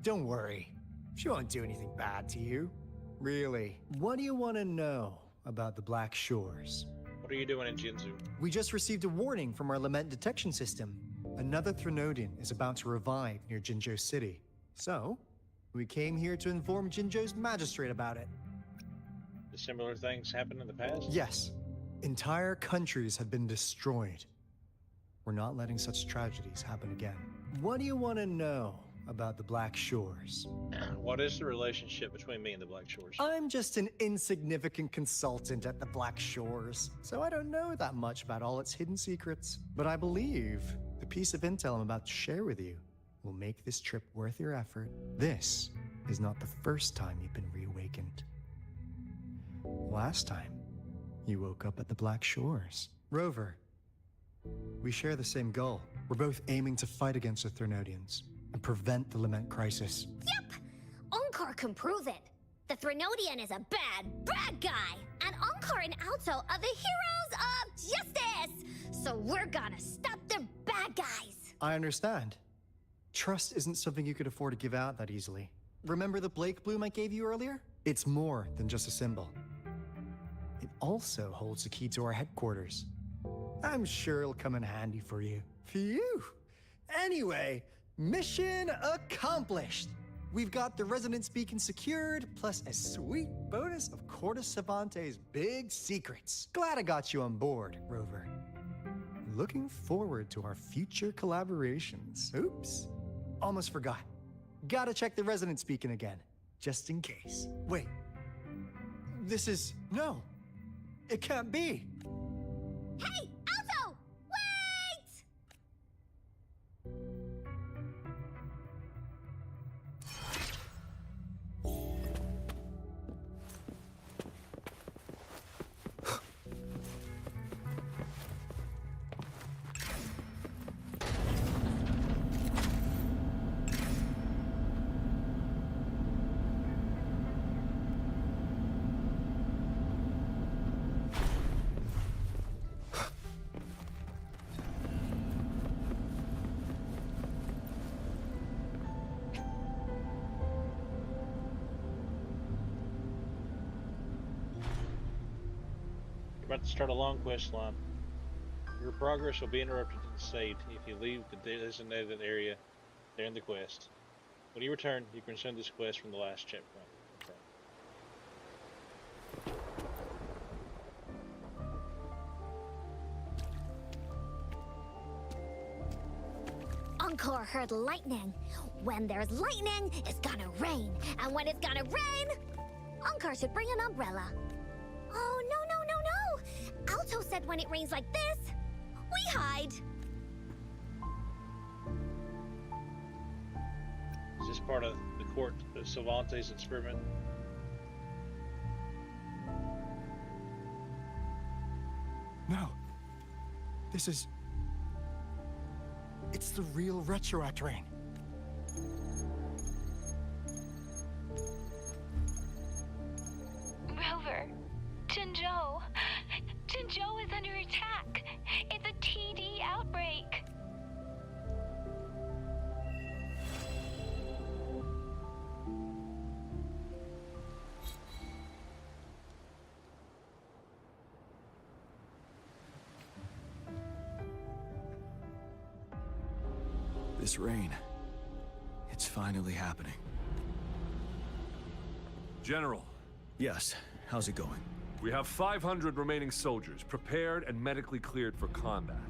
don't worry. She won't do anything bad to you. Really. What do you want to know about the Black Shores? What are you doing in Jinzu? We just received a warning from our lament detection system. Another Threnodian is about to revive near Jinzhou City. So, we came here to inform Jinzhou's magistrate about it. Did similar things happen in the past? Yes. Entire countries have been destroyed. We're not letting such tragedies happen again. What do you want to know about the Black Shores? What is the relationship between me and the Black Shores? I'm just an insignificant consultant at the Black Shores, so I don't know that much about all its hidden secrets. But I believe the piece of intel I'm about to share with you will make this trip worth your effort. This is not the first time you've been reawakened. Last time, you woke up at the Black Shores. Rover, we share the same goal. We're both aiming to fight against the Threnodians and prevent the Lament crisis. Yep! Onkar can prove it. The Threnodian is a bad guy. And Onkar and Alto are the heroes of justice. So we're gonna stop the bad guys. I understand. Trust isn't something you could afford to give out that easily. Remember the Blake Bloom I gave you earlier? It's more than just a symbol. It also holds the key to our headquarters. I'm sure it'll come in handy for you. Phew! Anyway, mission accomplished! We've got the resonance beacon secured, plus a sweet bonus of Cortus Savante's big secrets. Glad I got you on board, Rover. Looking forward to our future collaborations. Oops. Almost forgot. Gotta check the resonance beacon again, just in case. Wait. This is... No. It can't be. Hey, Alto! Wait! About to start a long quest line. Your progress will be interrupted and saved if you leave the designated area during the quest. When you return, you can resume this quest from the last checkpoint. Onkar heard lightning. When there's lightning, it's gonna rain. And when it's gonna rain, Onkar should bring an umbrella. Oh, no. Alto said when it rains like this, we hide. Is this part of the Court of Savante's experiment? No. This is... It's the real Retroact Rain. Rover, Jinzhou. Jinzhou is under attack. It's a TD outbreak. This rain, it's finally happening. General. Yes, how's it going? We have 500 remaining soldiers, prepared and medically cleared for combat.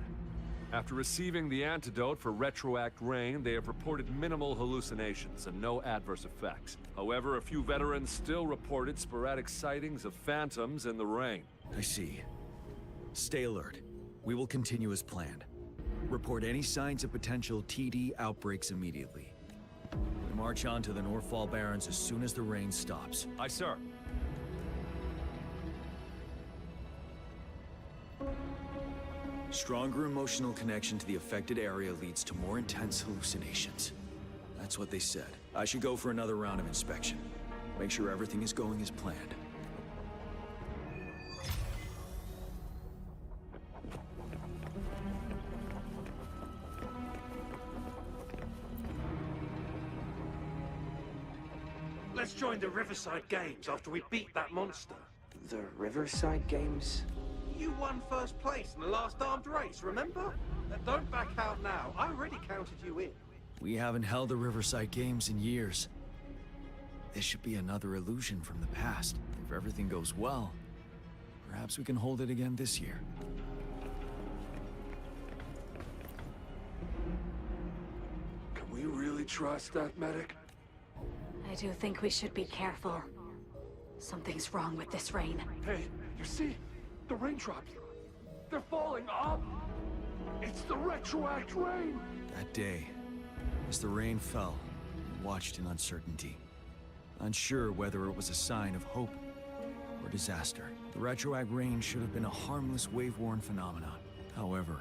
After receiving the antidote for Retroact Rain, they have reported minimal hallucinations and no adverse effects. However, a few veterans still reported sporadic sightings of phantoms in the rain. I see. Stay alert. We will continue as planned. Report any signs of potential TD outbreaks immediately. I'm March on to the Northfall Barrens as soon as the rain stops. Aye, sir. Stronger emotional connection to the affected area leads to more intense hallucinations. That's what they said. I should go for another round of inspection. Make sure everything is going as planned. Let's join the Riverside Games after we beat that monster. The Riverside Games? You won first place in the last armed race, remember? Don't back out now. I already counted you in. We haven't held the Riverside Games in years. This should be another illusion from the past. If everything goes well, perhaps we can hold it again this year. Can we really trust that medic? I do think we should be careful. Something's wrong with this rain. Hey, you see? The raindrops. They're falling up. It's the retroact rain. That day, as the rain fell, we watched in uncertainty. Unsure whether it was a sign of hope or disaster. The retroact rain should have been a harmless wave-worn phenomenon. However,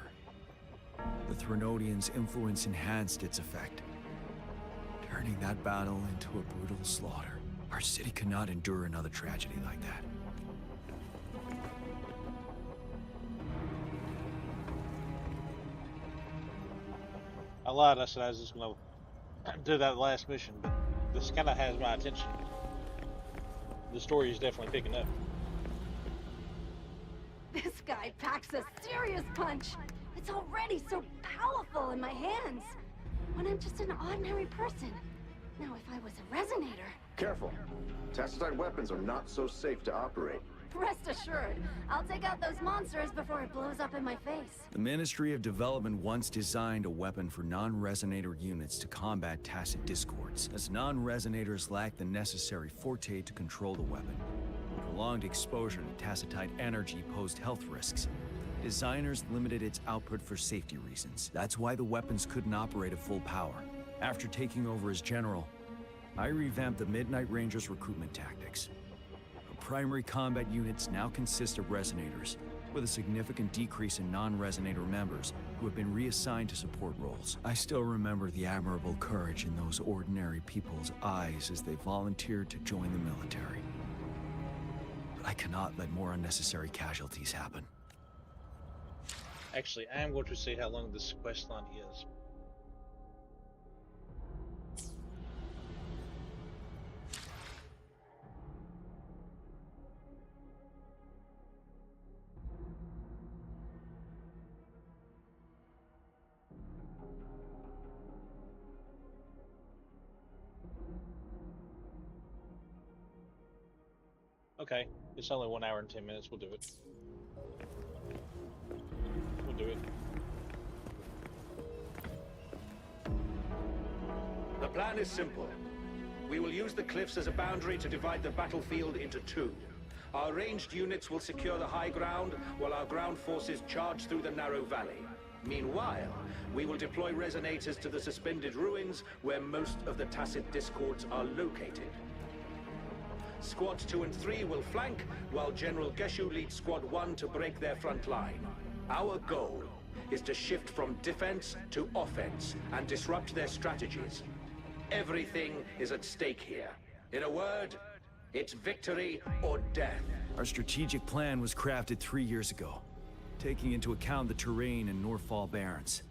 the Threnodians' influence enhanced its effect, turning that battle into a brutal slaughter. Our city could not endure another tragedy like that. I lied, I said I was just gonna do that last mission, but this kinda has my attention. The story is definitely picking up. This guy packs a serious punch. It's already so powerful in my hands. When I'm just an ordinary person. Now, if I was a resonator... Careful. Tacitite weapons are not so safe to operate. Rest assured, I'll take out those monsters before it blows up in my face. The Ministry of Development once designed a weapon for non-resonator units to combat tacit discords, as non-resonators lack the necessary forte to control the weapon. Prolonged exposure to tacitite energy posed health risks. Designers limited its output for safety reasons. That's why the weapons couldn't operate at full power. After taking over as general, I revamped the Midnight Rangers' recruitment tactics. Primary combat units now consist of resonators, with a significant decrease in non-resonator members who have been reassigned to support roles. I still remember the admirable courage in those ordinary people's eyes as they volunteered to join the military. But I cannot let more unnecessary casualties happen. Actually, I am going to see how long this quest line is. Okay, it's only 1 hour and 10 minutes. We'll do it. We'll do it. The plan is simple. We will use the cliffs as a boundary to divide the battlefield into two. Our ranged units will secure the high ground, while our ground forces charge through the narrow valley. Meanwhile, we will deploy resonators to the suspended ruins, where most of the tacit discords are located. Squads 2 and 3 will flank, while General Geshu leads Squad 1 to break their front line. Our goal is to shift from defense to offense and disrupt their strategies. Everything is at stake here. In a word, it's victory or death. Our strategic plan was crafted 3 years ago, taking into account the terrain in Northfall Barrens.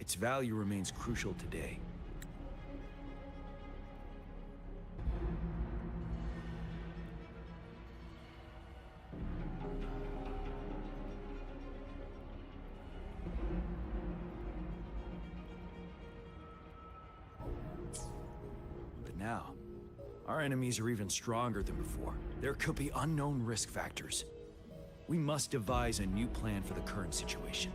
Its value remains crucial today. Now, our enemies are even stronger than before. There could be unknown risk factors. We must devise a new plan for the current situation.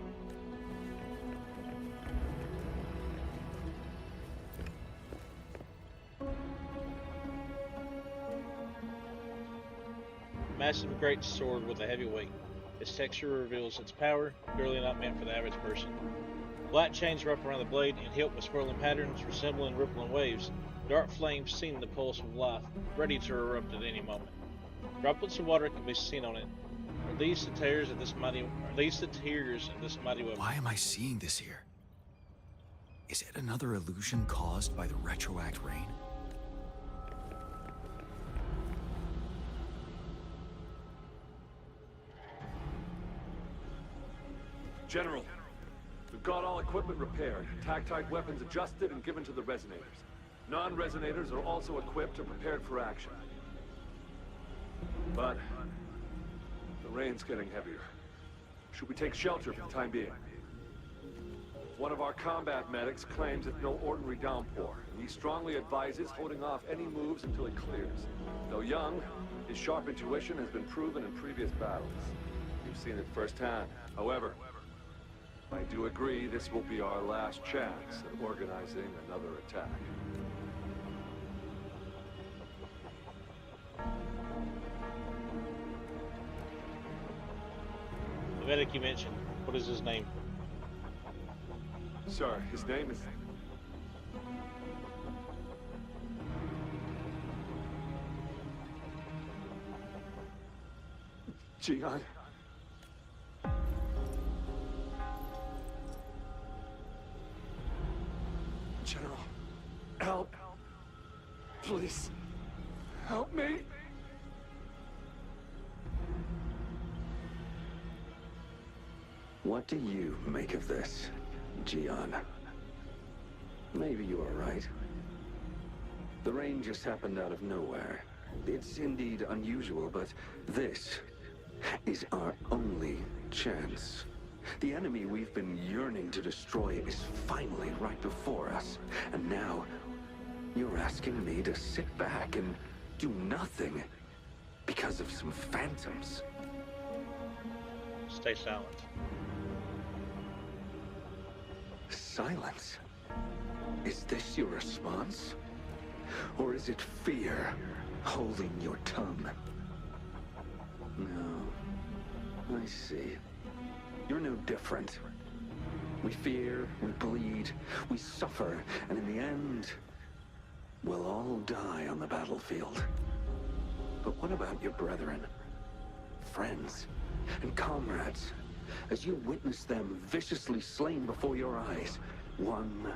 Massive great sword with a heavy weight. Its texture reveals its power, clearly not meant for the average person. Black chains wrap around the blade and hilt with swirling patterns resembling rippling waves. Dark flames seem the pulse of life, ready to erupt at any moment. Droplets of water can be seen on it. Are these the tears of this mighty weapon? Why am I seeing this here? Is it another illusion caused by the retroact rain? General, we've got all equipment repaired, tactite weapons adjusted and given to the resonators. Non-resonators are also equipped and prepared for action. But the rain's getting heavier. Should we take shelter for the time being? One of our combat medics claims it's no ordinary downpour, and he strongly advises holding off any moves until it clears. Though young, his sharp intuition has been proven in previous battles. You've seen it firsthand. However, I do agree this will be our last chance at organizing another attack. The medic you mentioned, what is his name? Sir, his name is... Gian. General, help. Please, help me. What do you make of this, Gian? Maybe you are right. The rain just happened out of nowhere. It's indeed unusual, but this is our only chance. The enemy we've been yearning to destroy is finally right before us. And now, you're asking me to sit back and do nothing because of some phantoms. Stay silent. Silence? Is this your response? Or is it fear holding your tongue? No. I see. You're no different. We fear, we bleed, we suffer, and in the end, we'll all die on the battlefield. But what about your brethren, friends, and comrades? As you witness them viciously slain before your eyes, one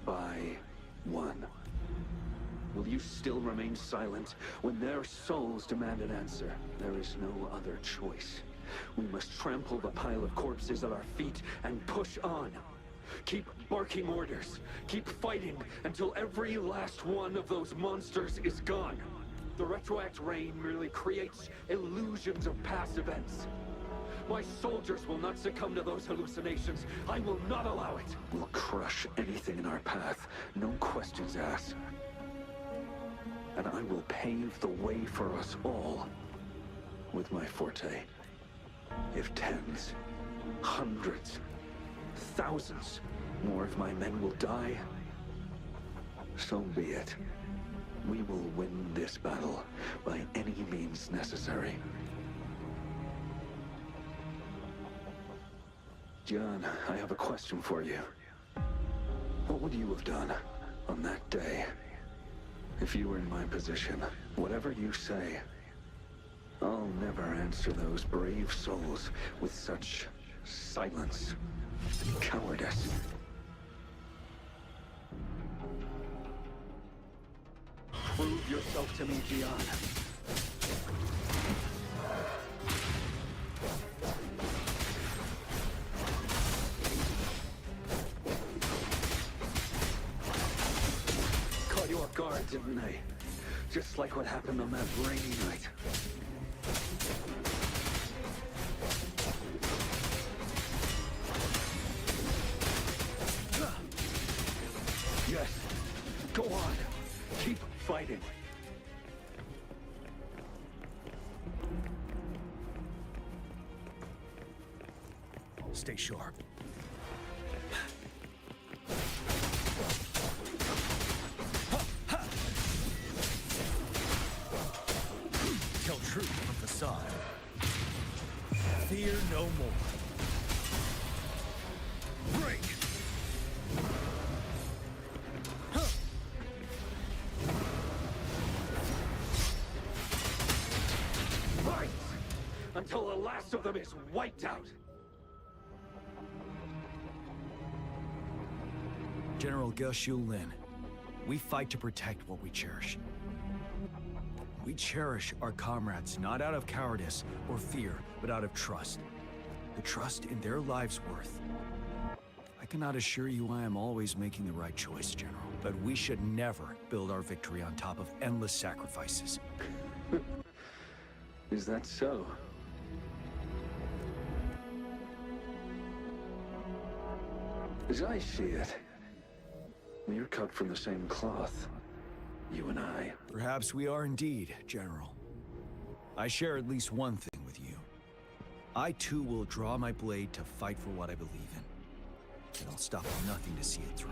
by one. Will you still remain silent when their souls demand an answer? There is no other choice. We must trample the pile of corpses at our feet and push on. Keep barking orders. Keep fighting until every last one of those monsters is gone. The retroact rain merely creates illusions of past events. My soldiers will not succumb to those hallucinations. I will not allow it. We'll crush anything in our path. No questions asked. And I will pave the way for us all with my forte. If tens, hundreds, thousands more of my men will die, so be it. We will win this battle by any means necessary. John, I have a question for you. What would you have done on that day if you were in my position? Whatever you say, I'll never answer those brave souls with such silence and cowardice. Prove yourself to me, Gian. Caught you off guard, didn't they? Just like what happened on that rainy night. Yes. Go on. Keep fighting. Stay sharp. Tell truth from facade. Fear no more. Break! last of them is wiped out. General Ge Lin, we fight to protect what we cherish. We cherish our comrades not out of cowardice or fear, but out of trust. The trust in their lives' worth. I cannot assure you I am always making the right choice, General, but we should never build our victory on top of endless sacrifices. Is that so? As I see it, we're cut from the same cloth, you and I. Perhaps we are indeed, General. I share at least one thing with you. I too will draw my blade to fight for what I believe in. And I'll stop at nothing to see it through.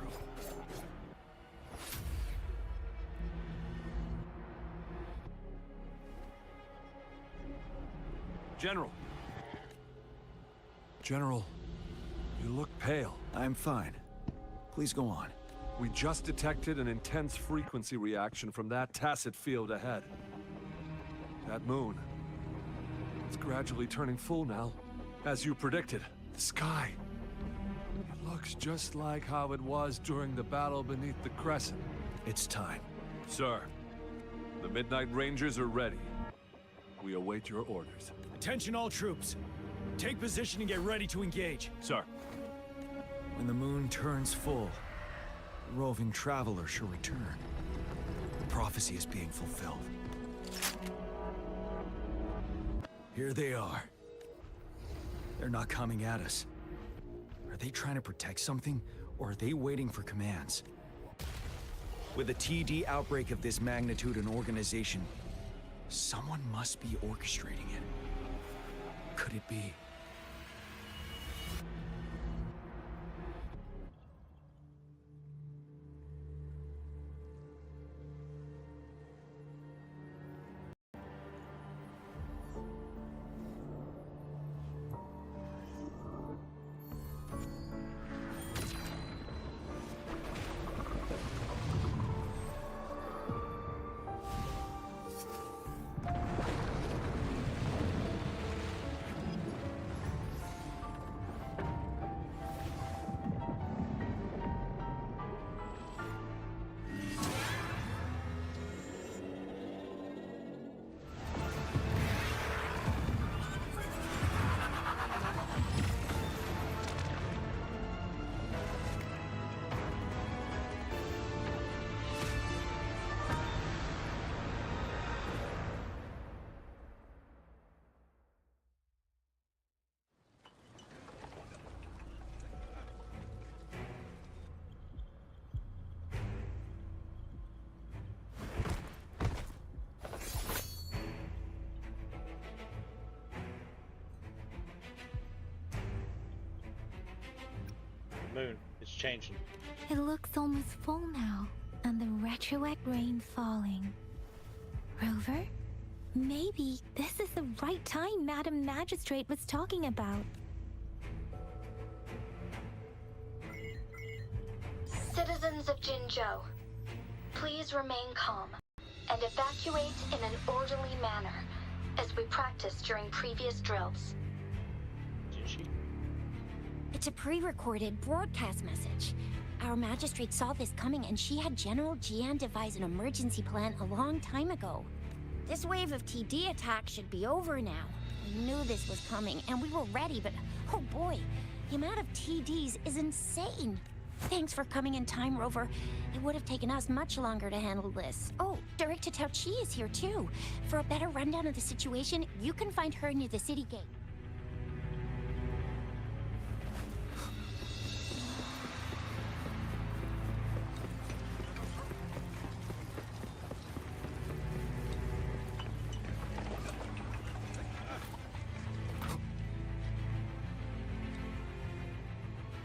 General. General, you look pale. I'm fine. Please go on. We just detected an intense frequency reaction from that tacit field ahead. That moon. It's gradually turning full now. As you predicted, the sky. It looks just like how it was during the battle beneath the crescent. It's time. Sir, the Midnight Rangers are ready. We await your orders. Attention all troops. Take position and get ready to engage. Sir. When the moon turns full, the roving traveler shall return. The prophecy is being fulfilled. Here they are. They're not coming at us. Are they trying to protect something, or are they waiting for commands? With a TD outbreak of this magnitude and organization, someone must be orchestrating it. Could it be? Moon, it's changing. It looks almost full now, and the retroact rain falling. Rover, maybe this is the right time Madam Magistrate was talking about. Citizens of Jinzhou, please remain calm and evacuate in an orderly manner, as we practiced during previous drills. It's a pre-recorded broadcast message. Our magistrate saw this coming and she had General Jian devise an emergency plan a long time ago. This wave of TD attacks should be over now. We knew this was coming and we were ready, but oh boy, the amount of TDs is insane. Thanks for coming in time, Rover. It would have taken us much longer to handle this. Oh, Director Tao Chi is here too. For a better rundown of the situation, you can find her near the city gate.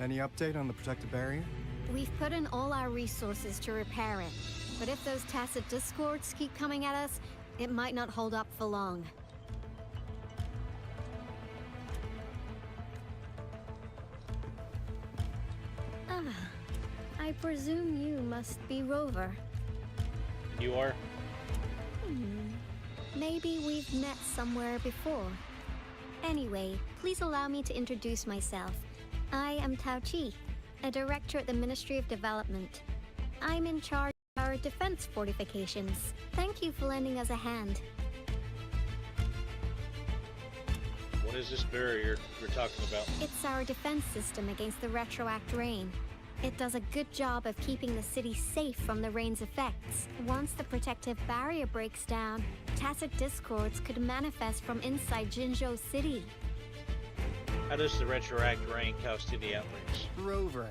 Any update on the protective barrier? We've put in all our resources to repair it. But if those tacit discords keep coming at us, it might not hold up for long. Ah, I presume you must be Rover. You are? Maybe we've met somewhere before. Anyway, please allow me to introduce myself. I am Tao Chi, a director at the Ministry of Development. I'm in charge of our defense fortifications. Thank you for lending us a hand. What is this barrier you're talking about? It's our defense system against the retroact rain. It does a good job of keeping the city safe from the rain's effects. Once the protective barrier breaks down, tacit discords could manifest from inside Jinzhou City. How does the retroact rain cause city outbreaks? Rover,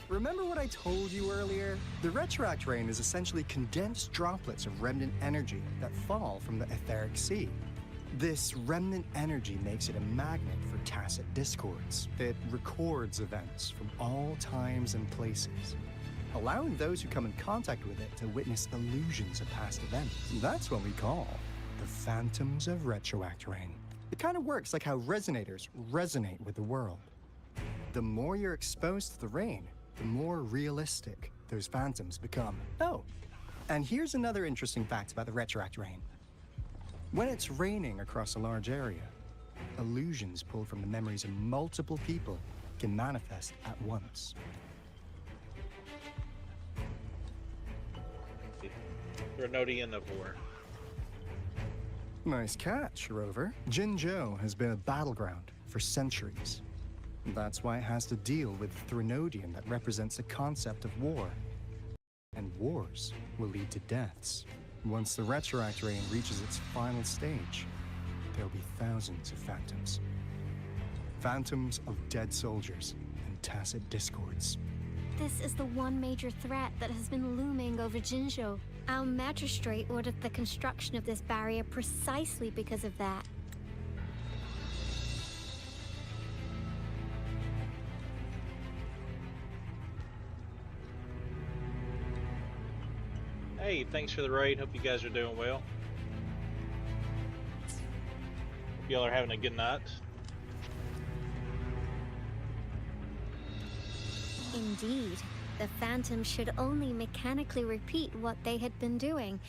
remember what I told you earlier? The retroact rain is essentially condensed droplets of remnant energy that fall from the etheric sea. This remnant energy makes it a magnet for tacit discords. It records events from all times and places, allowing those who come in contact with it to witness illusions of past events. That's what we call the phantoms of retroact rain. It kind of works like how resonators resonate with the world. The more you're exposed to the rain, the more realistic those phantoms become. Oh, and here's another interesting fact about the retroact rain. When it's raining across a large area, illusions pulled from the memories of multiple people can manifest at once. Grenadian of war. Nice catch, Rover. Jinzhou has been a battleground for centuries. That's why it has to deal with Threnodian that represents the concept of war. And wars will lead to deaths. Once the retroact rain reaches its final stage, there'll be thousands of phantoms. Phantoms of dead soldiers and tacit discords. This is the one major threat that has been looming over Jinzhou. Our magistrate ordered the construction of this barrier precisely because of that. Hey, thanks for the raid. Hope you guys are doing well. Hope y'all are having a good night. Indeed, the Phantoms should only mechanically repeat what they had been doing.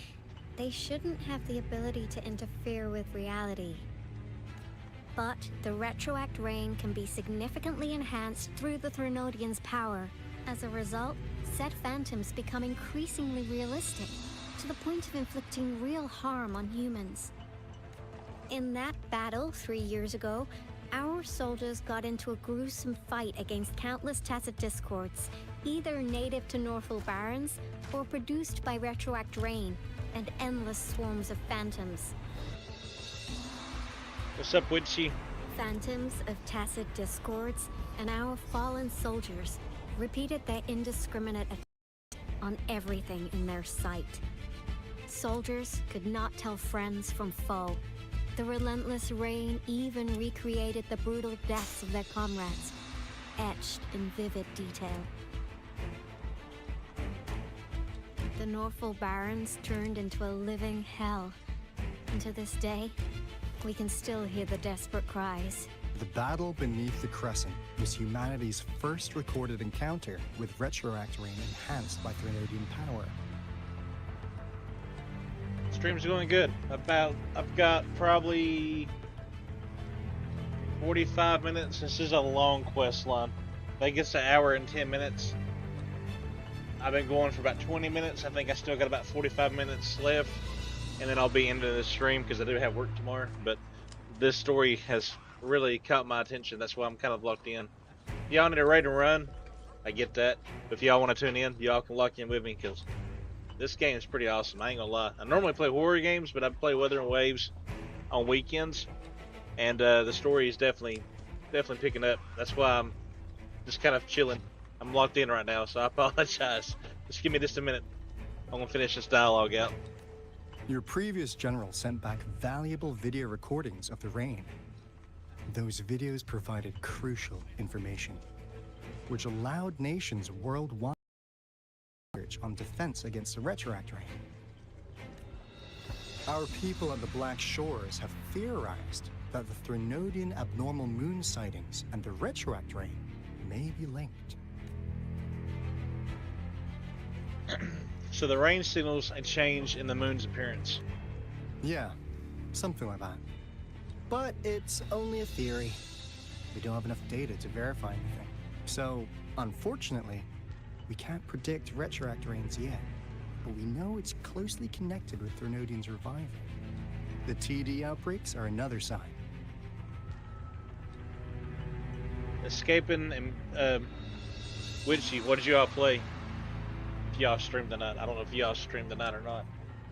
They shouldn't have the ability to interfere with reality. But the retroact rain can be significantly enhanced through the Threnodian's power. As a result, said phantoms become increasingly realistic, to the point of inflicting real harm on humans. In that battle 3 years ago, our soldiers got into a gruesome fight against countless tacit discords, either native to Northal Barrens or produced by retroact rain and endless swarms of phantoms. What's up, Witchy? Phantoms of tacit discords and our fallen soldiers repeated their indiscriminate attack on everything in their sight. Soldiers could not tell friends from foe. The relentless rain even recreated the brutal deaths of their comrades, etched in vivid detail. The Northal Barrens turned into a living hell, and to this day, we can still hear the desperate cries. The battle beneath the Crescent was humanity's first recorded encounter with retroact rain enhanced by Threnodian power. Stream's going good. I've got probably 45 minutes. This is a long quest line. I think it's an hour and 10 minutes. I've been going for about 20 minutes. I think I still got about 45 minutes left, and then I'll be into the stream because I do have work tomorrow. But this story has really caught my attention. That's why I'm kind of locked in. Y'all need a raid and run. I get that. But if y'all want to tune in, y'all can lock in with me because this game is pretty awesome. I ain't gonna lie. I normally play horror games, but I play Wuthering Waves on weekends, and the story is definitely picking up. That's why I'm just kind of chilling. I'm locked in right now, so I apologize. Just give me just a minute. I'm gonna finish this dialogue out. Your previous general sent back valuable video recordings of the rain. Those videos provided crucial information, which allowed nations worldwide on defense against the retroact rain. Our people at the Black Shores have theorized that the Threnodian abnormal moon sightings and the retroact rain may be linked. So the rain signals a change in the moon's appearance. Yeah, something like that. But it's only a theory. We don't have enough data to verify anything. So, unfortunately, we can't predict retroact rains yet. But we know it's closely connected with Threnodian's revival. The TD outbreaks are another sign. Escaping and Witchy, what did you all play? If y'all streamed the night. I don't know if y'all streamed the night or not.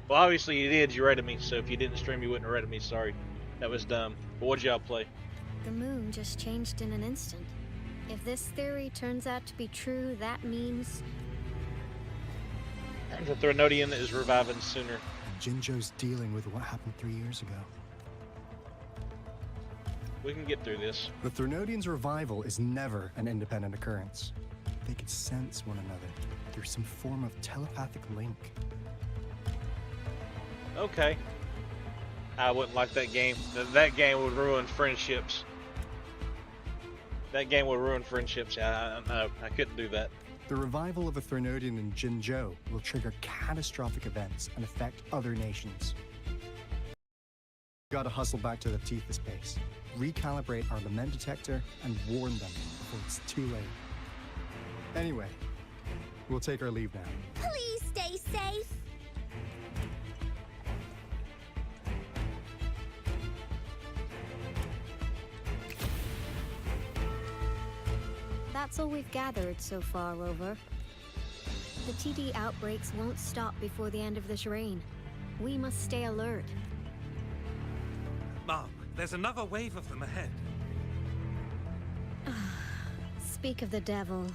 Well, obviously you did. You rated me. So if you didn't stream, you wouldn't have rated me. Sorry, that was dumb. But what did y'all play? The moon just changed in an instant. If this theory turns out to be true, that means the Threnodian is reviving sooner. Jinzhou's dealing with what happened 3 years ago. We can get through this. The Threnodian's revival is never an independent occurrence. They could sense one another through some form of telepathic link. Okay. I wouldn't like that game. That game would ruin friendships. That game would ruin friendships. No, I couldn't do that. The revival of a Threnodian in Jinzhou will trigger catastrophic events and affect other nations. Gotta hustle back to the Tethys base, recalibrate our lament detector, and warn them before it's too late. Anyway, we'll take our leave now. Please stay safe. that's all we've gathered so far, Rover. The TD outbreaks won't stop before the end of this reign. We must stay alert. Mom, there's another wave of them ahead. Speak of the devil.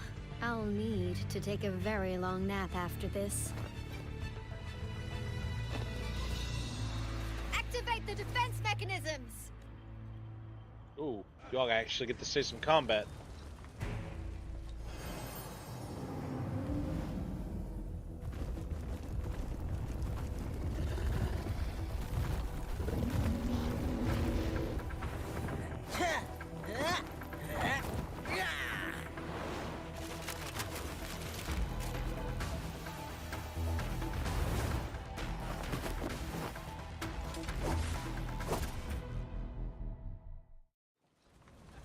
I'll need to take a very long nap after this. Activate the defense mechanisms! Ooh, y'all actually get to see some combat.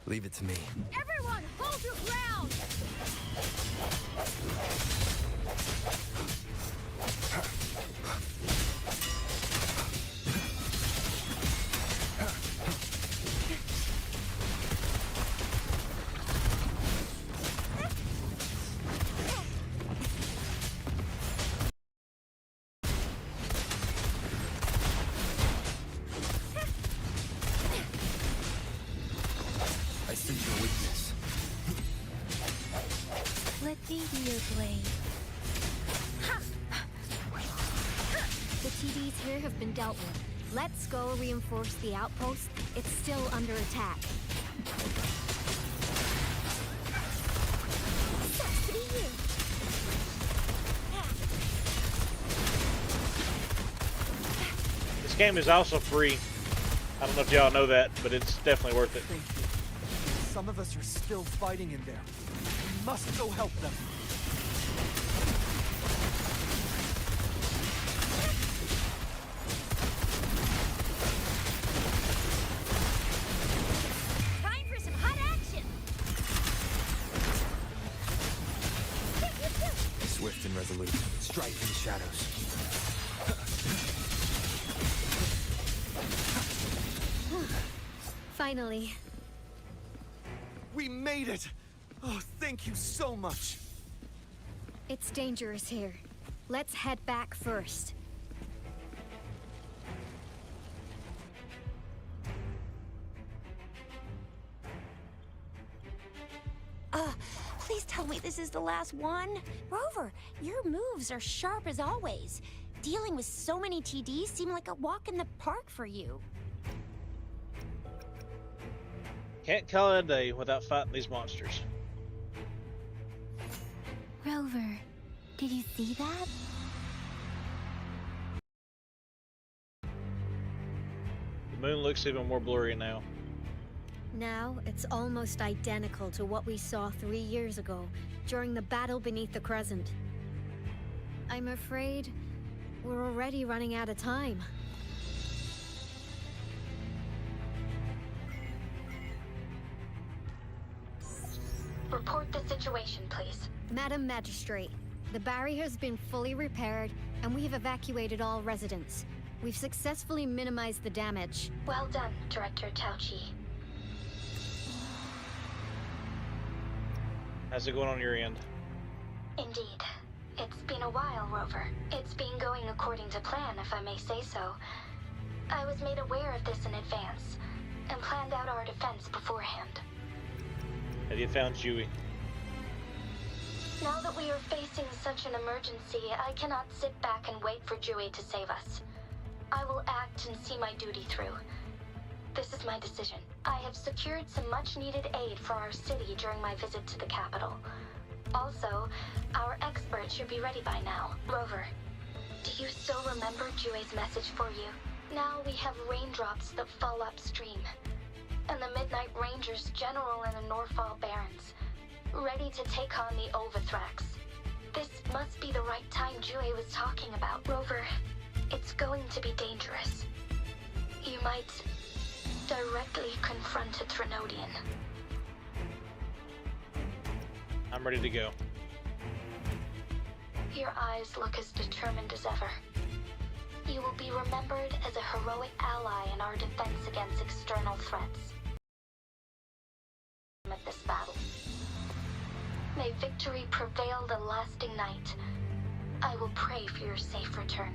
Leave it to me. Everyone, hold your ground! Let me be your blade. The TDs here have been dealt with. Let's go reinforce the outpost. It's still under attack. Sucks to be you. This game is also free. I don't know if y'all know that, but it's definitely worth it. Thank you. Some of us are still fighting in there. We must go help them. Time for some hot action! Swift and resolute. Strike in the shadows. Finally. We made it! Oh, thank you so much! It's dangerous here. Let's head back first. Please tell me this is the last one. Rover, your moves are sharp as always. Dealing with so many TDs seem like a walk in the park for you. Can't call it a day without fighting these monsters. Rover, did you see that? The moon looks even more blurry now. Now, it's almost identical to what we saw 3 years ago, during the battle beneath the Crescent. I'm afraid we're already running out of time. Report the situation, please. Madam Magistrate, the barrier has been fully repaired, and we have evacuated all residents. We've successfully minimized the damage. Well done, Director Tauchi. How's it going on your end? Indeed. It's been a while, Rover. It's been going according to plan, if I may say so. I was made aware of this in advance, and planned out our defense beforehand. Have you found Dewey? Now that we are facing such an emergency, I cannot sit back and wait for Dewey to save us. I will act and see my duty through. This is my decision. I have secured some much-needed aid for our city during my visit to the capital. Also, our expert should be ready by now. Rover, do you still remember Dewey's message for you? Now we have raindrops that fall upstream, and the Midnight Rangers general in the Norfall Barrens, ready to take on the Overthrax. This must be the right time Dewey was talking about. Rover, it's going to be dangerous. You might directly confront a Trinodian. I'm ready to go. Your eyes look as determined as ever. You will be remembered as a heroic ally in our defense against external threats. At this battle. May victory prevail the lasting night. I will pray for your safe return.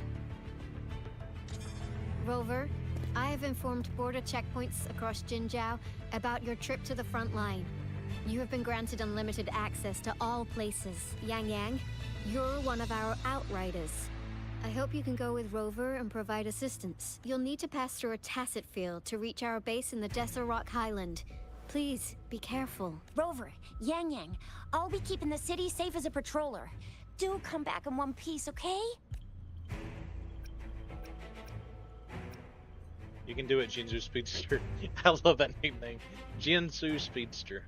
Rover, I have informed border checkpoints across Jinzhou about your trip to the front line. You have been granted unlimited access to all places. Yang Yang, you're one of our outriders. I hope you can go with Rover and provide assistance. You'll need to pass through a tacit field to reach our base in the Desert Rock Highland. Please, be careful. Rover, Yang Yang, I'll be keeping the city safe as a patroller. Do come back in one piece, okay? You can do it, Jinzu Speedster. I love that nickname. Jinzu Speedster.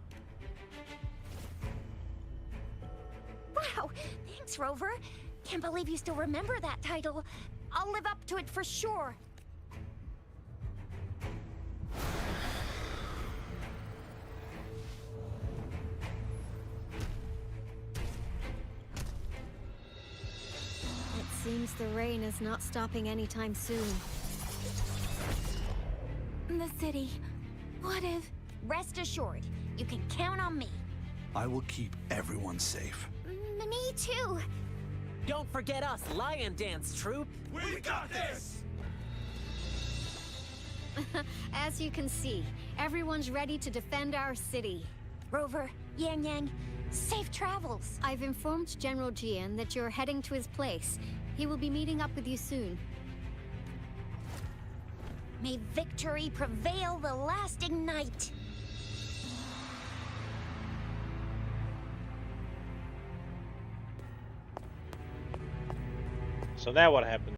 Wow, thanks, Rover. Can't believe you still remember that title. I'll live up to it for sure. It seems the rain is not stopping anytime soon. The city. What if... Rest assured, you can count on me. I will keep everyone safe. Me too. Don't forget us, Lion Dance Troop. We got this! As you can see, everyone's ready to defend our city. Rover, Yang Yang, safe travels. I've informed General Jian that you're heading to his place. He will be meeting up with you soon. May victory prevail the lasting night. So now what happened?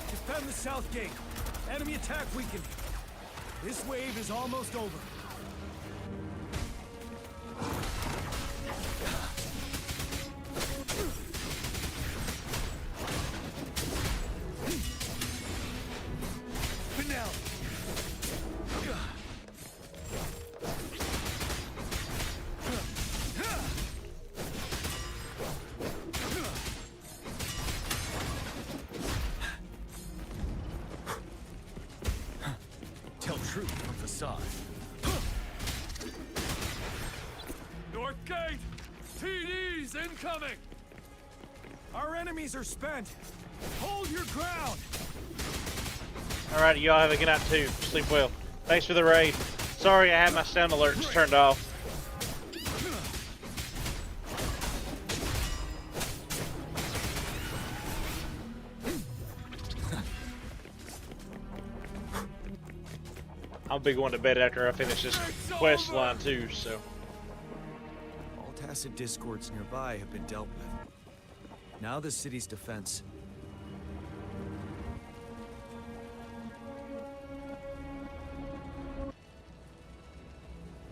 Defend the south gate. Enemy attack weakened. This wave is almost over. Tell truth from facade. North gate! TDs incoming! Our enemies are spent. Hold your ground! Alright, y'all have a good night too. Sleep well. Thanks for the raid. Sorry I had my sound alerts turned off. I'll be going to bed after I finish this quest line too, so. All tacit discords nearby have been dealt with. Now the city's defense.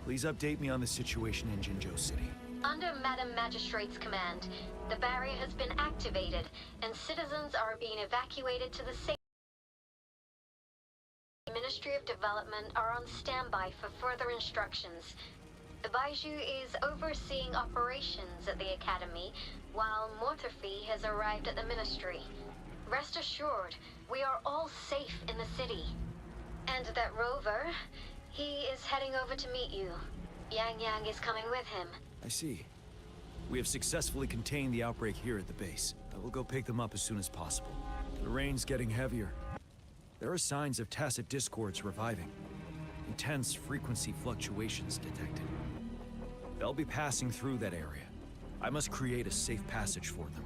Please update me on the situation in Jinzhou City. Under Madam Magistrate's command, the barrier has been activated, and citizens are being evacuated to the safe. The Ministry of Development are on standby for further instructions. The Baiju is overseeing operations at the Academy, while Mortherfee has arrived at the Ministry. Rest assured, we are all safe in the city. And that rover, he is heading over to meet you. Yang Yang is coming with him. I see. We have successfully contained the outbreak here at the base. I will go pick them up as soon as possible. The rain's getting heavier. There are signs of tacit discords reviving. Intense frequency fluctuations detected. They'll be passing through that area. I must create a safe passage for them.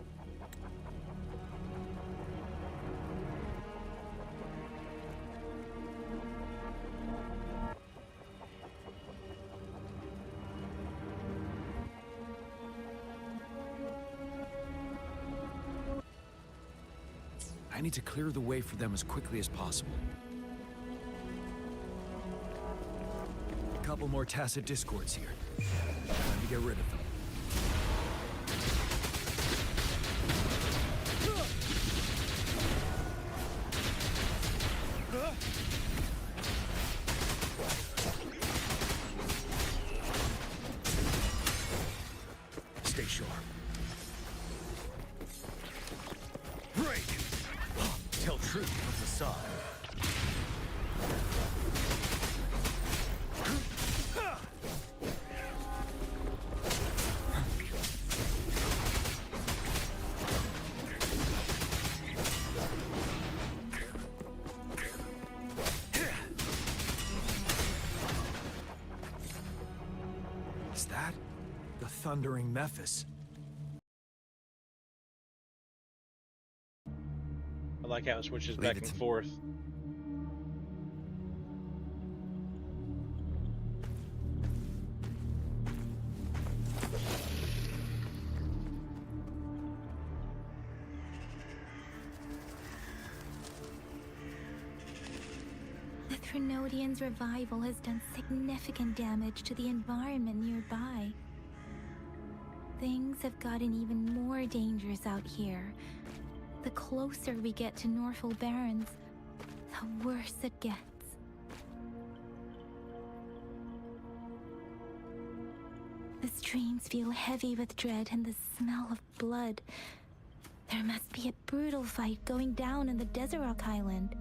I need to clear the way for them as quickly as possible. A couple more tacit discords here. Time to get rid of them. Stay sharp. Break! Tell truth from facade. Is that the thundering Mephis? I like how it switches back and forth. The Threnodian's revival has done significant damage to the environment nearby. Things have gotten even more dangerous out here. The closer we get to Norfolk Barrens, the worse it gets. The streams feel heavy with dread and the smell of blood. There must be a brutal fight going down in the Desert Island.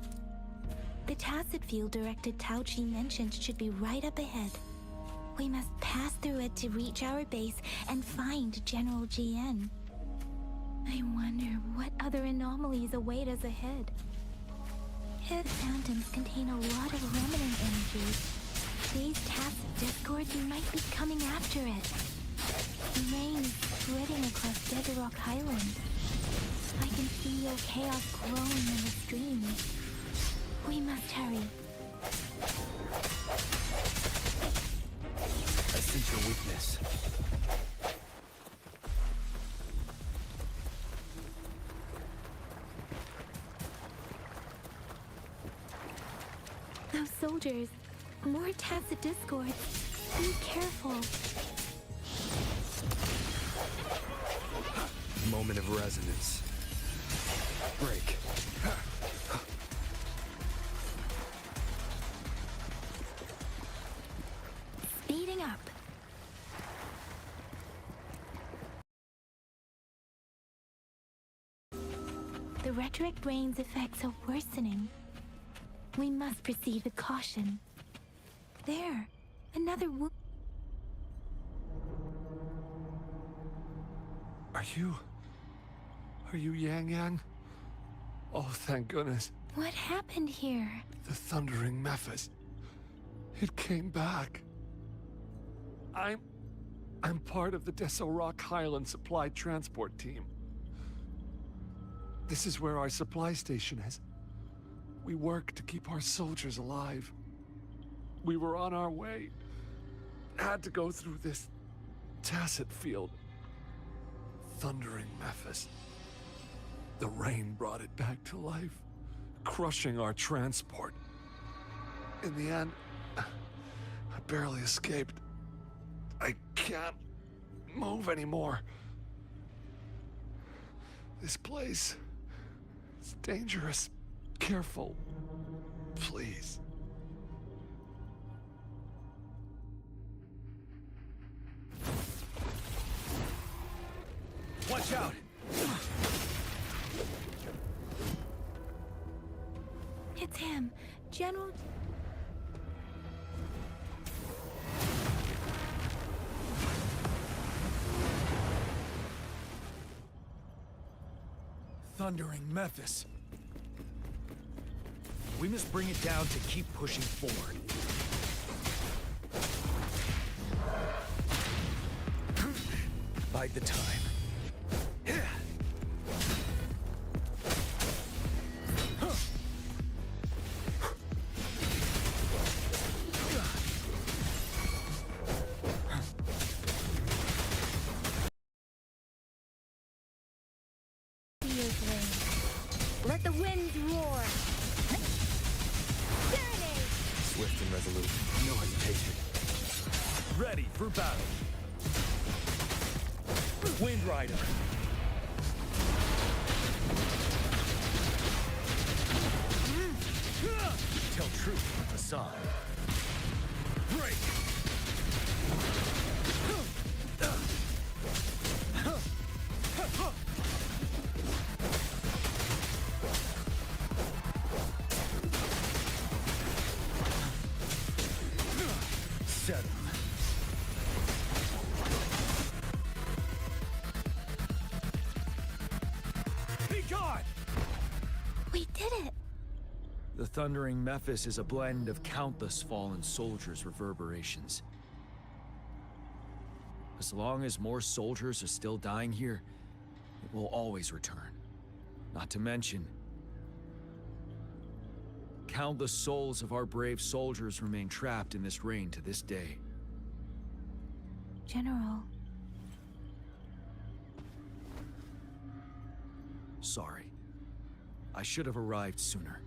The tacit field directed Tao Chi mentioned should be right up ahead. We must pass through it to reach our base and find General GN. I wonder what other anomalies await us ahead. If phantoms contain a lot of remnant energy, these tacit discords might be coming after it. The rain is spreading across Desert Rock Highland. I can feel chaos growing in the streams. We must hurry. I sense your weakness. Those soldiers, more tacit discords. Be careful. Moment of resonance. Break. Speeding up. The rhetoric brain's effects are worsening. We must proceed with caution. There, another Are you Yang Yang? Oh, thank goodness. What happened here? The thundering Mephis. It came back. I'm part of the Desert Rock Highland Supply Transport Team. This is where our supply station is. We work to keep our soldiers alive. We were on our way. Had to go through this tacit field. Thundering Mephis. The rain brought it back to life, crushing our transport. In the end, I barely escaped. can't move anymore. This place is dangerous. Careful, please. Watch out! It's him, General. Thundering Memphis. We must bring it down to keep pushing forward. Bide the time. Let the winds roar. Serenade. Swift and resolute, no hesitation. Ready for battle. Wind Rider. Tell truth from the facade. Break. Set him. Be gone! We did it! The Thundering Memphis is a blend of countless fallen soldiers' reverberations. As long as more soldiers are still dying here, it will always return. Not to mention, countless souls of our brave soldiers remain trapped in this rain to this day. General. Sorry. I should have arrived sooner.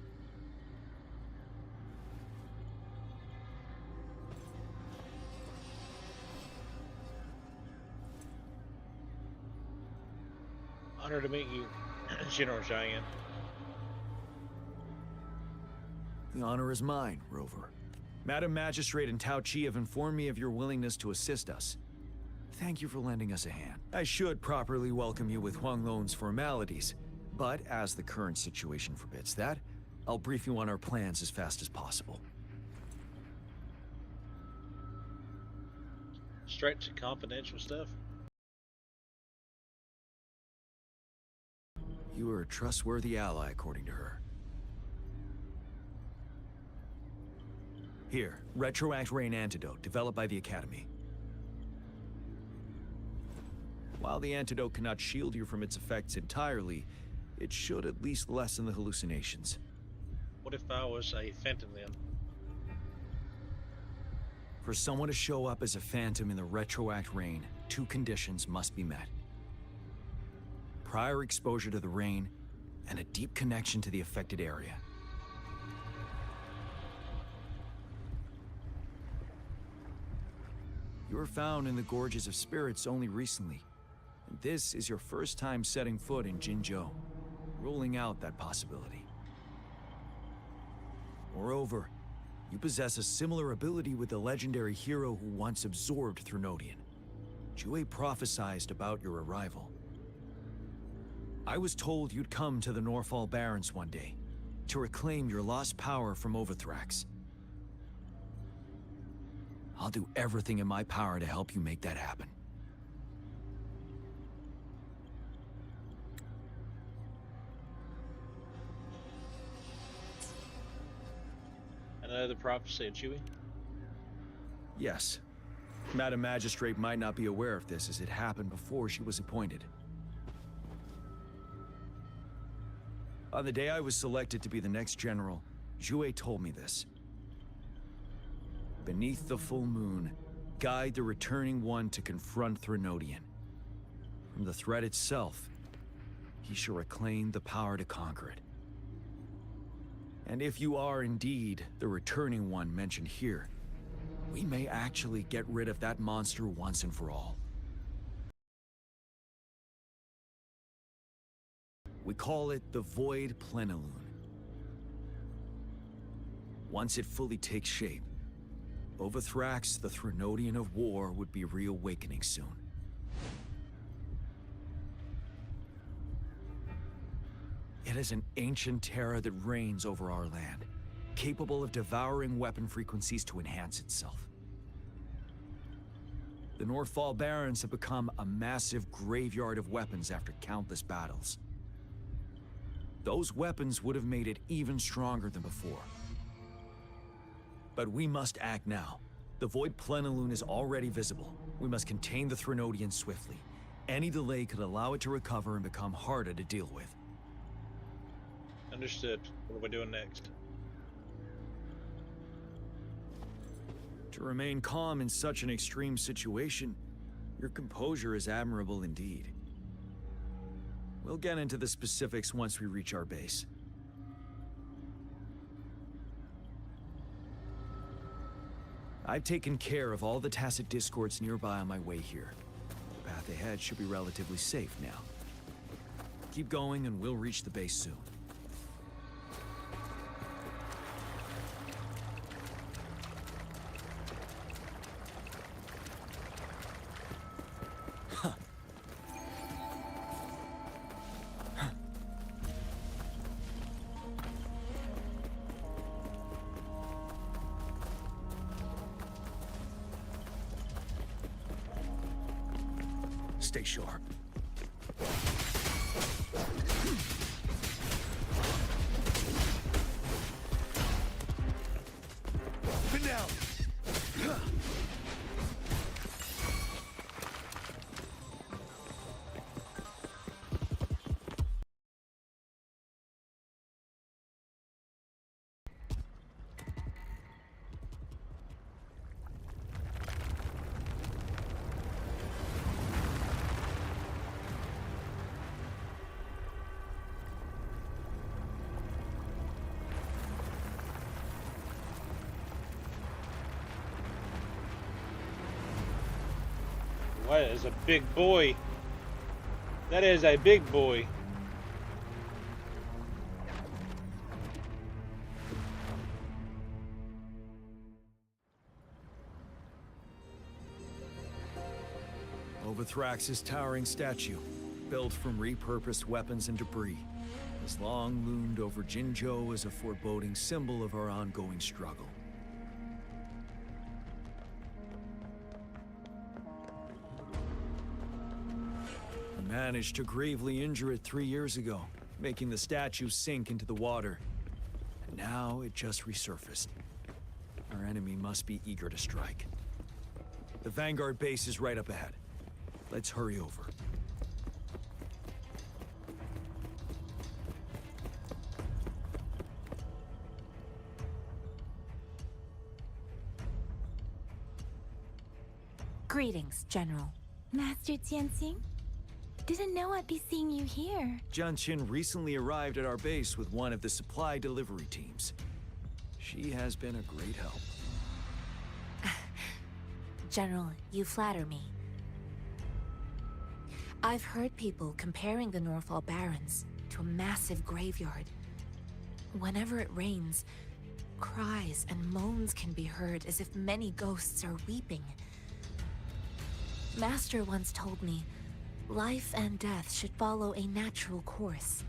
Honor to meet you, General Cheyenne. The honor is mine, Rover. Madam Magistrate and Tao Chi have informed me of your willingness to assist us. Thank you for lending us a hand. I should properly welcome you with Huang Lon's formalities, but as the current situation forbids that, I'll brief you on our plans as fast as possible. Straight to confidential stuff. You are a trustworthy ally, according to her. Here, Retroact Rain Antidote, developed by the Academy. While the antidote cannot shield you from its effects entirely, it should at least lessen the hallucinations. What if I was a phantom then? For someone to show up as a phantom in the Retroact Rain, two conditions must be met. Prior exposure to the rain, and a deep connection to the affected area. You were found in the Gorges of Spirits only recently, and this is your first time setting foot in Jinzhou, ruling out that possibility. Moreover, you possess a similar ability with the legendary hero who once absorbed Threnodian. Jue prophesized about your arrival. I was told you'd come to the Norfall Barrens one day, to reclaim your lost power from Overthrax. I'll do everything in my power to help you make that happen. Another prophecy of Chewie? Yes. Madam Magistrate might not be aware of this as it happened before she was appointed. On the day I was selected to be the next general, Jue told me this. Beneath the full moon, guide the returning one to confront Threnodian. From the threat itself, he shall reclaim the power to conquer it. And if you are indeed the returning one mentioned here, we may actually get rid of that monster once and for all. We call it the Void Plenilune. Once it fully takes shape, Overthrax, the Threnodian of War, would be reawakening soon. It is an ancient terror that reigns over our land, capable of devouring weapon frequencies to enhance itself. The Northfall Barrens have become a massive graveyard of weapons after countless battles. Those weapons would have made it even stronger than before. But we must act now. The Void Plenilune is already visible. We must contain the Threnodian swiftly. Any delay could allow it to recover and become harder to deal with. Understood. What are we doing next? To remain calm in such an extreme situation, your composure is admirable indeed. We'll get into the specifics once we reach our base. I've taken care of all the tacit discords nearby on my way here. The path ahead should be relatively safe now. Keep going and we'll reach the base soon. Stay sharp. Pin down. That is a big boy. That is a big boy. Overthrax's towering statue, built from repurposed weapons and debris, has long loomed over Jinzhou as a foreboding symbol of our ongoing struggle. We managed to gravely injure it 3 years ago, making the statue sink into the water. And now it just resurfaced. Our enemy must be eager to strike. The Vanguard base is right up ahead. Let's hurry over. Greetings, General. Master Jianxing? Didn't know I'd be seeing you here. Jianqin recently arrived at our base with one of the supply delivery teams. She has been a great help. General, you flatter me. I've heard people comparing the Northfall Barrens to a massive graveyard. Whenever it rains, cries and moans can be heard as if many ghosts are weeping. Master once told me, life and death should follow a natural course.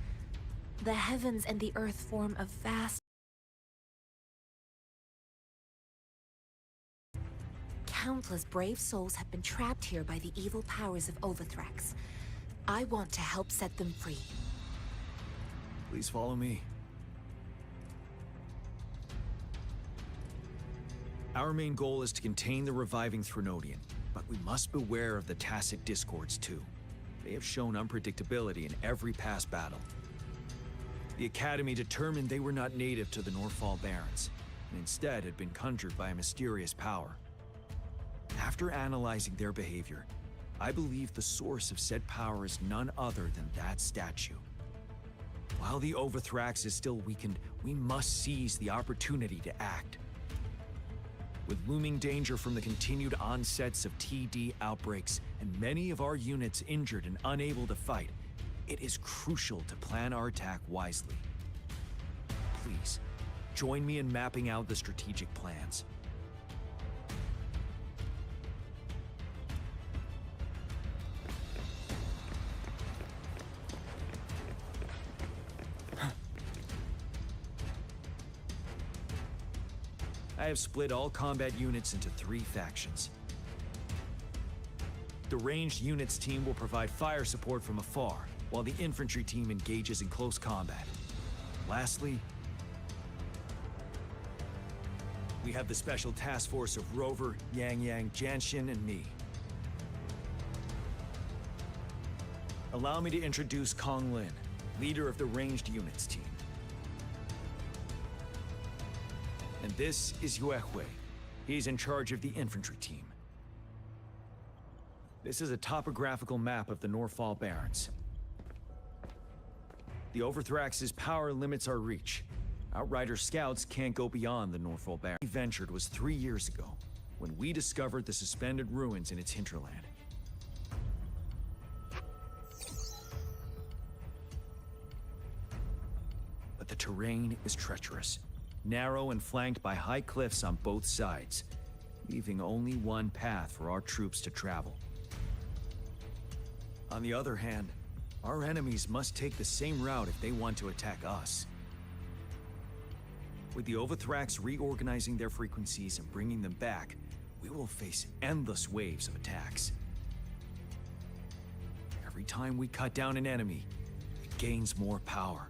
The heavens and the earth form a vast... Countless brave souls have been trapped here by the evil powers of Overthrax. I want to help set them free. Please follow me. Our main goal is to contain the reviving Threnodian, but we must beware of the tacit discords too. They have shown unpredictability in every past battle. The Academy determined they were not native to the Northfall Barrens, and instead had been conjured by a mysterious power. After analyzing their behavior, I believe the source of said power is none other than that statue. While the Overthrax is still weakened, we must seize the opportunity to act. With looming danger from the continued onsets of TD outbreaks and many of our units injured and unable to fight, it is crucial to plan our attack wisely. Please, join me in mapping out the strategic plans. I have split all combat units into 3 factions. The ranged units team will provide fire support from afar, while the infantry team engages in close combat. Lastly, we have the special task force of Rover, Yang Yang, Janshin, and me. Allow me to introduce Kong Lin, leader of the ranged units team. And this is Yue Hui. He's in charge of the infantry team. This is a topographical map of the Norfall Barrens. The Overthrax's power limits our reach. Outrider scouts can't go beyond the Norfall Barrens. We ventured was 3 years ago, when we discovered the suspended ruins in its hinterland. But the terrain is treacherous. Narrow and flanked by high cliffs on both sides, leaving only one path for our troops to travel. On the other hand, our enemies must take the same route if they want to attack us. With the Overthrax reorganizing their frequencies and bringing them back, we will face endless waves of attacks. Every time we cut down an enemy, it gains more power.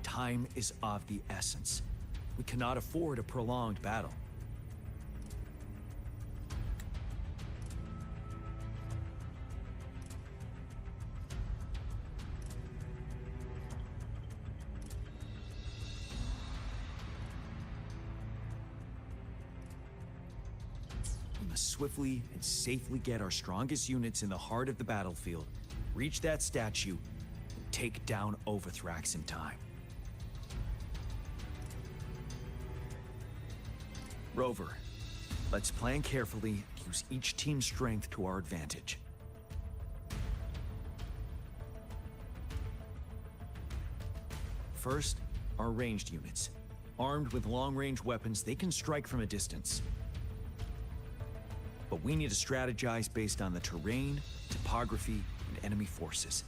Time is of the essence. We cannot afford a prolonged battle. We must swiftly and safely get our strongest units in the heart of the battlefield, reach that statue, and take down Overthrax in time. Rover, let's plan carefully and use each team's strength to our advantage. First, our ranged units. Armed with long-range weapons, they can strike from a distance. But we need to strategize based on the terrain, topography, and enemy forces.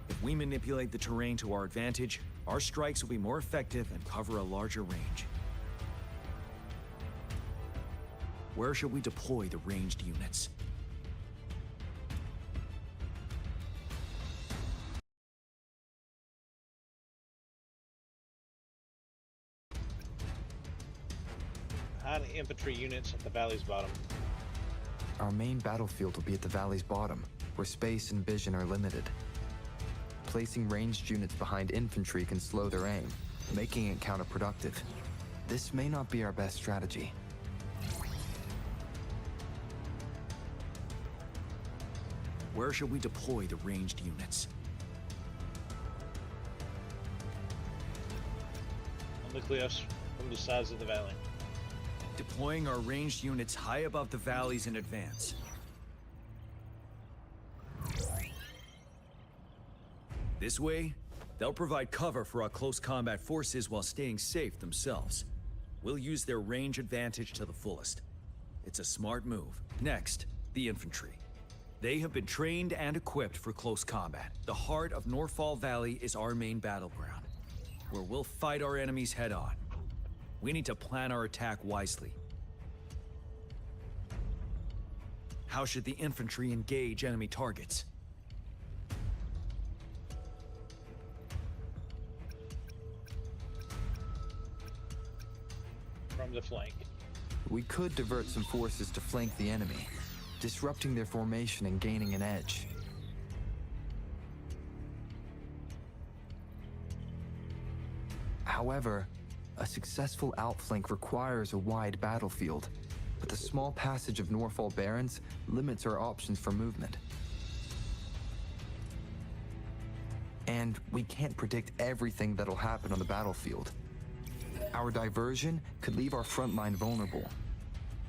If we manipulate the terrain to our advantage, our strikes will be more effective and cover a larger range. Where should we deploy the ranged units? Hide infantry units at the valley's bottom. Our main battlefield will be at the valley's bottom, where space and vision are limited. Placing ranged units behind infantry can slow their aim, making it counterproductive. This may not be our best strategy. Where should we deploy the ranged units? On the cliffs from the sides of the valley. Deploying our ranged units high above the valleys in advance. This way, they'll provide cover for our close combat forces while staying safe themselves. We'll use their range advantage to the fullest. It's a smart move. Next, the infantry. They have been trained and equipped for close combat. The heart of Norfall Valley is our main battleground, where we'll fight our enemies head-on. We need to plan our attack wisely. How should the infantry engage enemy targets? From the flank. We could divert some forces to flank the enemy, disrupting their formation and gaining an edge. However, a successful outflank requires a wide battlefield, but the small passage of Norfall Barrens limits our options for movement. And we can't predict everything that'll happen on the battlefield. Our diversion could leave our front line vulnerable.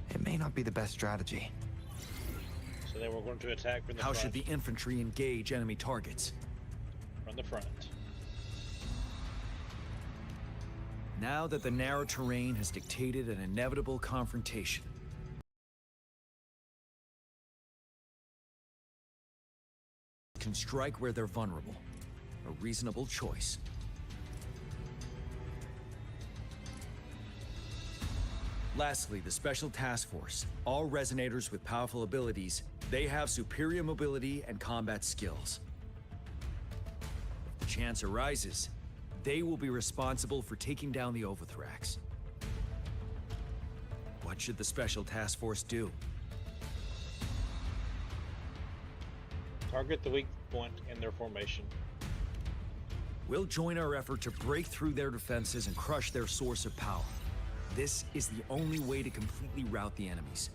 It may not be the best strategy. So then we're going to attack from the How front. should the infantry engage enemy targets? From the front. Now that the narrow terrain has dictated an inevitable confrontation, can strike where they're vulnerable. A reasonable choice. Lastly, the Special Task Force. All resonators with powerful abilities, they have superior mobility and combat skills. If the chance arises, they will be responsible for taking down the Overthrax. What should the Special Task Force do? Target the weak point in their formation. We'll join our effort to break through their defenses and crush their source of power. This is the only way to completely rout the enemies.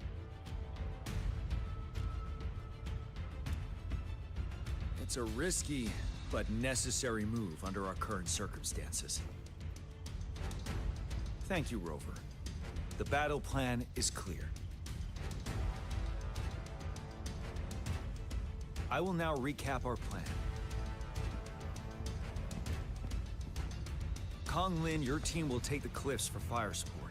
It's a risky but necessary move under our current circumstances. Thank you, Rover. The battle plan is clear. I will now recap our plan. Kong Lin, your team will take the cliffs for fire support.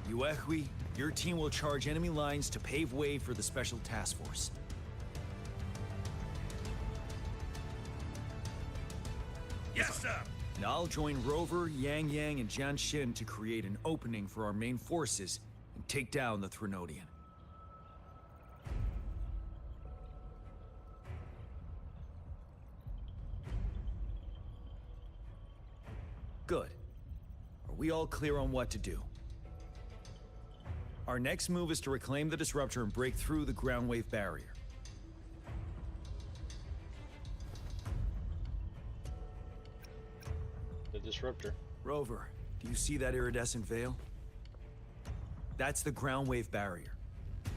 Yuehui, your team will charge enemy lines to pave way for the Special Task Force. Yes, sir! And I'll join Rover, Yang Yang, and Jian Xin to create an opening for our main forces and take down the Threnodian. Good. Are we all clear on what to do? Our next move is to reclaim the Disruptor and break through the ground wave barrier. The Disruptor. Rover, do you see that iridescent veil? That's the ground wave barrier.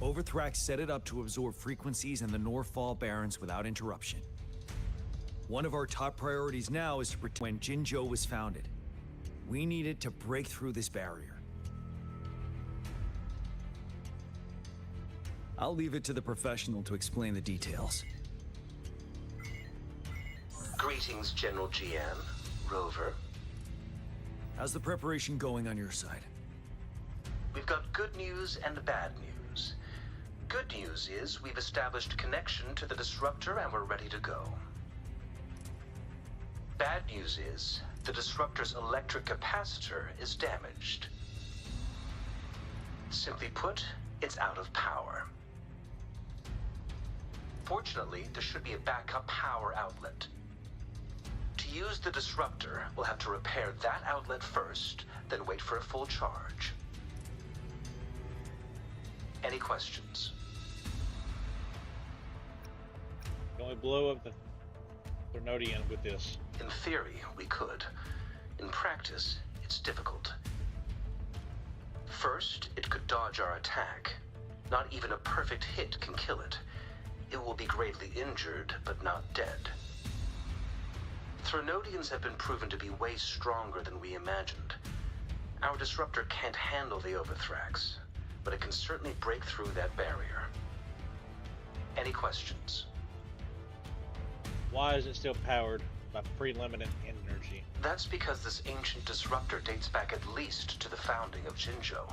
Overthrax set it up to absorb frequencies in the Northfall Barrens without interruption. One of our top priorities now is to protect when Jinzhou was founded. We needed to break through this barrier. I'll leave it to the professional to explain the details. Greetings, General GM, Rover. How's the preparation going on your side? We've got good news and bad news. Good news is we've established connection to the Disruptor and we're ready to go. Bad news is the Disruptor's electric capacitor is damaged. Simply put, it's out of power. Fortunately, there should be a backup power outlet. To use the Disruptor, we'll have to repair that outlet first, then wait for a full charge. Any questions? Can only blow up the Threnodian with this. In theory, we could. In practice, it's difficult. First, it could dodge our attack. Not even a perfect hit can kill it. It will be gravely injured, but not dead. Threnodians have been proven to be way stronger than we imagined. Our Disruptor can't handle the Overthrax, but it can certainly break through that barrier. Any questions? Why is it still powered by pre-limited energy? That's because this ancient Disruptor dates back at least to the founding of Jinzhou.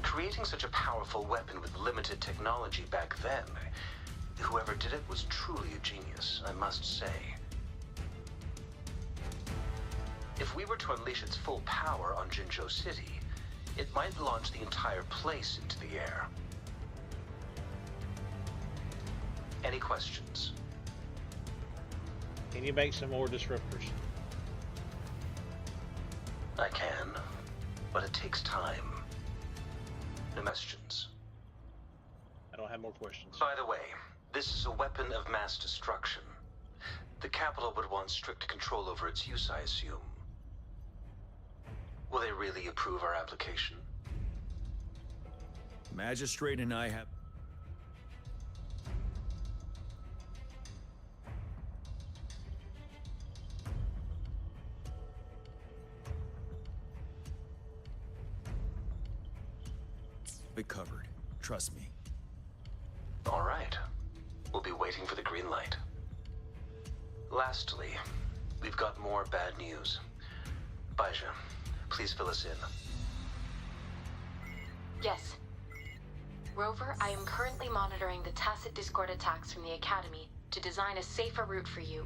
Creating such a powerful weapon with limited technology back then, whoever did it was truly a genius, I must say. If we were to unleash its full power on Jinzhou City, it might launch the entire place into the air. Any questions? Can you make some more Disruptors? I can, but it takes time. No questions. I don't have more questions. By the way, this is a weapon of mass destruction. The capital would want strict control over its use, I assume. Will they really approve our application? Magistrate and I have... have it covered. Trust me. All right. We'll be waiting for the green light. Lastly, we've got more bad news. Baija, please fill us in. Yes. Rover, I am currently monitoring the tacit discord attacks from the Academy to design a safer route for you.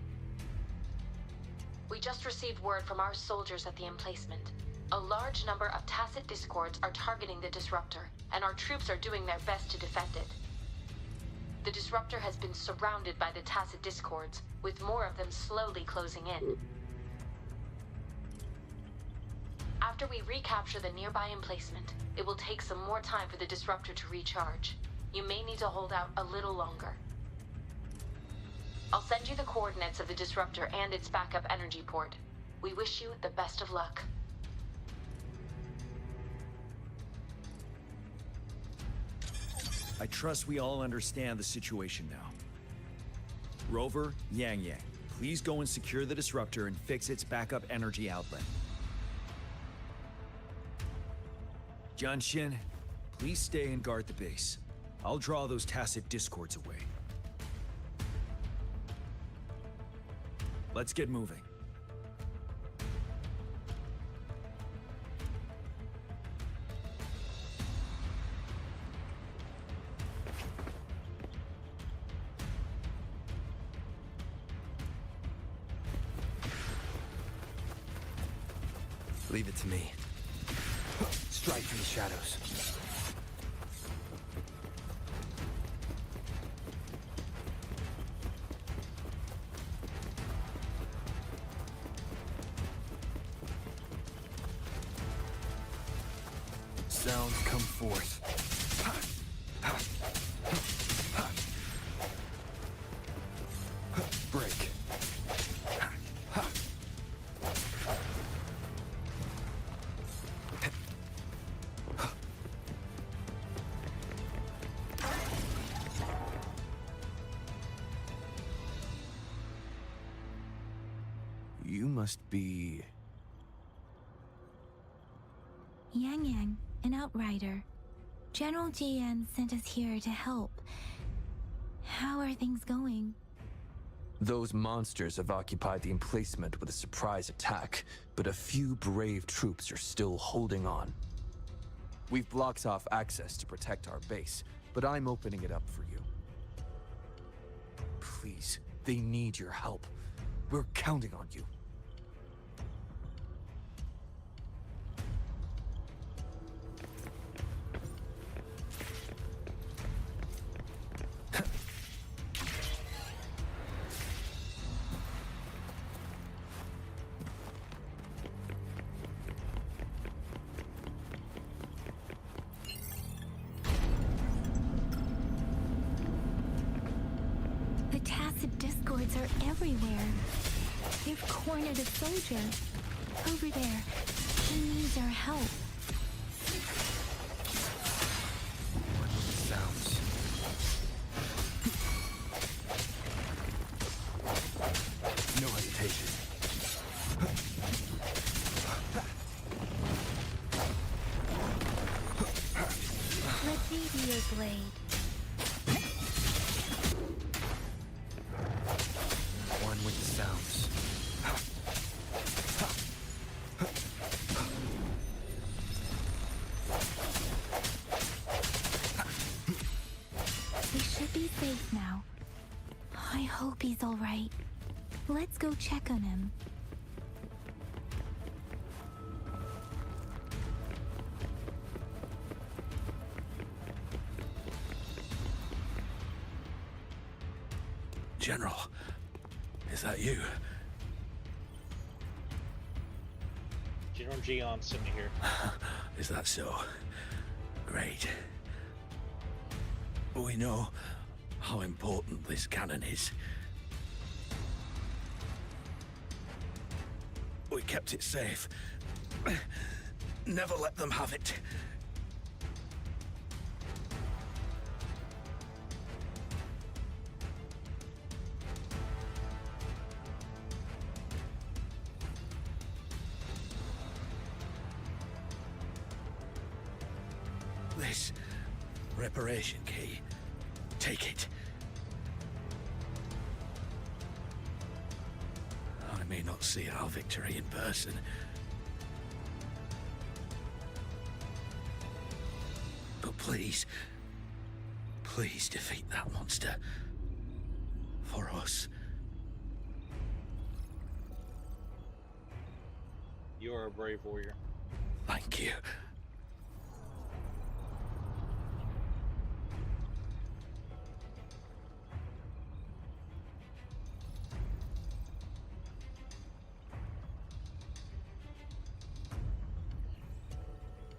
We just received word from our soldiers at the emplacement. A large number of tacit discords are targeting the disruptor, and our troops are doing their best to defend it. The disruptor has been surrounded by the tacit discords, with more of them slowly closing in. After we recapture the nearby emplacement, it will take some more time for the disruptor to recharge. You may need to hold out a little longer. I'll send you the coordinates of the disruptor and its backup energy port. We wish you the best of luck. I trust we all understand the situation now. Rover, Yang Yang, please go and secure the disruptor and fix its backup energy outlet. Jianxin, please stay and guard the base. I'll draw those tacit discords away. Let's get moving. Leave it to me. Strike from the shadows. Sounds come forth. Break. You must be... Yang Yang, an outrider. General Jian sent us here to help. How are things going? Those monsters have occupied the emplacement with a surprise attack, but a few brave troops are still holding on. We've blocked off access to protect our base, but I'm opening it up for you. Please, they need your help. We're counting on you. The tacit discords are everywhere. They've cornered a soldier. Over there. He needs our help. What were the sounds? No hesitation. Let me be your blade. One with the sounds. He should be safe now. I hope he's all right. Let's go check on him. General, is that you? General Jian sent me here. Is that so? Great. We know how important this cannon is. We kept it safe. Never let them have it. reparation key. Take it. I may not see our victory in person. But please, please defeat that monster. For us. You are a brave warrior. Thank you.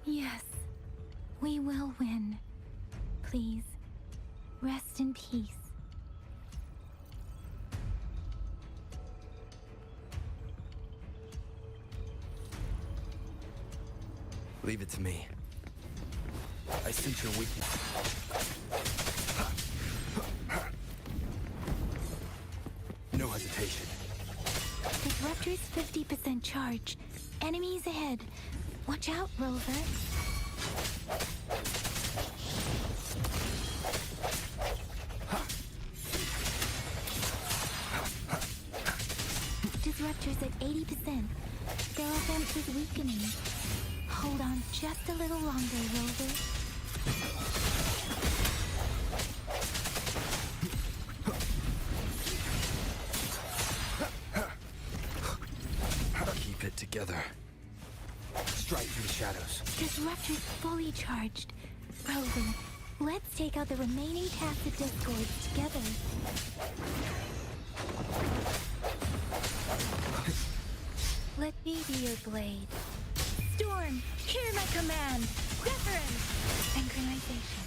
Yes, we will win. Please, rest in peace. Leave it to me. I sense your weakness. No hesitation. Disruptor's 50% charge. Enemies ahead. Watch out, Rover. Disruptor's at 80%. Their offense is weakening. Hold on just a little longer, Rover. Keep it together. Strike through the shadows. Disruptor's fully charged. Rover, let's take out the remaining tacit discords together. Let me be your blade. Storm, hear my command. Reference. Synchronization.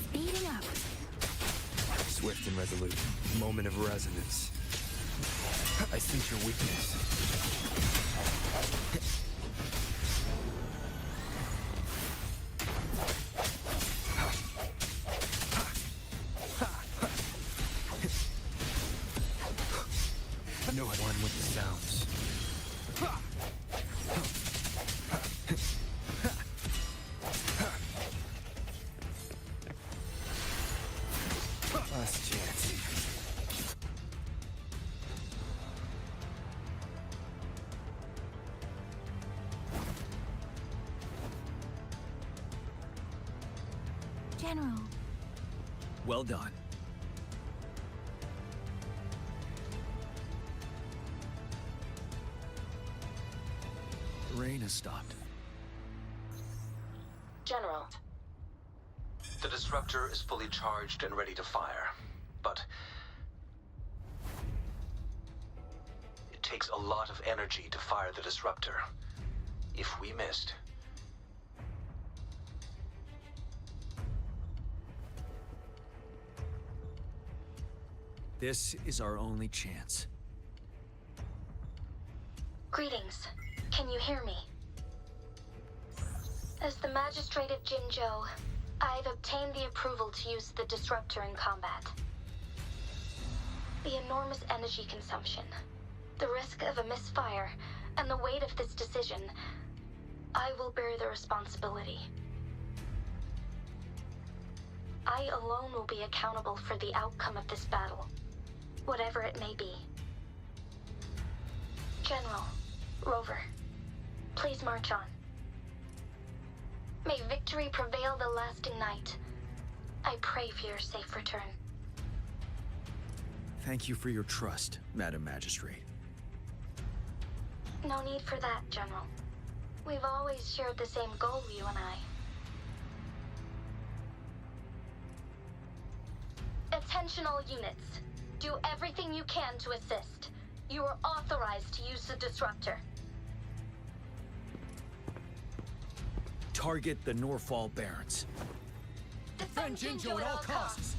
Speeding up. Swift and resolute. Moment of resonance. I sense your weakness. No one with the sounds. Last chance. General. Well done. The rain has stopped. General. The disruptor is fully charged and ready to fire, but it takes a lot of energy to fire the disruptor. If we missed, This is our only chance. Greetings. Can you hear me? As the Magistrate of Jinzhou, I've obtained the approval to use the disruptor in combat. The enormous energy consumption, the risk of a misfire, and the weight of this decision, I will bear the responsibility. I alone will be accountable for the outcome of this battle, whatever it may be. General, Rover, please march on. May victory prevail the lasting night. I pray for your safe return. Thank you for your trust, Madam Magistrate. No need for that, General. We've always shared the same goal, you and I. Attention all units. Do everything you can to assist. You are authorized to use the disruptor. Target the Norfall Barrens. Defend Jinzhou at all costs!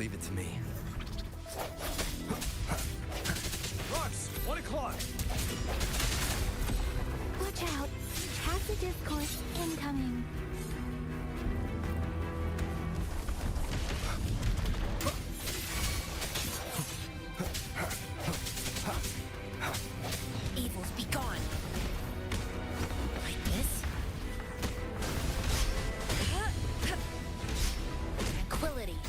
Leave it to me. Rux, 1 o'clock! Watch out! Tacit discourse incoming. Evils be gone. Like this? Tranquility.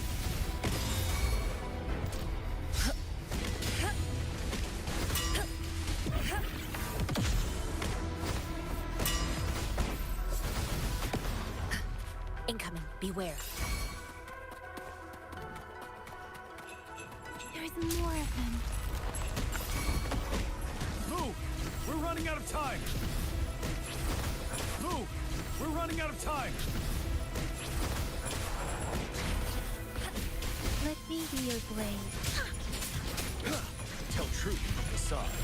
Incoming. Beware. There's more of them. Move! We're running out of time! Move! We're running out of time! Let me be your blade. Tell truth from the side.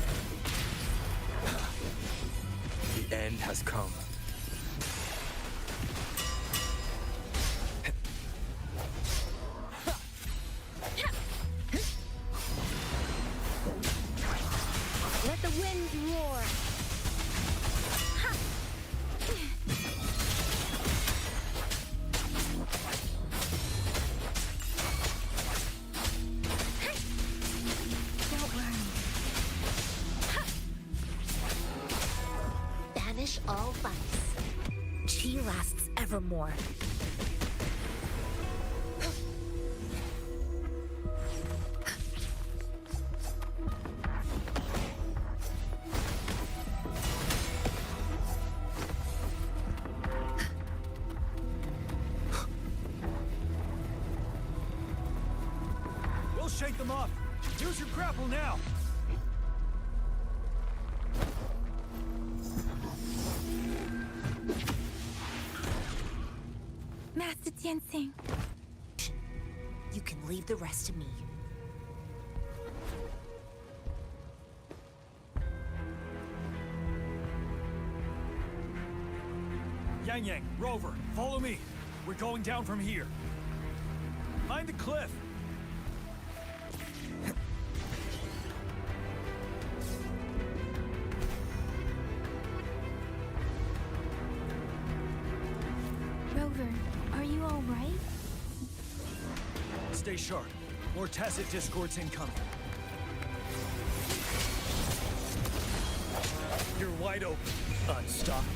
The end has come. Let the winds roar. Don't worry. Banish all vice. Chi lasts evermore. We'll shake them up! Use your grapple now! Master Tianxing. You can leave the rest to me. Yang Yang, Rover, follow me. We're going down from here. Behind the cliff. Rover, are you all right? Stay sharp. More tacit discords incoming. You're wide open. Unstoppable.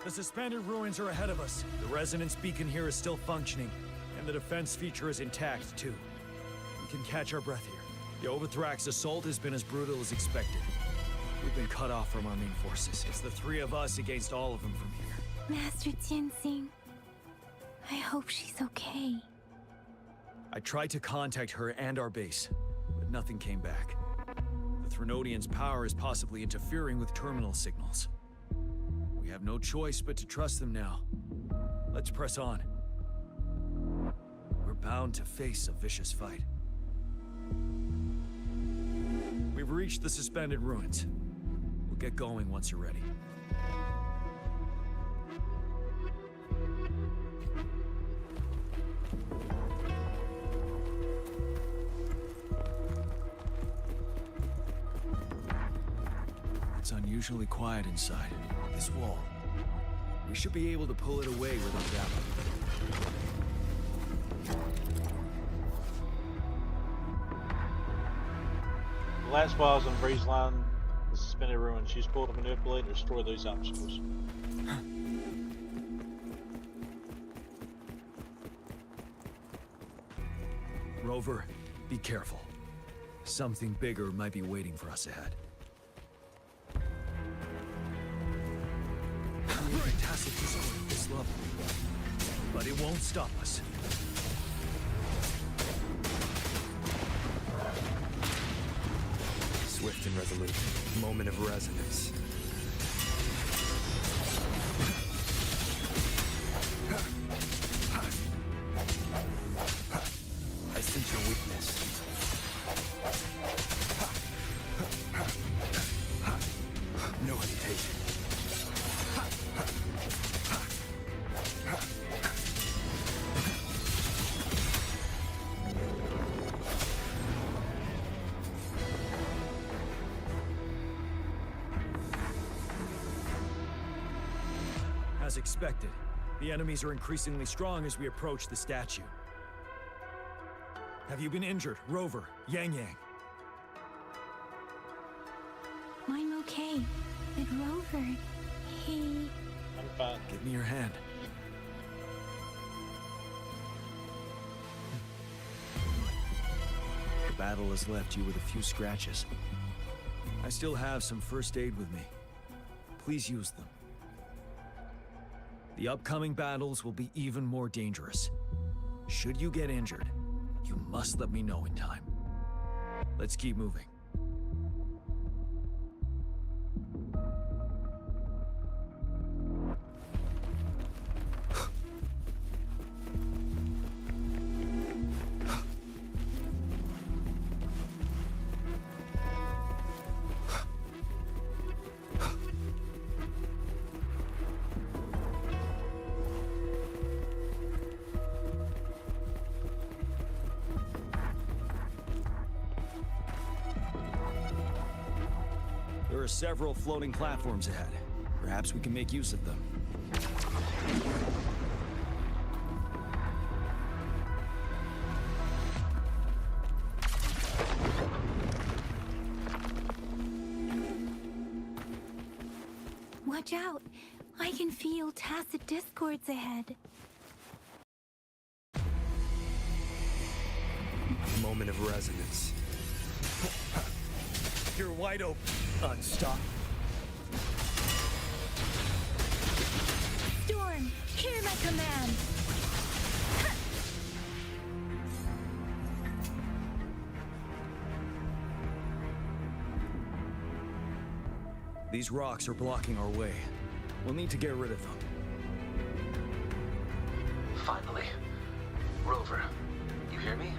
The suspended ruins are ahead of us. The resonance beacon here is still functioning, and the defense feature is intact, too. We can catch our breath here. The Overthrax assault has been as brutal as expected. We've been cut off from our main forces. It's the three of us against all of them from here. Master Tianxing. I hope she's okay. I tried to contact her and our base, but nothing came back. The Threnodians' power is possibly interfering with terminal signals. We have no choice but to trust them now. Let's press on. We're bound to face a vicious fight. We've reached the suspended ruins. We'll get going once you're ready. It's unusually quiet inside. This wall. We should be able to pull it away with our grapple. The last boss on Breeze Line, the suspended ruins. Use pull to manipulate or destroy those obstacles. Rover, be careful. Something bigger might be waiting for us ahead. Tacit discord at this level, but it won't stop us. Swift and resolute. Moment of resonance. I sense your weakness. No hesitation. As expected, the enemies are increasingly strong as we approach the statue. Have you been injured, Rover, Yang Yang? I'm okay. But Rover, he... I'm fine. Give me your hand. The battle has left you with a few scratches. I still have some first aid with me. Please use them. The upcoming battles will be even more dangerous. Should you get injured, you must let me know in time. Let's keep moving. There are several floating platforms ahead. Perhaps we can make use of them. Watch out! I can feel tacit discords ahead. Moment of resonance. You're wide open. Stop. Storm, hear my command! These rocks are blocking our way. We'll need to get rid of them. Finally. Rover, you hear me?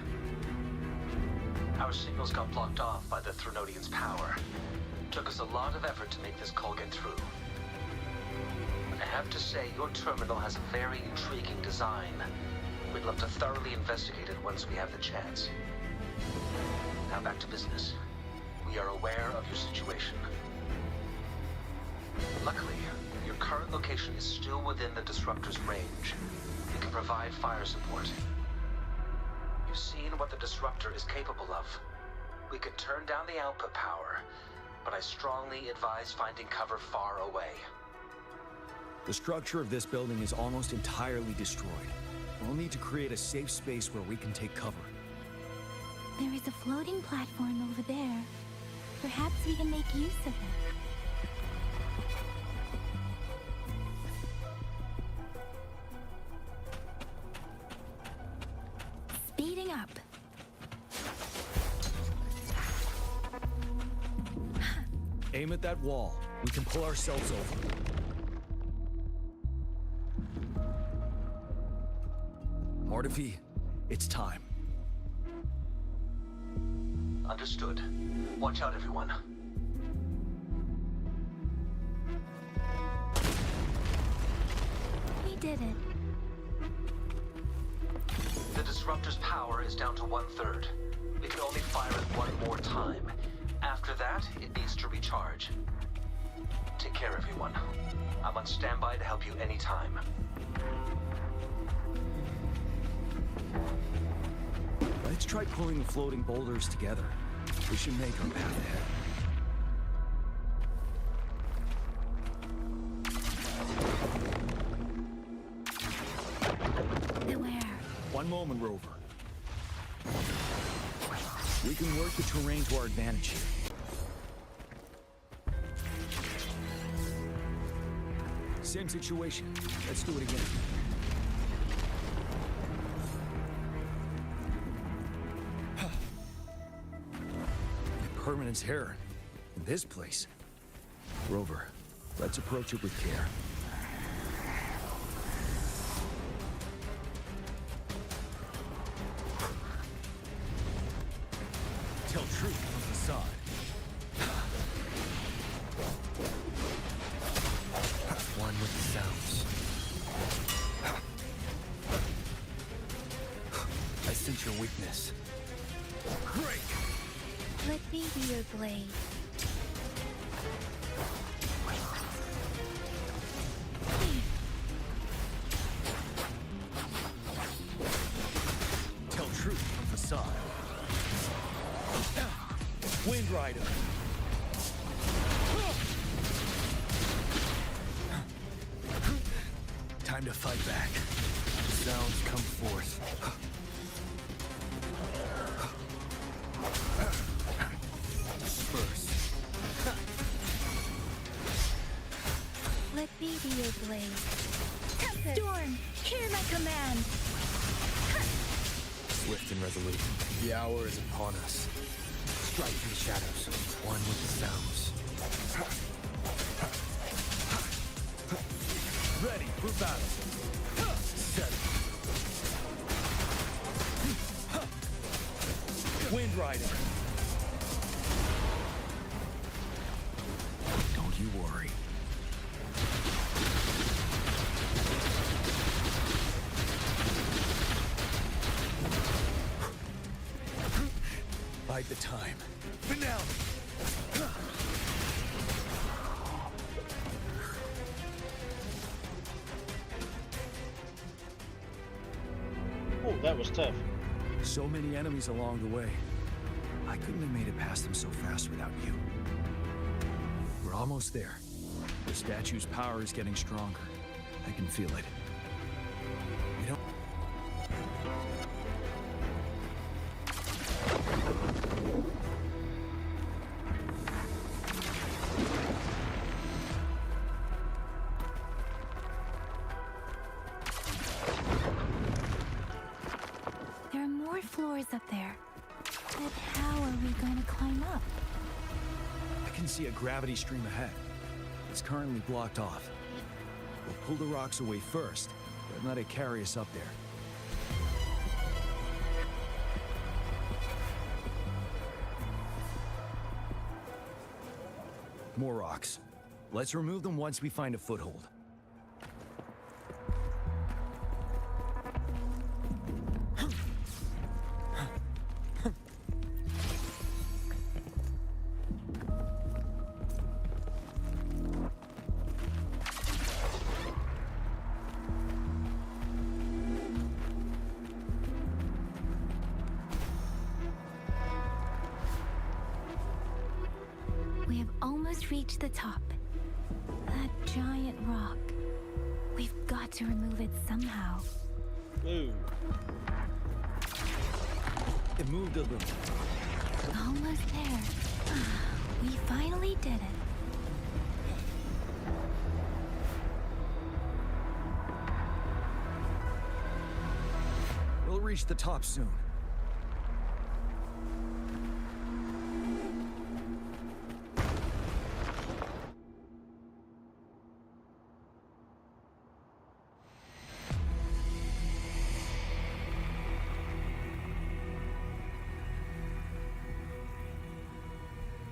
Our signals got blocked off by the Threnodians' power. Took us a lot of effort to make this call get through. I have to say, your terminal has a very intriguing design. We'd love to thoroughly investigate it once we have the chance. Now back to business. We are aware of your situation. Luckily, your current location is still within the Disruptor's range. We can provide fire support. You've seen what the Disruptor is capable of. We can turn down the output power, but I strongly advise finding cover far away. The structure of this building is almost entirely destroyed. We'll need to create a safe space where we can take cover. There is a floating platform over there. Perhaps we can make use of it. Speeding up. Aim at that wall. We can pull ourselves over. Mortifi, it's time. Understood. Watch out, everyone. We did it. The Disruptor's power is down to 1/3. We can only fire it one more time. After that, it needs to recharge. Take care, everyone. I'm on standby to help you anytime. Let's try pulling the floating boulders together. We should make our path ahead. Beware. One moment, Rover. We can work the terrain to our advantage here. Same situation. Let's do it again. Permanence here. This place. Rover, let's approach it with care. Tell truth from facade. One with the sounds. I sense your weakness. Great! Let me be your blade. Tell truth from facade. Wind Rider. Time to fight back. Sounds come forth. First. Let me be your blade. Storm, hear my command. Swift and resolute. The hour is upon us. Strike through the shadows. One with the sounds. Ready for battle. Set. Wind Rider. Don't you worry. Bide the time. Finale. Oh, that was tough. So many enemies along the way. I couldn't have made it past them so fast without you. We're almost there. The statue's power is getting stronger. I can feel it. We don't... There are more floors up there. But how are we going to climb up? I can see a gravity stream ahead. It's currently blocked off. We'll pull the rocks away first, but let it carry us up there. More rocks. Let's remove them once we find a foothold. We have almost reached the top. That giant rock. We've got to remove it somehow. Ooh. It moved a little. Almost there. We finally did it. We'll reach the top soon.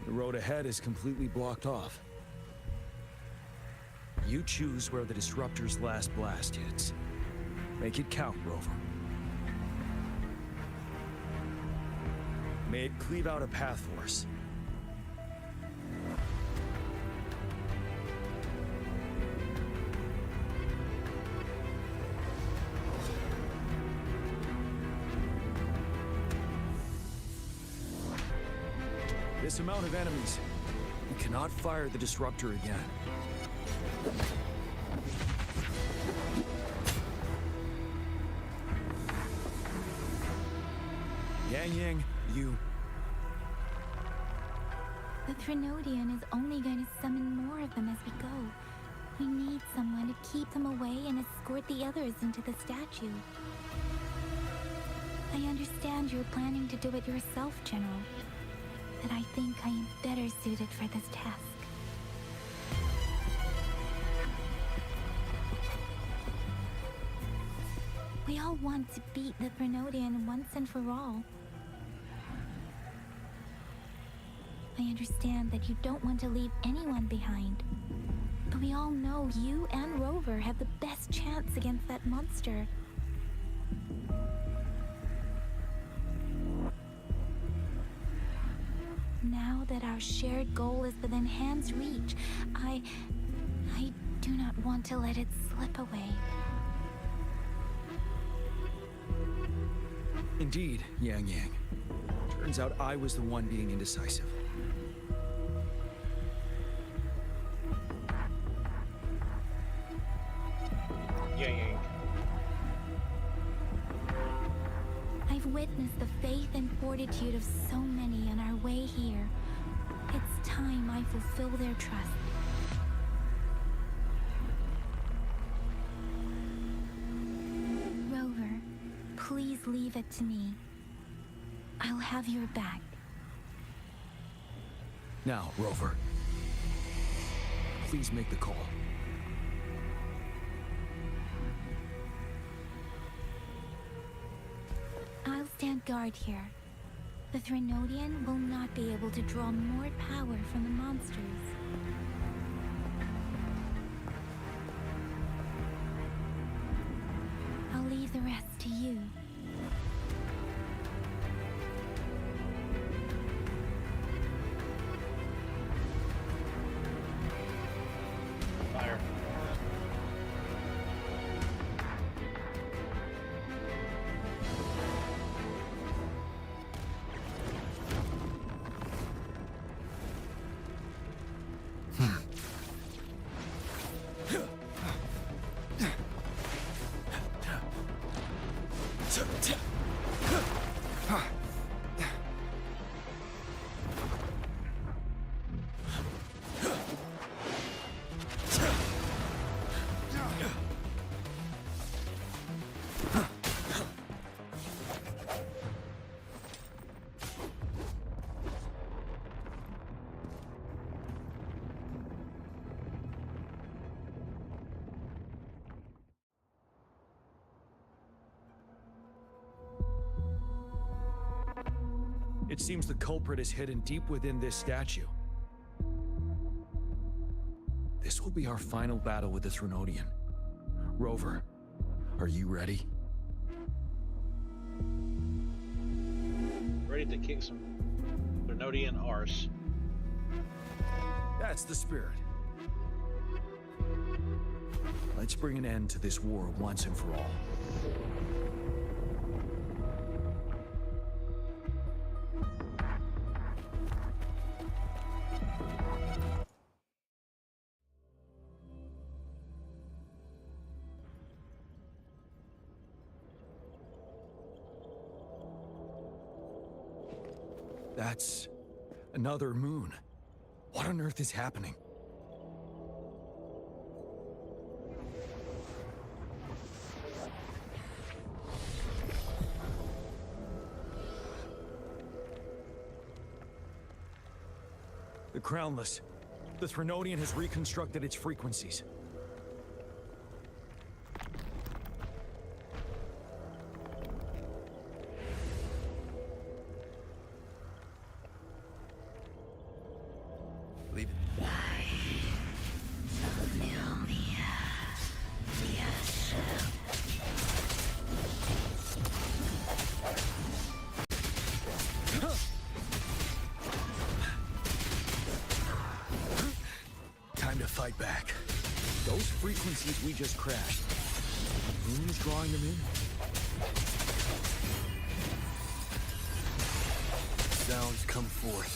The road ahead is completely blocked off. You choose where the Disruptor's last blast hits. Make it count, Rover. May it cleave out a path for us. This amount of enemies, we cannot fire the Disruptor again. Yang, you... The Threnodian is only going to summon more of them as we go. We need someone to keep them away and escort the others into the statue. I understand you're planning to do it yourself, General. that I think I am better suited for this task. We all want to beat the Threnodian once and for all. I understand that you don't want to leave anyone behind. But we all know you and Rover have the best chance against that monster. Now that our shared goal is within hand's reach, I do not want to let it slip away. Indeed, Yang Yang. Turns out I was the one being indecisive. Yang. I've witnessed the faith and fortitude of so many on our way here. It's time I fulfill their trust. Rover, please leave it to me. I'll have your back. Now, Rover. Please make the call. I'll stand guard here. The Threnodian will not be able to draw more power from the monsters. I'll leave the rest to you. Fire. It seems the culprit is hidden deep within this statue. This will be our final battle with the Threnodian. Rover, are you ready? Ready to kick some Threnodian arse. That's the spirit. Let's bring an end to this war once and for all. That's another moon. What on earth is happening? The Crownless. The Threnodian has reconstructed its frequencies. Leave it. Time to fight back. Those frequencies we just crashed. Who's drawing them in? Sounds come forth.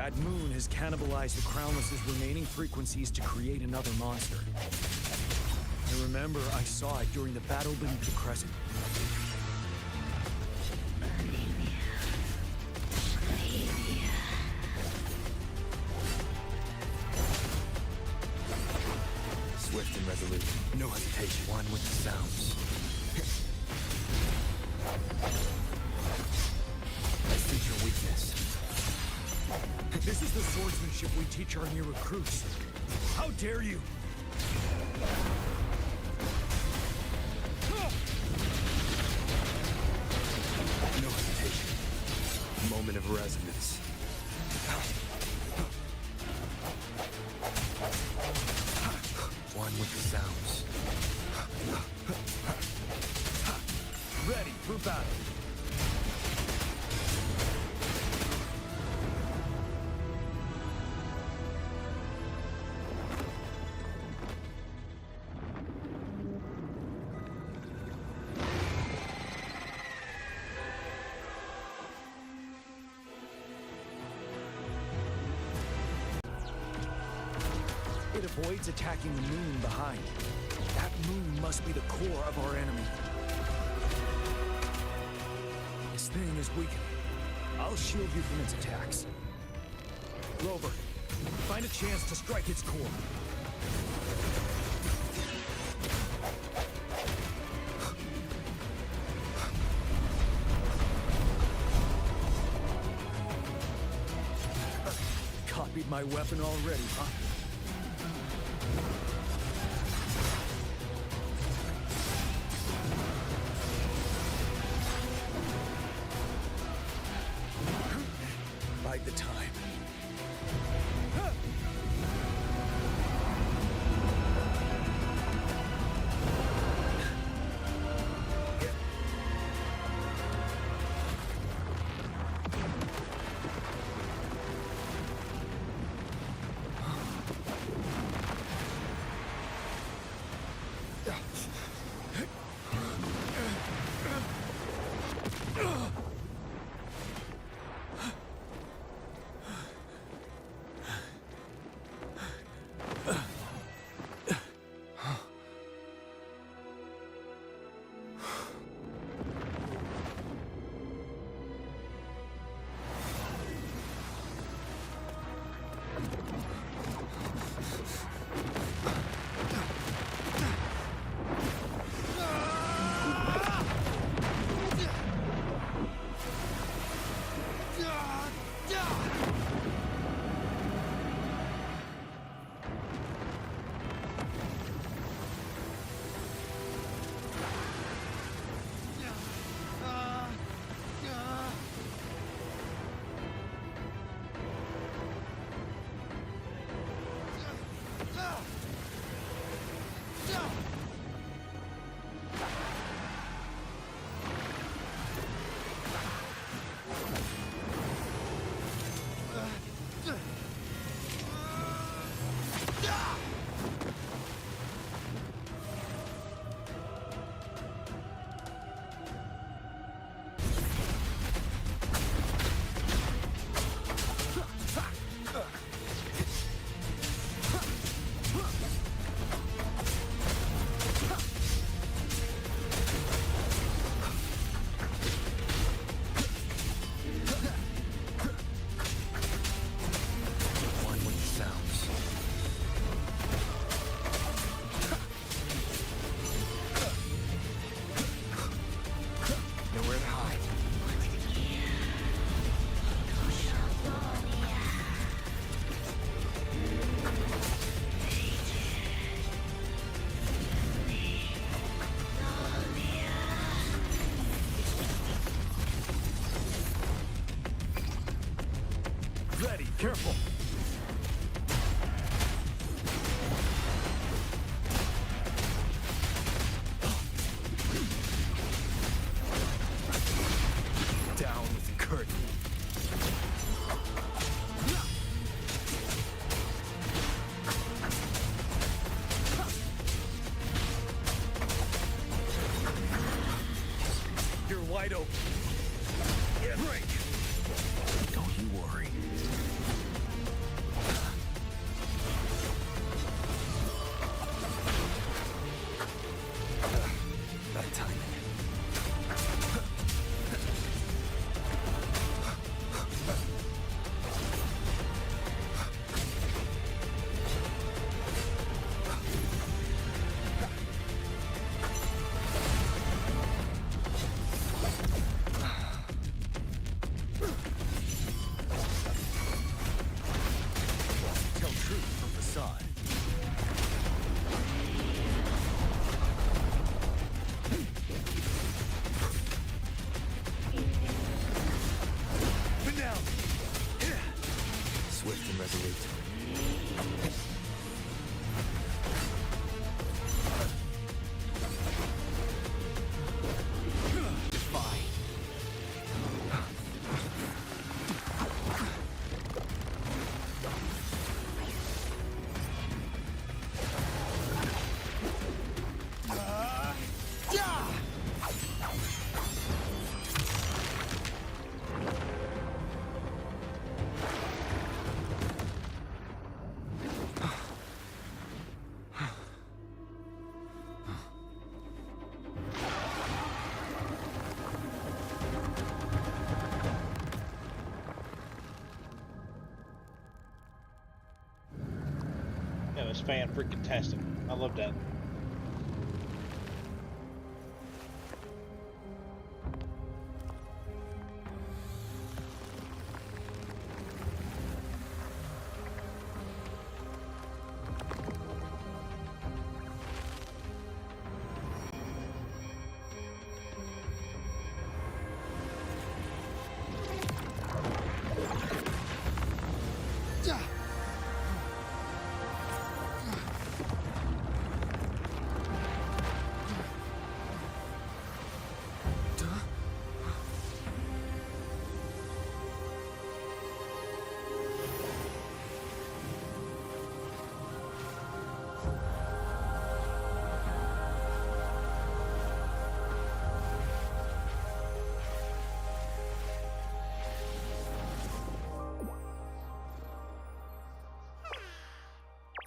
That moon has cannibalized the Crownless's remaining frequencies to create another monster. I remember I saw it during the battle beneath the crescent. Swift and resolute. No hesitation. One with the sounds. I see your weakness. This is the swordsmanship we teach our new recruits. How dare you! No hesitation. Moment of resonance. One with the sounds. Ready for battle. It avoids attacking the moon behind. That moon must be the core of our enemy. This thing is weakening. I'll shield you from its attacks. Rover, find a chance to strike its core. Copied my weapon already, huh? Bide the time. Careful! Down with the curtain. You're wide open. Break! Don't you worry. man is fan-freaking-tastic. I love that.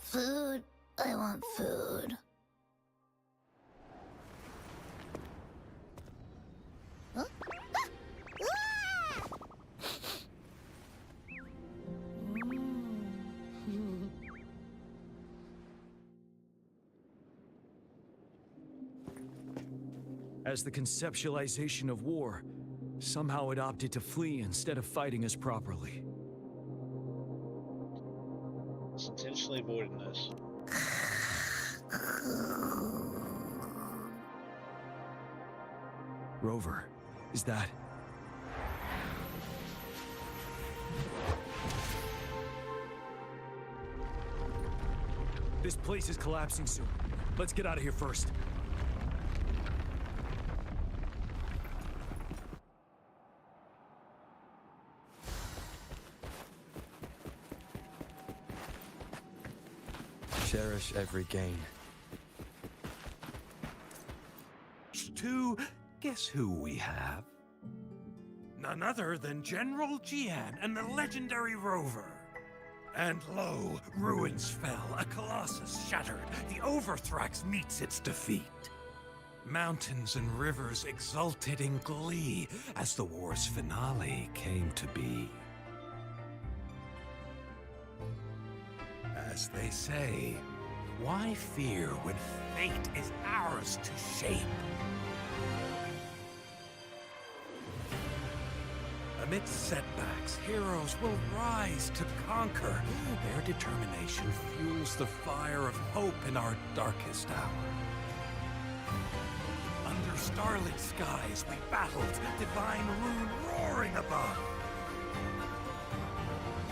Food. I want food. Huh? As the conceptualization of war, somehow it opted to flee instead of fighting us properly. It's intentionally avoiding this. Rover, is that... This place is collapsing soon. Let's get out of here first. Cherish every gain. To guess who we have? None other than General Jian and the legendary Rover. And lo, ruins fell, a colossus shattered, the Overthrax meets its defeat. Mountains and rivers exulted in glee as the war's finale came to be. As they say, why fear when fate is ours to shape? Amidst setbacks, heroes will rise to conquer. Their determination fuels the fire of hope in our darkest hour. Under starlit skies we battled, divine rune roaring above.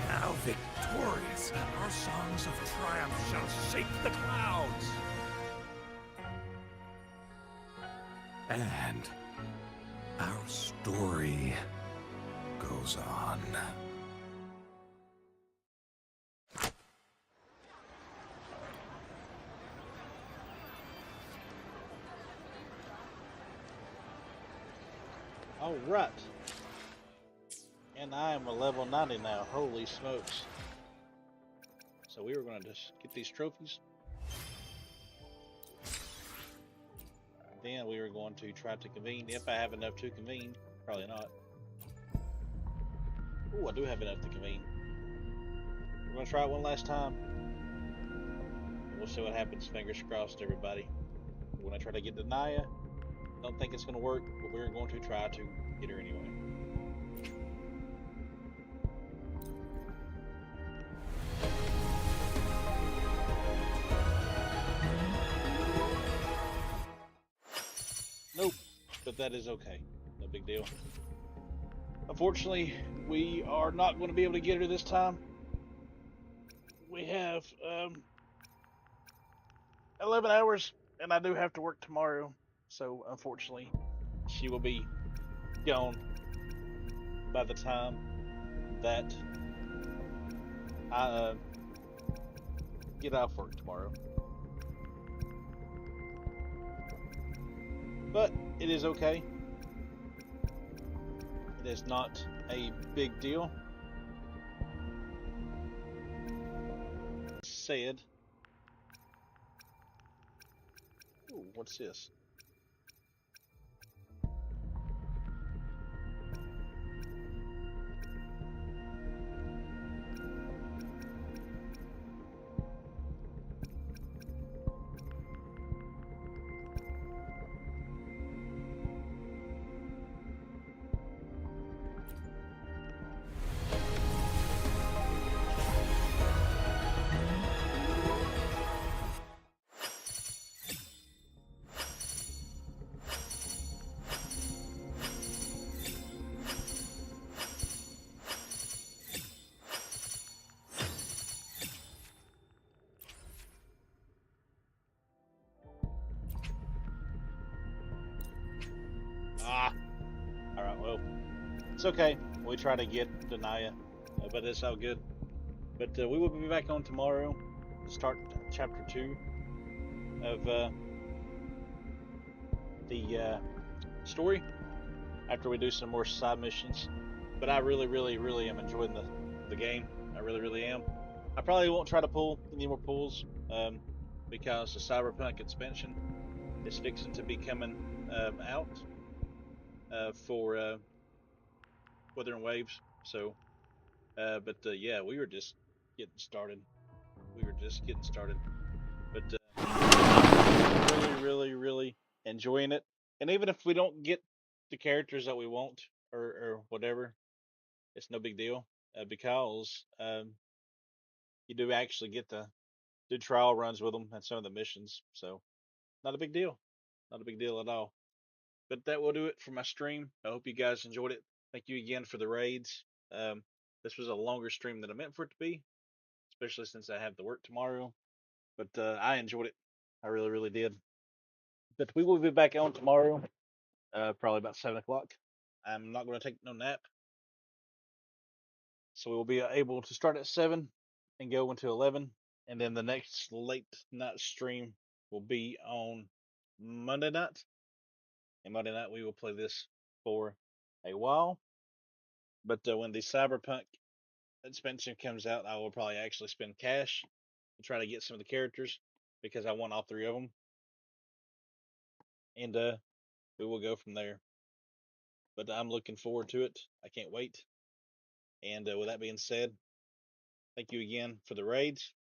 Now victorious, our songs of triumph shall shake the clouds. And our story goes on. All right. And I am a level 90 now. Holy smokes. So we were going to just get these trophies. Then we were going to try to convene, if I have enough to convene. Probably not. Oh, I do have enough to convene. We're going to try it one last time. We'll see what happens. Fingers crossed, everybody. We're going to try to get Denia. Don't think it's going to work, but we're going to try to get her anyway. Nope, but that is okay. No big deal. Unfortunately, we are not going to be able to get her this time. We have 11 hours, and I do have to work tomorrow. So, unfortunately, she will be gone by the time that I get off work tomorrow. But it is okay. It is not a big deal. Said. Ooh, what's this? It's okay. We try to get Denia, but it's all good. But we will be back on tomorrow to start chapter 2 of the story after we do some more side missions. But I really, really, really am enjoying the game. I really, really am. I probably won't try to pull any more pulls because the Cyberpunk expansion is fixing to be coming out for Wuthering Waves. So, but yeah, we were just getting started. We were just getting started. But really, really, really enjoying it. And even if we don't get the characters that we want or whatever, it's no big deal because you do actually get to do trial runs with them and some of the missions. So not a big deal. Not a big deal at all. But that will do it for my stream. I hope you guys enjoyed it. Thank you again for the raids. This was a longer stream than I meant for it to be, especially since I have to work tomorrow. But I enjoyed it. I really, really did. But we will be back on tomorrow, probably about 7 o'clock. I'm not going to take no nap. So we will be able to start at 7 and go until 11. And then the next late night stream will be on Monday night. And Monday night we will play this for a while. But when the Cyberpunk expansion comes out, I will probably actually spend cash to try to get some of the characters because I want all 3 of them. And we will go from there. But I'm looking forward to it. I can't wait. And with that being said, thank you again for the raids.